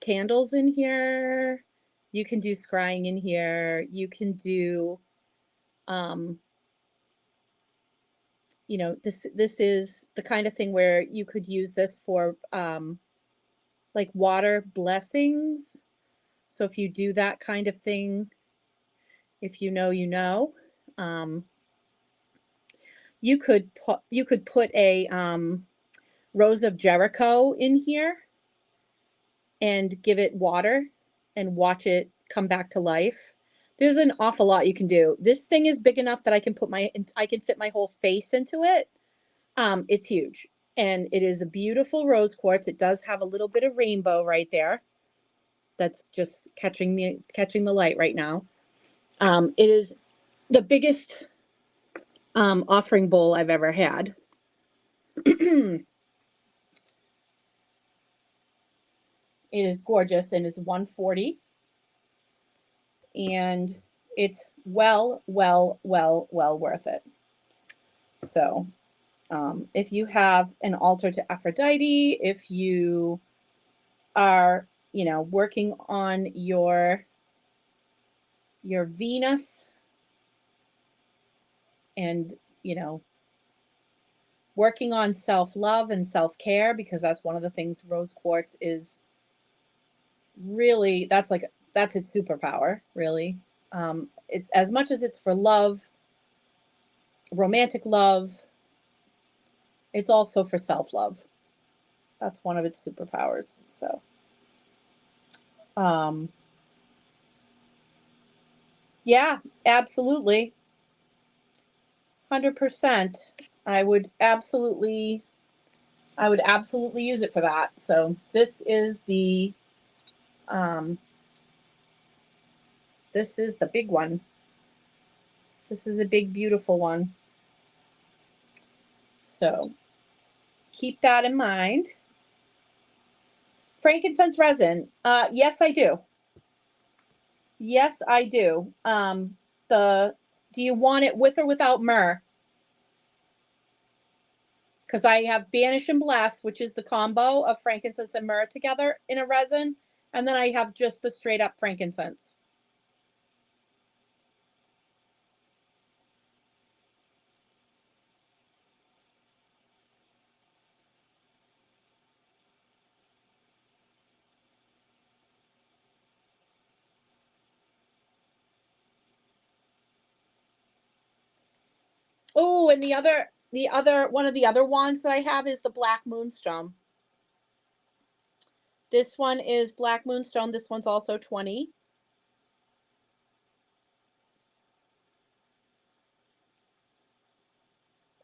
candles in here. You can do scrying in here. You can do, you know, this is the kind of thing where you could use this for like water blessings. So if you do that kind of thing, if you know, you know, you could put a Rose of Jericho in here and give it water and watch it come back to life. There's an awful lot you can do. This thing is big enough that I can fit my whole face into it. It's huge, and it is a beautiful rose quartz. It does have a little bit of rainbow right there. That's just catching the light right now. It is the biggest offering bowl I've ever had. It is gorgeous and is $140, and it's well worth it. So if you have an altar to Aphrodite, if you are, you know, working on your Venus, and, you know, working on self-love and self-care, because that's one of the things rose quartz is really, that's its superpower, really. It's, as much as it's for love, romantic love, it's also for self-love. That's one of its superpowers. So yeah, absolutely. 100%. I would absolutely use it for that. So this is the big one. This is a big, beautiful one. So keep that in mind. Frankincense resin. Yes, I do. Yes, I do. Do you want it with or without myrrh? Because I have Banish and Bless, which is the combo of frankincense and myrrh together in a resin. And then I have just the straight up frankincense. Oh, and one of the other wands that I have is the Black Moonstone. This one is Black Moonstone. This one's also 20.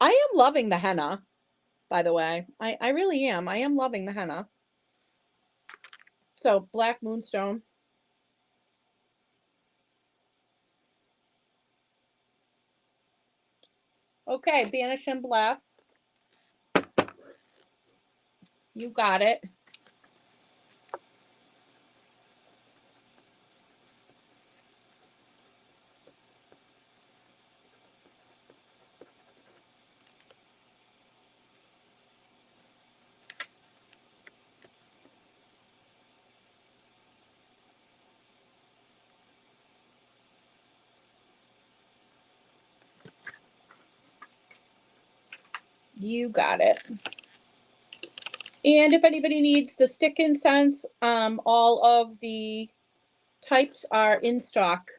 I am loving the henna, by the way. I really am. I am loving the henna. So Black Moonstone. Okay, Banish and Bless. You got it. You got it. And if anybody needs the stick incense, all of the types are in stock.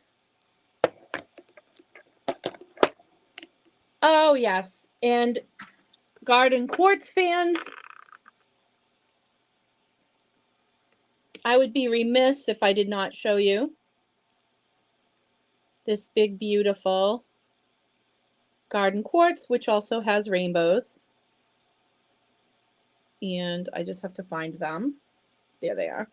Oh, yes. And garden quartz fans, I would be remiss if I did not show you this big, beautiful garden quartz, which also has rainbows. And I just have to find them. There they are.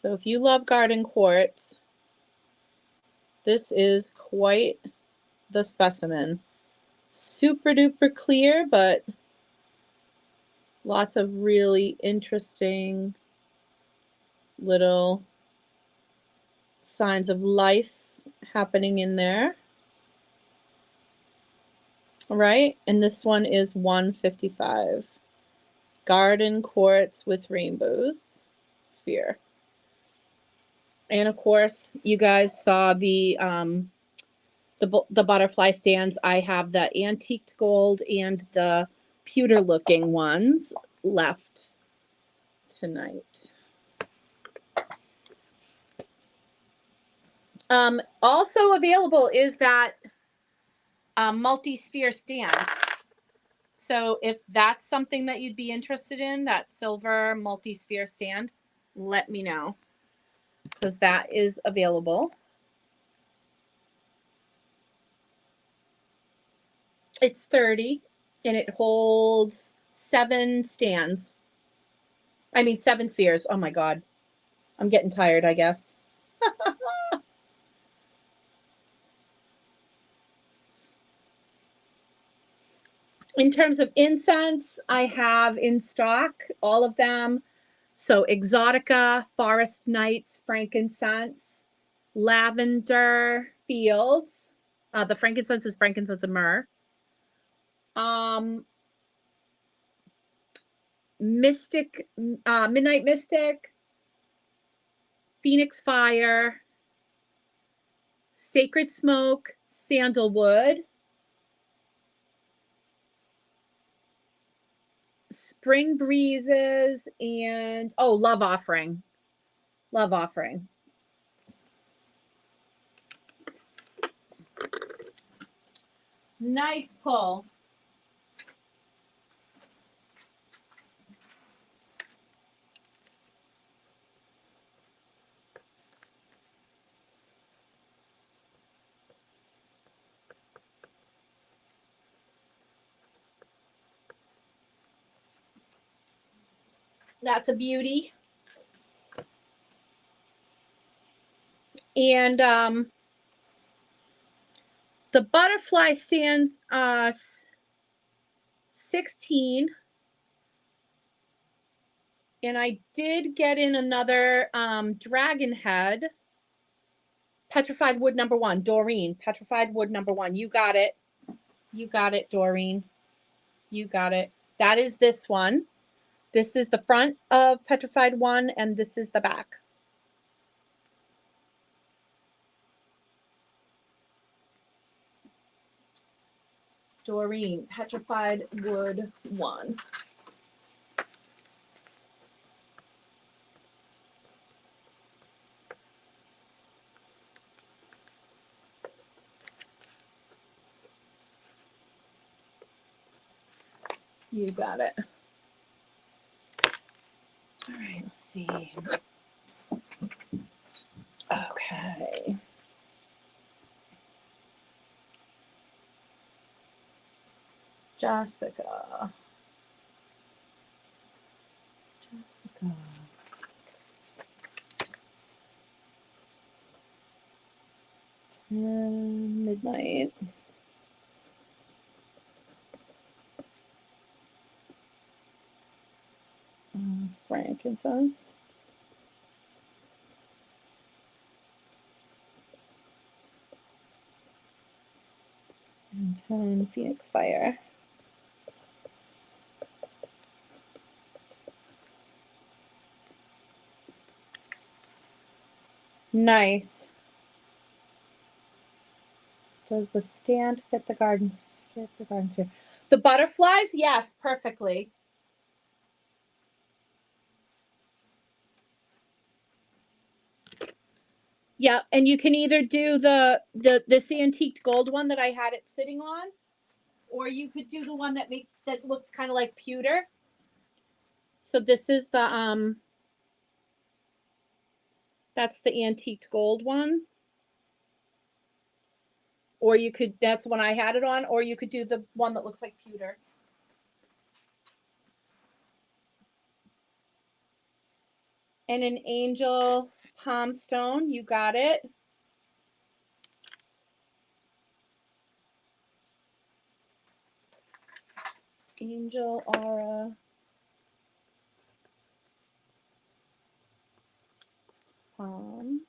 So if you love garden quartz, this is quite the specimen. Super duper clear, but lots of really interesting little signs of life happening in there. All right, and this one is 155. Garden quartz with rainbows sphere. And of course, you guys saw the butterfly stands. I have the antiqued gold and the pewter looking ones left tonight. Also available is that multi-sphere stand. So if that's something that you'd be interested in, that silver multi-sphere stand, let me know, because that is available. It's 30 and it holds 7 stands. I mean 7 spheres. Oh my God. I'm getting tired, I guess. In terms of incense, I have in stock all of them. So Exotica, Forest Nights, frankincense, lavender fields. The frankincense is frankincense and myrrh. Mystic, Midnight Mystic, Phoenix Fire, Sacred Smoke, Sandalwood, Spring Breezes, and Love Offering. Love Offering. Nice pull. That's a beauty. And the butterfly stands 16. And I did get in another dragon head. Petrified wood number 1. Doreen. Petrified wood number 1. You got it. You got it, Doreen. You got it. That is this one. This is the front of Petrified 1, and this is the back. Doreen. Petrified wood 1. You got it. All right, let's see. Okay. Jessica. Midnight. Frankincense. And 10 Phoenix Fire. Nice. Does the stand fit the gardens? Fit the gardens here. The butterflies, yes, perfectly. Yeah, and you can either do this antique gold one that I had it sitting on, or you could do the one that looks kind of like pewter. So this is the that's the antiqued gold one. Or you could, that's when I had it on, or you could do the one that looks like pewter. And an angel palm stone, you got it. Angel aura palm.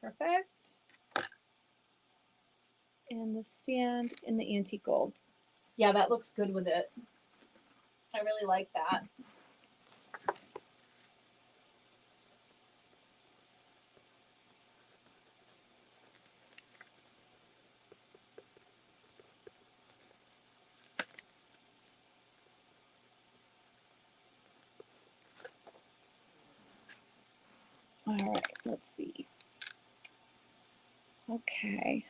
Perfect. And the stand in the antique gold. Yeah, that looks good with it. I really like that. All right, let's see. Okay.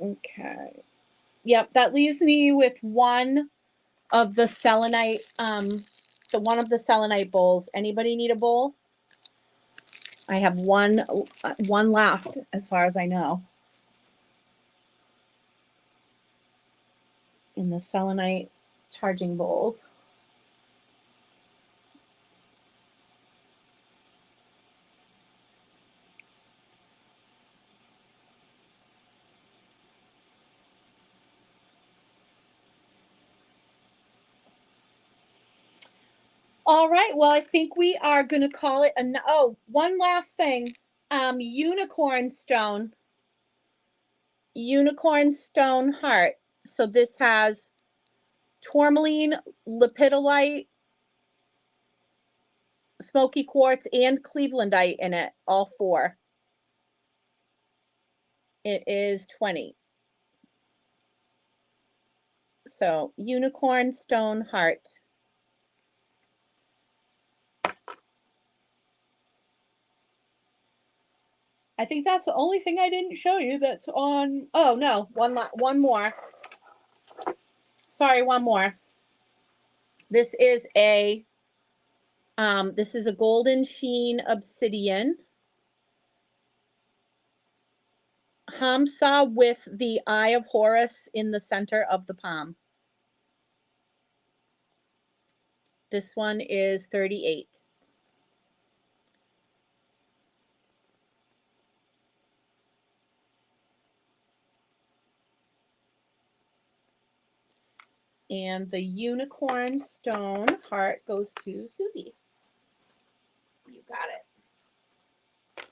Okay. Yep, that leaves me with one of the selenite, the one of the selenite bowls. Anybody need a bowl? I have one left, as far as I know, in the selenite charging bowls. All right. Well, I think we are going to call it one last thing. Unicorn stone. Unicorn stone heart. So this has tourmaline, lepidolite, smoky quartz, and clevelandite in it, all four. It is 20. So unicorn stone heart. I think that's the only thing I didn't show you that's on. Oh no, one more. Sorry, one more. This is a golden sheen obsidian. Hamsa with the Eye of Horus in the center of the palm. This one is 38. And the unicorn stone heart goes to Susie. You got it.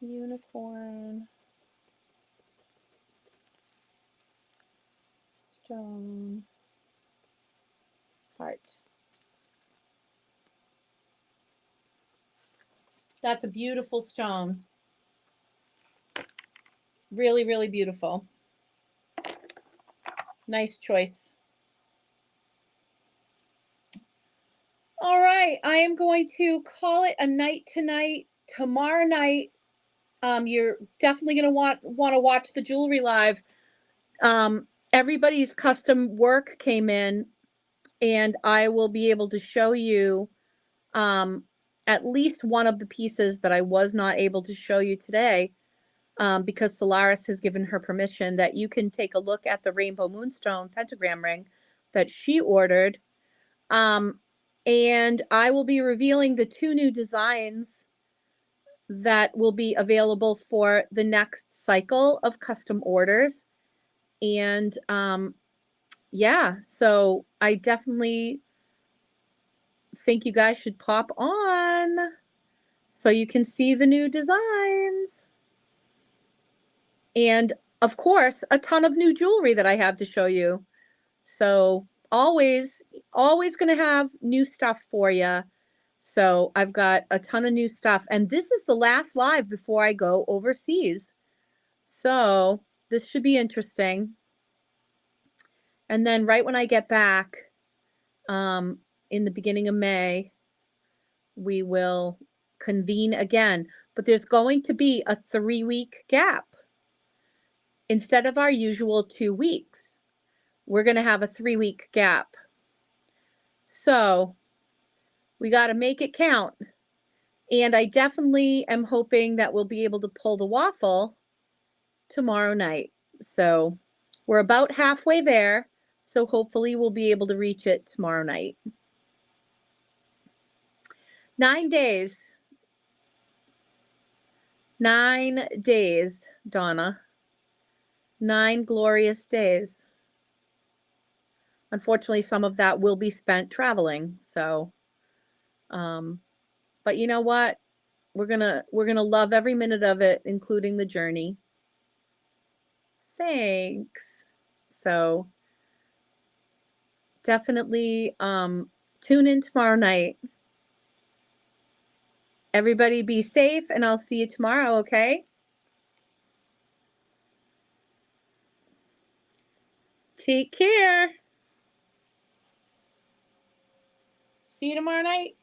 Unicorn stone heart. That's a beautiful stone. Really, really beautiful. Nice choice. All right, I am going to call it a night tonight. Tomorrow night, you're definitely going to want to watch the jewelry live. Everybody's custom work came in, and I will be able to show you at least one of the pieces that I was not able to show you today, because Solaris has given her permission that you can take a look at the Rainbow Moonstone pentagram ring that she ordered. And I will be revealing the 2 new designs that will be available for the next cycle of custom orders. And yeah, so I definitely think you guys should pop on so you can see the new designs. And of course, a ton of new jewelry that I have to show you. So always going to have new stuff for you. So I've got a ton of new stuff. And this is the last live before I go overseas. So this should be interesting. And then right when I get back, in the beginning of May, we will convene again. But there's going to be a 3-week gap. Instead of our usual 2 weeks, we're going to have a 3-week gap. So we got to make it count. And I definitely am hoping that we'll be able to pull the waffle tomorrow night. So we're about halfway there. So hopefully we'll be able to reach it tomorrow night. 9 days. 9 days, Donna. 9 glorious days. Unfortunately, some of that will be spent traveling. So, but you know what? We're gonna love every minute of it, including the journey. Thanks. So definitely tune in tomorrow night. Everybody be safe, and I'll see you tomorrow, okay? Take care. See you tomorrow night.